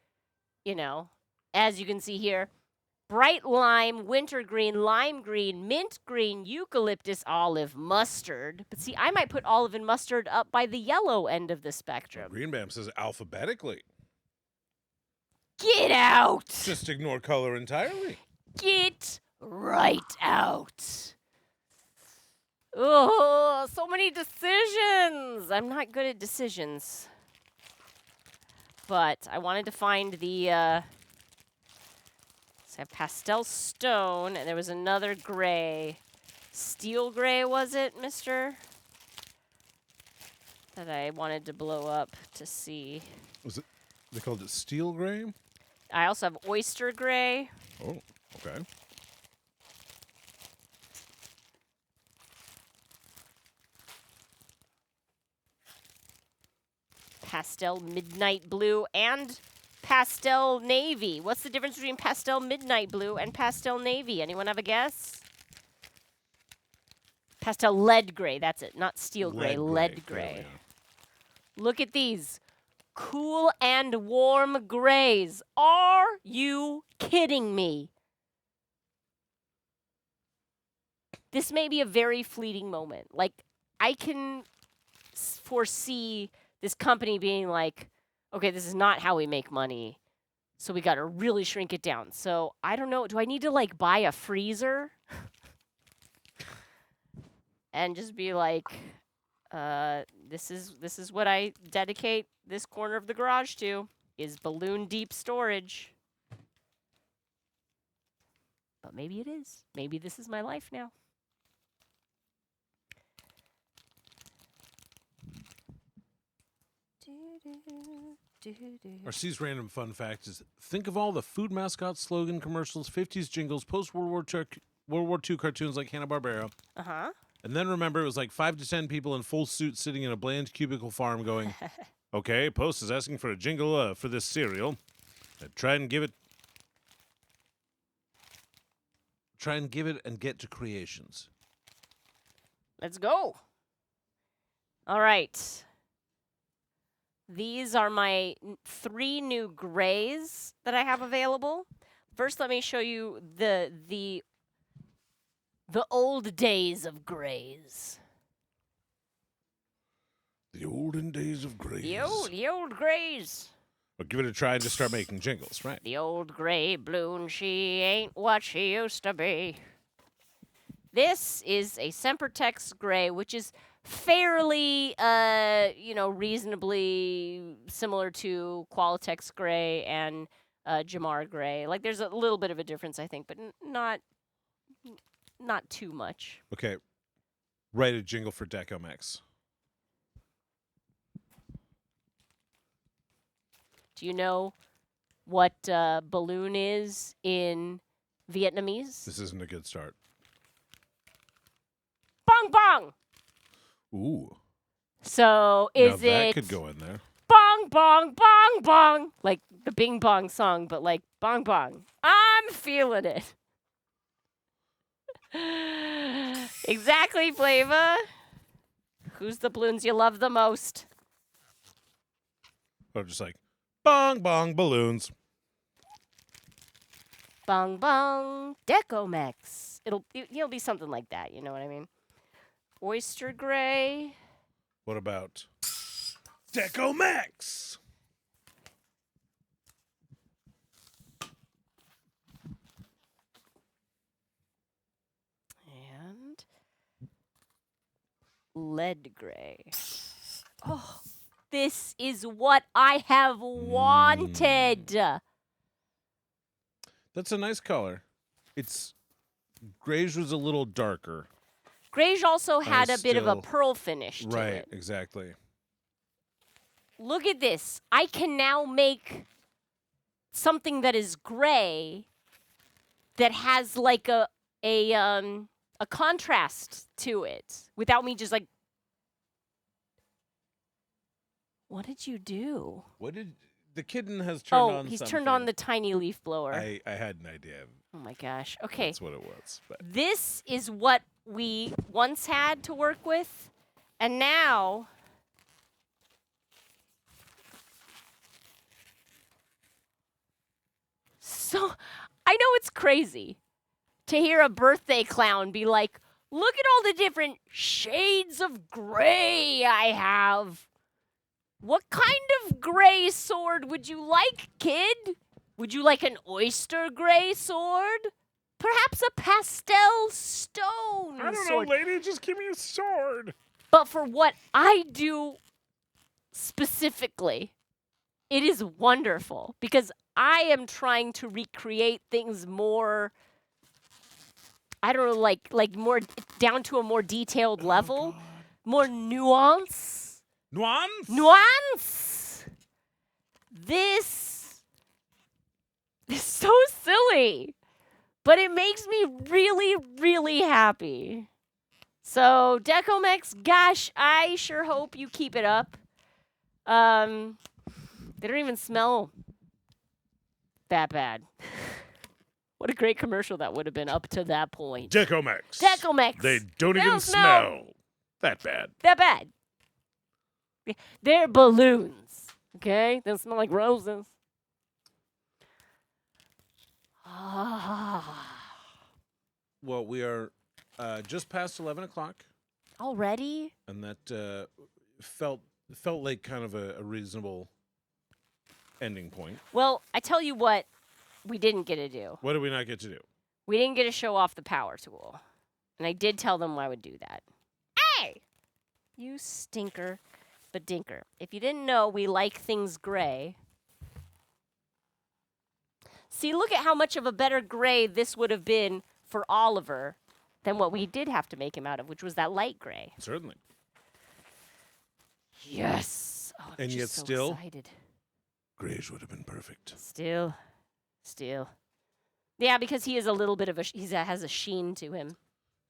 you know, as you can see here, bright lime, winter green, lime green, mint green, eucalyptus, olive, mustard. But see, I might put olive and mustard up by the yellow end of the spectrum. Well, Greenbam says alphabetically. Get out! Just ignore color entirely. Get right out. Oh, so many decisions. I'm not good at decisions. But I wanted to find the, so I have pastel stone, and there was another gray. Steel gray, was it, mister? That I wanted to blow up to see. Was it, they called it steel gray? I also have oyster gray. Oh, okay. Pastel midnight blue and pastel navy. What's the difference between pastel midnight blue and pastel navy? Anyone have a guess? Pastel lead gray, that's it. Not steel gray, lead gray. Look at these. Cool and warm grays. Are you kidding me? This may be a very fleeting moment. Like, I can foresee this company being like, okay, this is not how we make money, so we got to really shrink it down. So I don't know. Do I need to like buy a freezer and just be like, this is what I dedicate this corner of the garage to, is balloon deep storage. But maybe it is. Maybe this is my life now. RC's random fun fact is, think of all the food mascot slogan commercials, 50s jingles, post-World War II cartoons like Hanna-Barbera. Uh-huh. And then remember, it was like 5 to 10 people in full suits sitting in a bland cubicle farm going, okay, Post is asking for a jingle for this cereal. Try and give it and get to creations. Let's go. All right. These are my 3 new grays that I have available. First, let me show you the old days of grays. The olden days of grays. The old grays. But give it a try and just start making jingles, right? The old gray balloon, she ain't what she used to be. This is a Sempertex gray, which is fairly, reasonably similar to Qualitex gray and Jamar gray. Like, there's a little bit of a difference, I think, but not too much. Okay. Write a jingle for Decomex. Do you know what balloon is in Vietnamese? This isn't a good start. Bong bong! Ooh. So is now that it could go in there. bong bong bong bong, like the Bing Bong song, but like bong bong? I'm feeling it. Exactly, Flava. Who's the balloons you love the most? Or just like, bong bong balloons. Bong bong Decomex. It'll be something like that. You know what I mean? Oyster gray. What about Decomex? And lead gray. Oh, this is what I have wanted. That's a nice color. It's grayish was a little darker. Greige also had a bit of a still- pearl finish to Right, it. exactly. Look at this. I can now make something that is gray that has like a contrast to it without me just like. What did you do? What did the kitten has turned on? He's something. turned on the tiny leaf blower. I had an idea. Oh my gosh. Okay. That's what it was. But This is what we once had to work with, and now so I know it's crazy to hear a birthday clown be like, "Look at all the different shades of gray I have. What kind of gray sword would you like, kid? Would you like an oyster gray sword? Perhaps a pastel stone sword?" lady. Just give me a sword. But for what I do specifically, it is wonderful because I am trying to recreate things more, I don't know, like more down to a more detailed level, more nuance. Nuance! This is so silly, but it makes me really, really happy. So, Decomex, gosh, I sure hope you keep it up. They don't even smell that bad. What a great commercial that would have been up to that point. Decomex. Decomex. They don't They even don't smell that bad. That bad. They're balloons. Okay? They don't smell like roses. Well, we are just past 11 o'clock, Already? and that felt like kind of a reasonable ending point. Well, I tell you what we didn't get to do. What did we not get to do? We didn't get to show off the power tool. And I did tell them I would do that. Hey! You stinker, but dinker. If you didn't know, we like things gray. See, look at how much of a better gray this would have been for Oliver than what we did have to make him out of, which was that light gray. Certainly. Yes! Oh, I'm And just yet so still- excited. Greige would have been perfect. Still. Yeah, because he is a little bit of he has a sheen to him.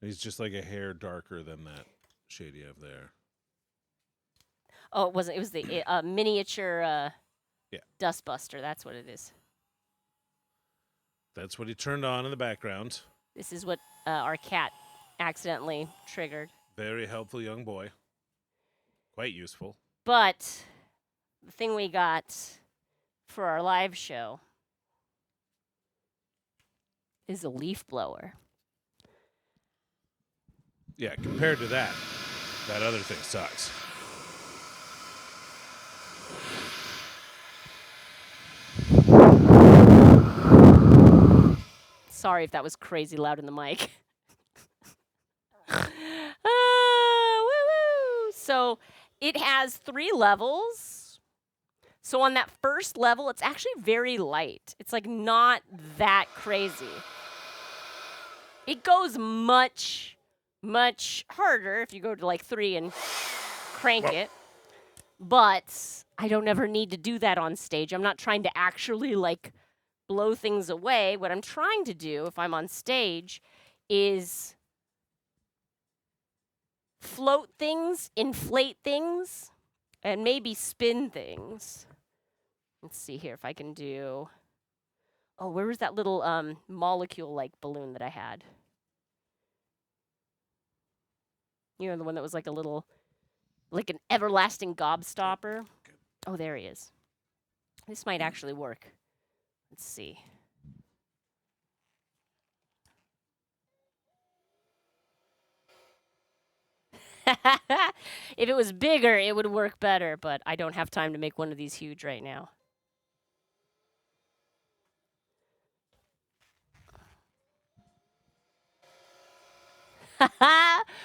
He's just like a hair darker than that shade you have there. Oh, it wasn't. It was the miniature Yeah. dustbuster. That's what it is. That's what he turned on in the background. This is what our cat accidentally triggered. Very helpful young boy. Quite useful. But the thing we got for our live show is a leaf blower. Yeah, compared to that other thing sucks. Sorry if that was crazy loud in the mic. Woo-woo! So it has 3 levels. So on that first level, it's actually very light. It's like not that crazy. It goes much, much harder if you go to like 3 and crank it. But I don't ever need to do that on stage. I'm not trying to actually like blow things away. What I'm trying to do if I'm on stage is float things, inflate things, and maybe spin things. Let's see here if I can do... Oh, where was that little molecule-like balloon that I had? You know, the one that was like a little... like an everlasting gobstopper? Oh, there he is. This might actually work. Let's see. If it was bigger, it would work better, but I don't have time to make one of these huge right now.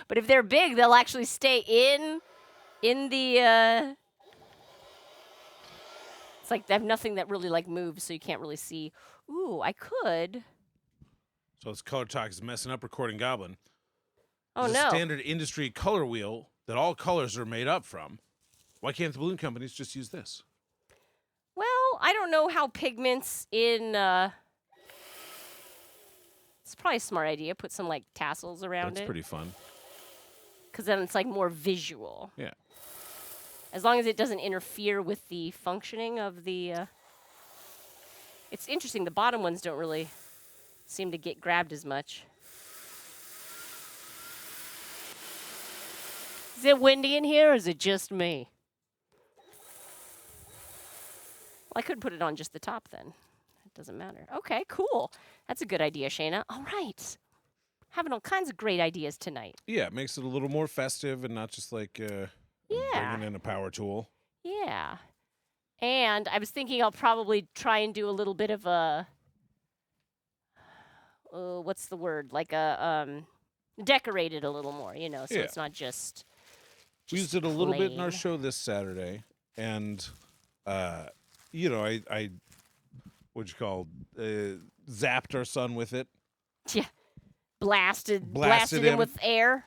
But if they're big, they'll actually stay in the... It's like they have nothing that really like moves, so you can't really see. Ooh, I could. So this color talk is messing up Recording Goblin. Oh, There's no. a standard industry color wheel that all colors are made up from. Why can't the balloon companies just use this? Well, I don't know how pigments in... It's probably a smart idea. Put some, like, tassels around That's it. pretty fun. Because then it's, like, more visual. Yeah. As long as it doesn't interfere with the functioning of the... It's interesting. The bottom ones don't really seem to get grabbed as much. Is it windy in here, or is it just me? Well, I could put it on just the top then. It doesn't matter. Okay, cool. That's a good idea, Shana. All right. Having all kinds of great ideas tonight. Yeah, it makes it a little more festive and not just like bringing in a power tool. Yeah. And I was thinking I'll probably try and do a little bit of a... what's the word? Like a... decorate it a little more, you know, so Yeah. it's not just... We used it a little bit in our plain. show this Saturday, and you know, I zapped our son with it, Yeah. Blasted Blasted him him. with air.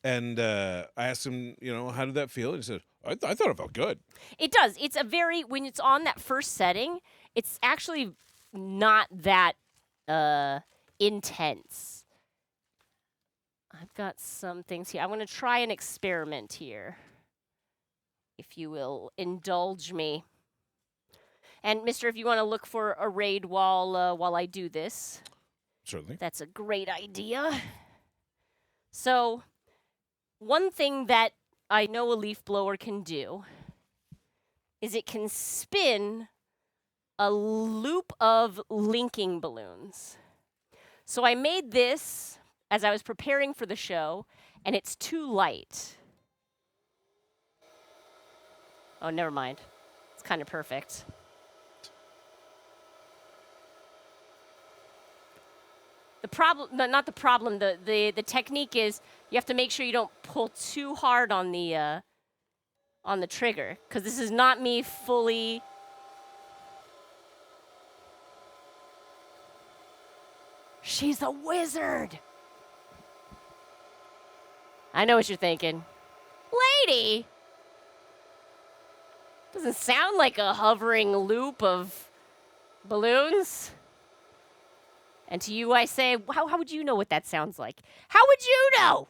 and I asked him, you know, how did that feel? And he said, I thought it felt good. It does. It's a very... When it's on that first setting, it's actually not that intense. I've got some things here. I'm going to try an experiment here, if you will indulge me. And, mister, if you want to look for a raid while I do this, Certainly. that's a great idea. So, one thing that I know a leaf blower can do is it can spin a loop of linking balloons. So I made this as I was preparing for the show, and it's too light. Oh, never mind. It's kind of perfect. The problem, not the problem, the technique is you have to make sure you don't pull too hard on the trigger, because this is not me fully... She's a wizard! I know what you're thinking. Lady! Doesn't sound like a hovering loop of balloons. And to you I say, how would you know what that sounds like? How would you know?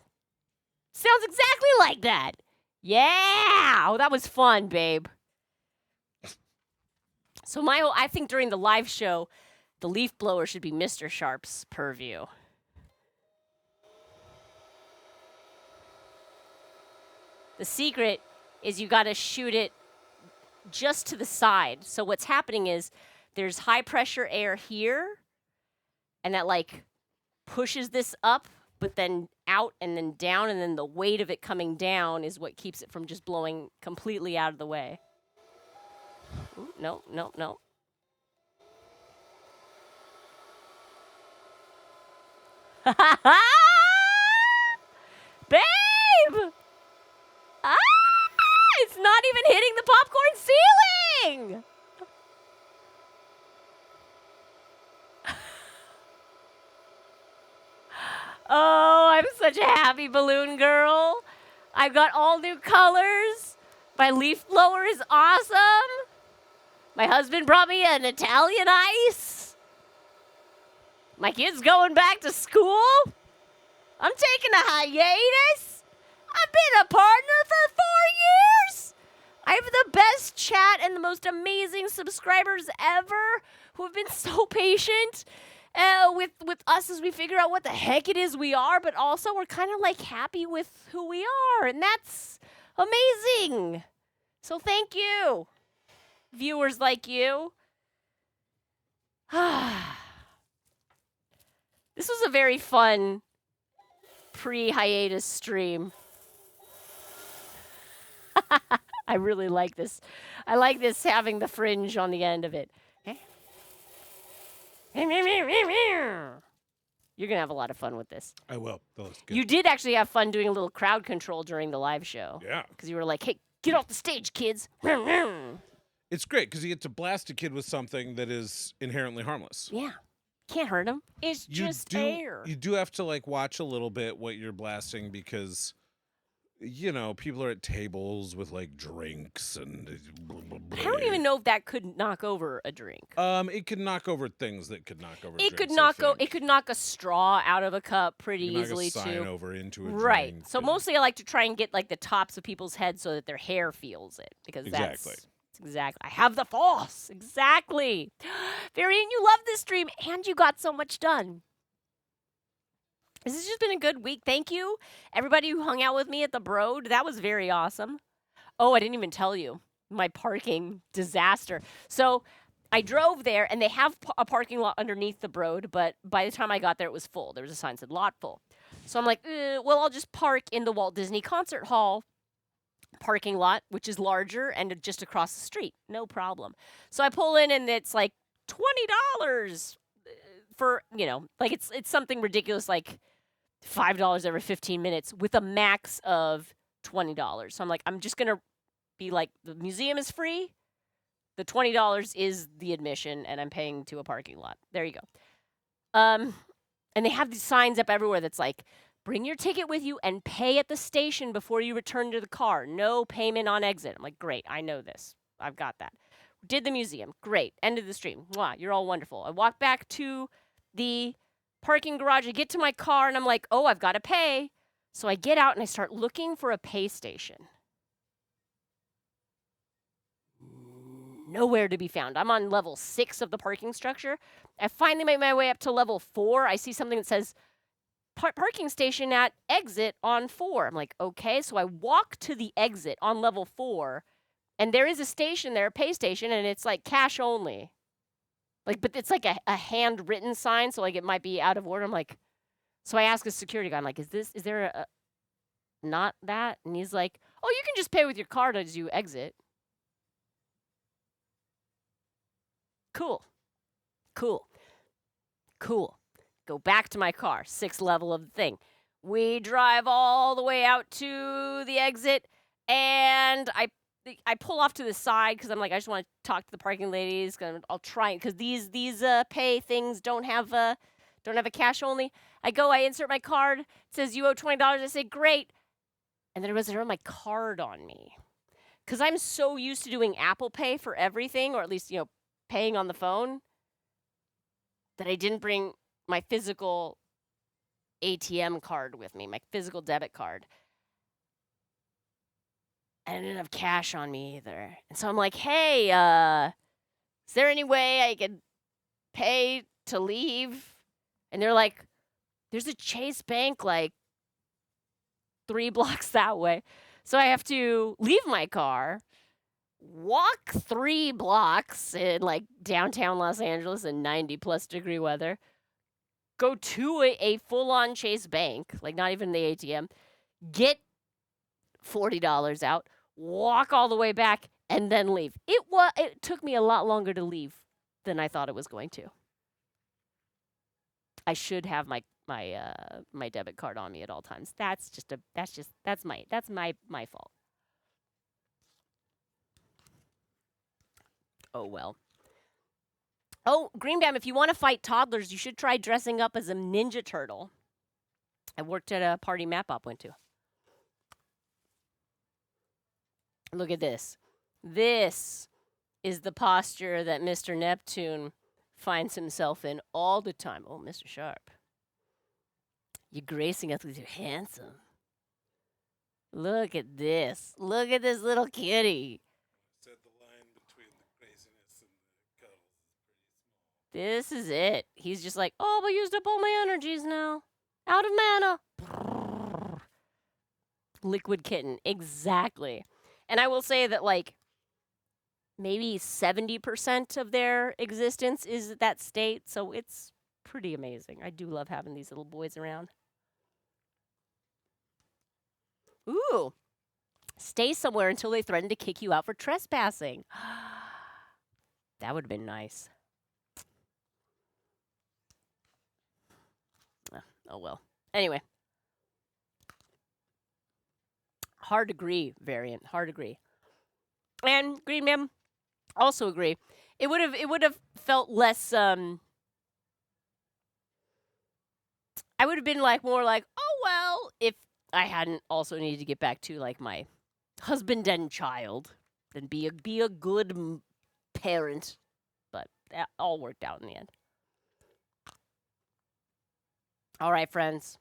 Sounds exactly like that. Yeah! Oh, that was fun, babe. So I think during the live show, the leaf blower should be Mr. Sharp's purview. The secret is you got to shoot it just to the side. So what's happening is there's high pressure air here, and that like pushes this up, but then out and then down, and then the weight of it coming down is what keeps it from just blowing completely out of the way. Ooh, no, no, no. Babe! Ah! It's not even hitting the popcorn ceiling! Oh, I'm such a happy balloon girl. I've got all new colors. My leaf blower is awesome. My husband brought me an Italian ice. My kid's going back to school. I'm taking a hiatus. I've been a partner for 4 years. I have the best chat and the most amazing subscribers ever who have been so patient with us as we figure out what the heck it is we are, but also we're kind of like happy with who we are, and that's amazing. So thank you, viewers like you. This was a very fun pre-hiatus stream. I really like this. I like this having the fringe on the end of it. You're going to have a lot of fun with this. I will. That looks good. You did actually have fun doing a little crowd control during the live show. Yeah. Because you were like, hey, get off the stage, kids. It's great because you get to blast a kid with something that is inherently harmless. Yeah. Can't hurt them. It's just air. You do have to like watch a little bit what you're blasting because, you know, people are at tables with like drinks and. I don't even know if that could knock over a drink. It could knock over things that could knock over. It drinks, could knock It could knock a straw out of a cup pretty you easily knock a sign too. over into a Right. drink. So mostly I like to try and get like the tops of people's heads so that their hair feels it because Exactly. that's exactly. I have the force. Exactly. Varian, you love this stream and you got so much done. This has just been a good week. Thank you, everybody who hung out with me at the Broad. That was very awesome. Oh, I didn't even tell you my parking disaster. So I drove there, and they have a parking lot underneath the Broad, but by the time I got there, it was full. There was a sign that said lot full. So I'm like, well, I'll just park in the Walt Disney Concert Hall parking lot, which is larger and just across the street. No problem. So I pull in, and it's like $20 for, you know, like it's something ridiculous, like $5 every 15 minutes with a max of $20. So I'm like, I'm just going to be like, the museum is free. The $20 is the admission, and I'm paying to a parking lot. There you go. And they have these signs up everywhere that's like, bring your ticket with you and pay at the station before you return to the car. No payment on exit. I'm like, great, I know this. I've got that. Did the museum. Great. End of the stream. Mwah, you're all wonderful. I walk back to the parking garage. I get to my car, and I'm like, oh, I've got to pay. So I get out, and I start looking for a pay station. Nowhere to be found. I'm on level 6 of the parking structure. I finally make my way up to level 4. I see something that says parking station at exit on 4. I'm like, okay. So I walk to the exit on level 4, and there is a station there, a pay station, and it's like cash only. Like, but it's like a handwritten sign, so like it might be out of order. I'm like, so I ask a security guy, I'm like, is there a not that? And he's like, oh, you can just pay with your card as you exit. Cool. Go back to my car, 6th level of the thing. We drive all the way out to the exit, and I pull off to the side because I'm like, I just want to talk to the parking ladies. I'll try because these pay things don't have a cash only. I insert my card. It says you owe $20. I say great, and then it was my card on me because I'm so used to doing Apple Pay for everything, or at least paying on the phone, that I didn't bring my physical ATM card with me, my physical debit card. And I didn't have cash on me either. And so I'm like, hey, is there any way I could pay to leave? And they're like, there's a Chase Bank like 3 blocks that way. So I have to leave my car, walk 3 blocks in like downtown Los Angeles in 90+ degree weather, go to a full-on Chase Bank, like not even the ATM, get $40 out, walk all the way back, and then leave. It took me a lot longer to leave than I thought it was going to. I should have my debit card on me at all times. That's my fault. Oh, well. Oh, Green Bam, if you want to fight toddlers, you should try dressing up as a Ninja Turtle. I worked at a party map op went to. Look at this. This is the posture that Mr. Neptune finds himself in all the time. Oh, Mr. Sharp. You're gracing us with your handsome. Look at this. Look at this little kitty. Said the line between the craziness and the cuddles is pretty small. This is it. He's just like, oh, I used up all my energies now. Out of mana. Liquid kitten. Exactly. And I will say that, like, maybe 70% of their existence is that state, so it's pretty amazing. I do love having these little boys around. Ooh. Stay somewhere until they threaten to kick you out for trespassing. That would have been nice. Oh, well. Anyway. Hard agree, Variant. Hard agree. And Green Man, also agree. It would have felt less I would have been like more like, oh well, if I hadn't also needed to get back to like my husband and child, then be a good parent. But that all worked out in the end. All right, friends.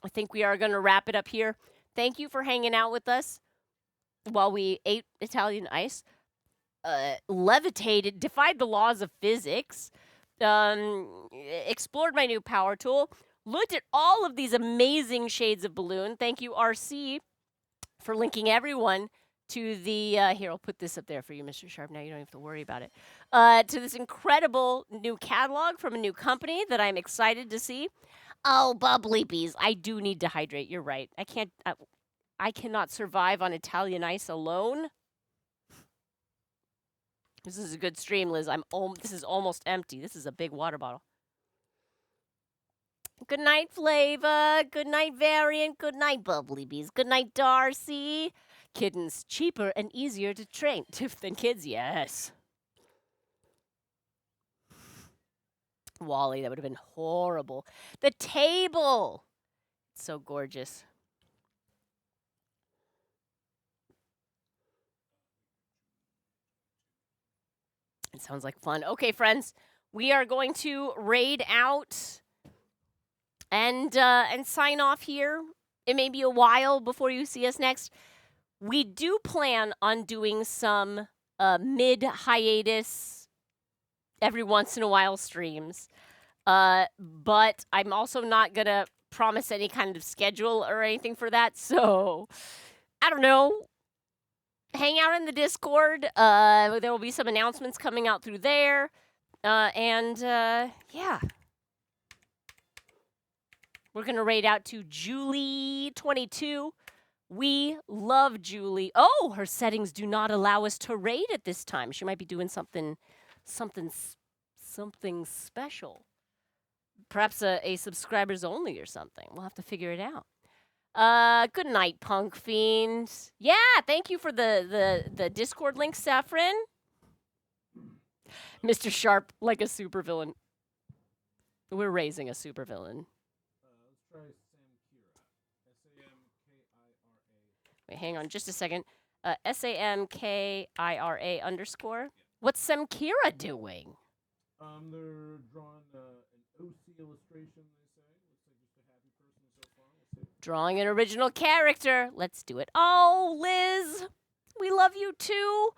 I think we are going to wrap it up here. Thank you for hanging out with us while we ate Italian ice, levitated, defied the laws of physics, explored my new power tool, looked at all of these amazing shades of balloon. Thank you, RC, for linking everyone to the, here, I'll put this up there for you, Mr. Sharp. Now you don't have to worry about it. To this incredible new catalog from a new company that I'm excited to see. Oh, bubbly bees. I do need to hydrate. You're right. I cannot survive on Italian ice alone. This is a good stream, Liz. This is almost empty. This is a big water bottle. Good night, Flava. Good night, Variant. Good night, Bubbly Bees. Good night, Darcy. Kittens, cheaper and easier to train than kids, yes. Wally, that would have been horrible. The table. It's so gorgeous. It sounds like fun. Okay, friends, we are going to raid out and sign off here. It may be a while before you see us next. We do plan on doing some mid-hiatus, every once in a while streams. But I'm also not going to promise any kind of schedule or anything for that. So, I don't know. Hang out in the Discord. There will be some announcements coming out through there. Yeah. We're going to raid out to Julie22. We love Julie. Oh, her settings do not allow us to raid at this time. She might be doing something special. Perhaps a subscribers only or something. We'll have to figure it out. Good night, Punk Fiend. Yeah, thank you for the Discord link, Saffron. Mr. Sharp, like a supervillain. We're raising a supervillain. Let's try Samkira. S-A-M-K-I-R-A. Wait, hang on just a second. S-A-M-K-I-R-A _. Yeah. What's Samkira doing? They're drawing an OC illustration, they say. Looks like just a happy person so far. We'll see. Drawing an original character. Let's do it. Oh, Liz, we love you too.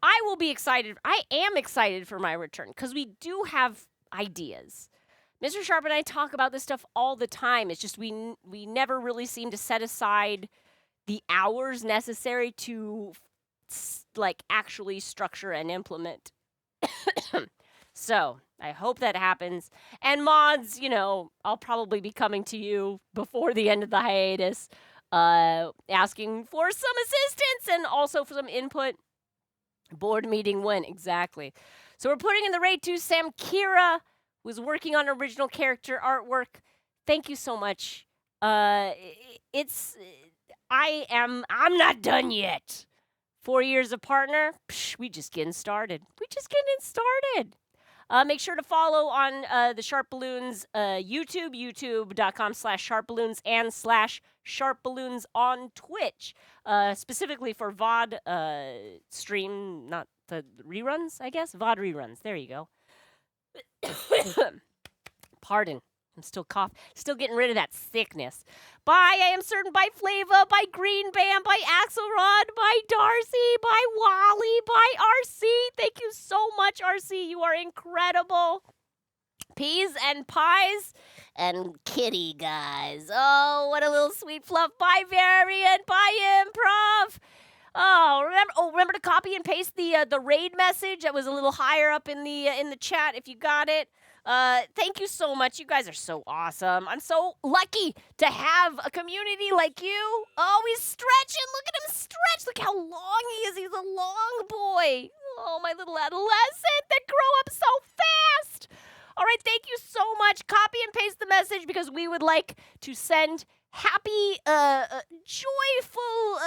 I will be excited. I am excited for my return because we do have ideas. Mr. Sharp and I talk about this stuff all the time. It's just we never really seem to set aside the hours necessary to like actually structure and implement. So I hope that happens. And mods, you know, I'll probably be coming to you before the end of the hiatus, asking for some assistance and also for some input. Board meeting when? Exactly. So we're putting in the raid to Samkira, who's working on original character artwork. Thank you so much. I'm not done yet. 4 years of partner, we just getting started. Make sure to follow on the SharpBalloons YouTube, youtube.com/SharpBalloons and /SharpBalloons on Twitch, specifically for VOD stream, not the reruns, I guess. VOD reruns. There you go. Pardon. I'm still still getting rid of that sickness. By I Am Certain, by Flava, by Green Bam, by Axelrod, by Darcy, by Wally, by RC. Thank you so much, RC. You are incredible. Peas and pies and kitty guys. Oh, what a little sweet fluff. By Variant, by Improv. Remember to copy and paste the raid message that was a little higher up in the chat if you got it. Thank you so much. You guys are so awesome. I'm so lucky to have a community like you. Oh, he's stretching. Look at him stretch. Look how long he is. He's a long boy. Oh, my little adolescent that grow up so fast. All right, thank you so much. Copy and paste the message because we would like to send happy, joyful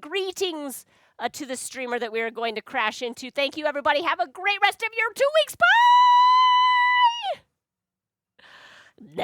greetings to the streamer that we are going to crash into. Thank you, everybody. Have a great rest of your 2 weeks. Bye!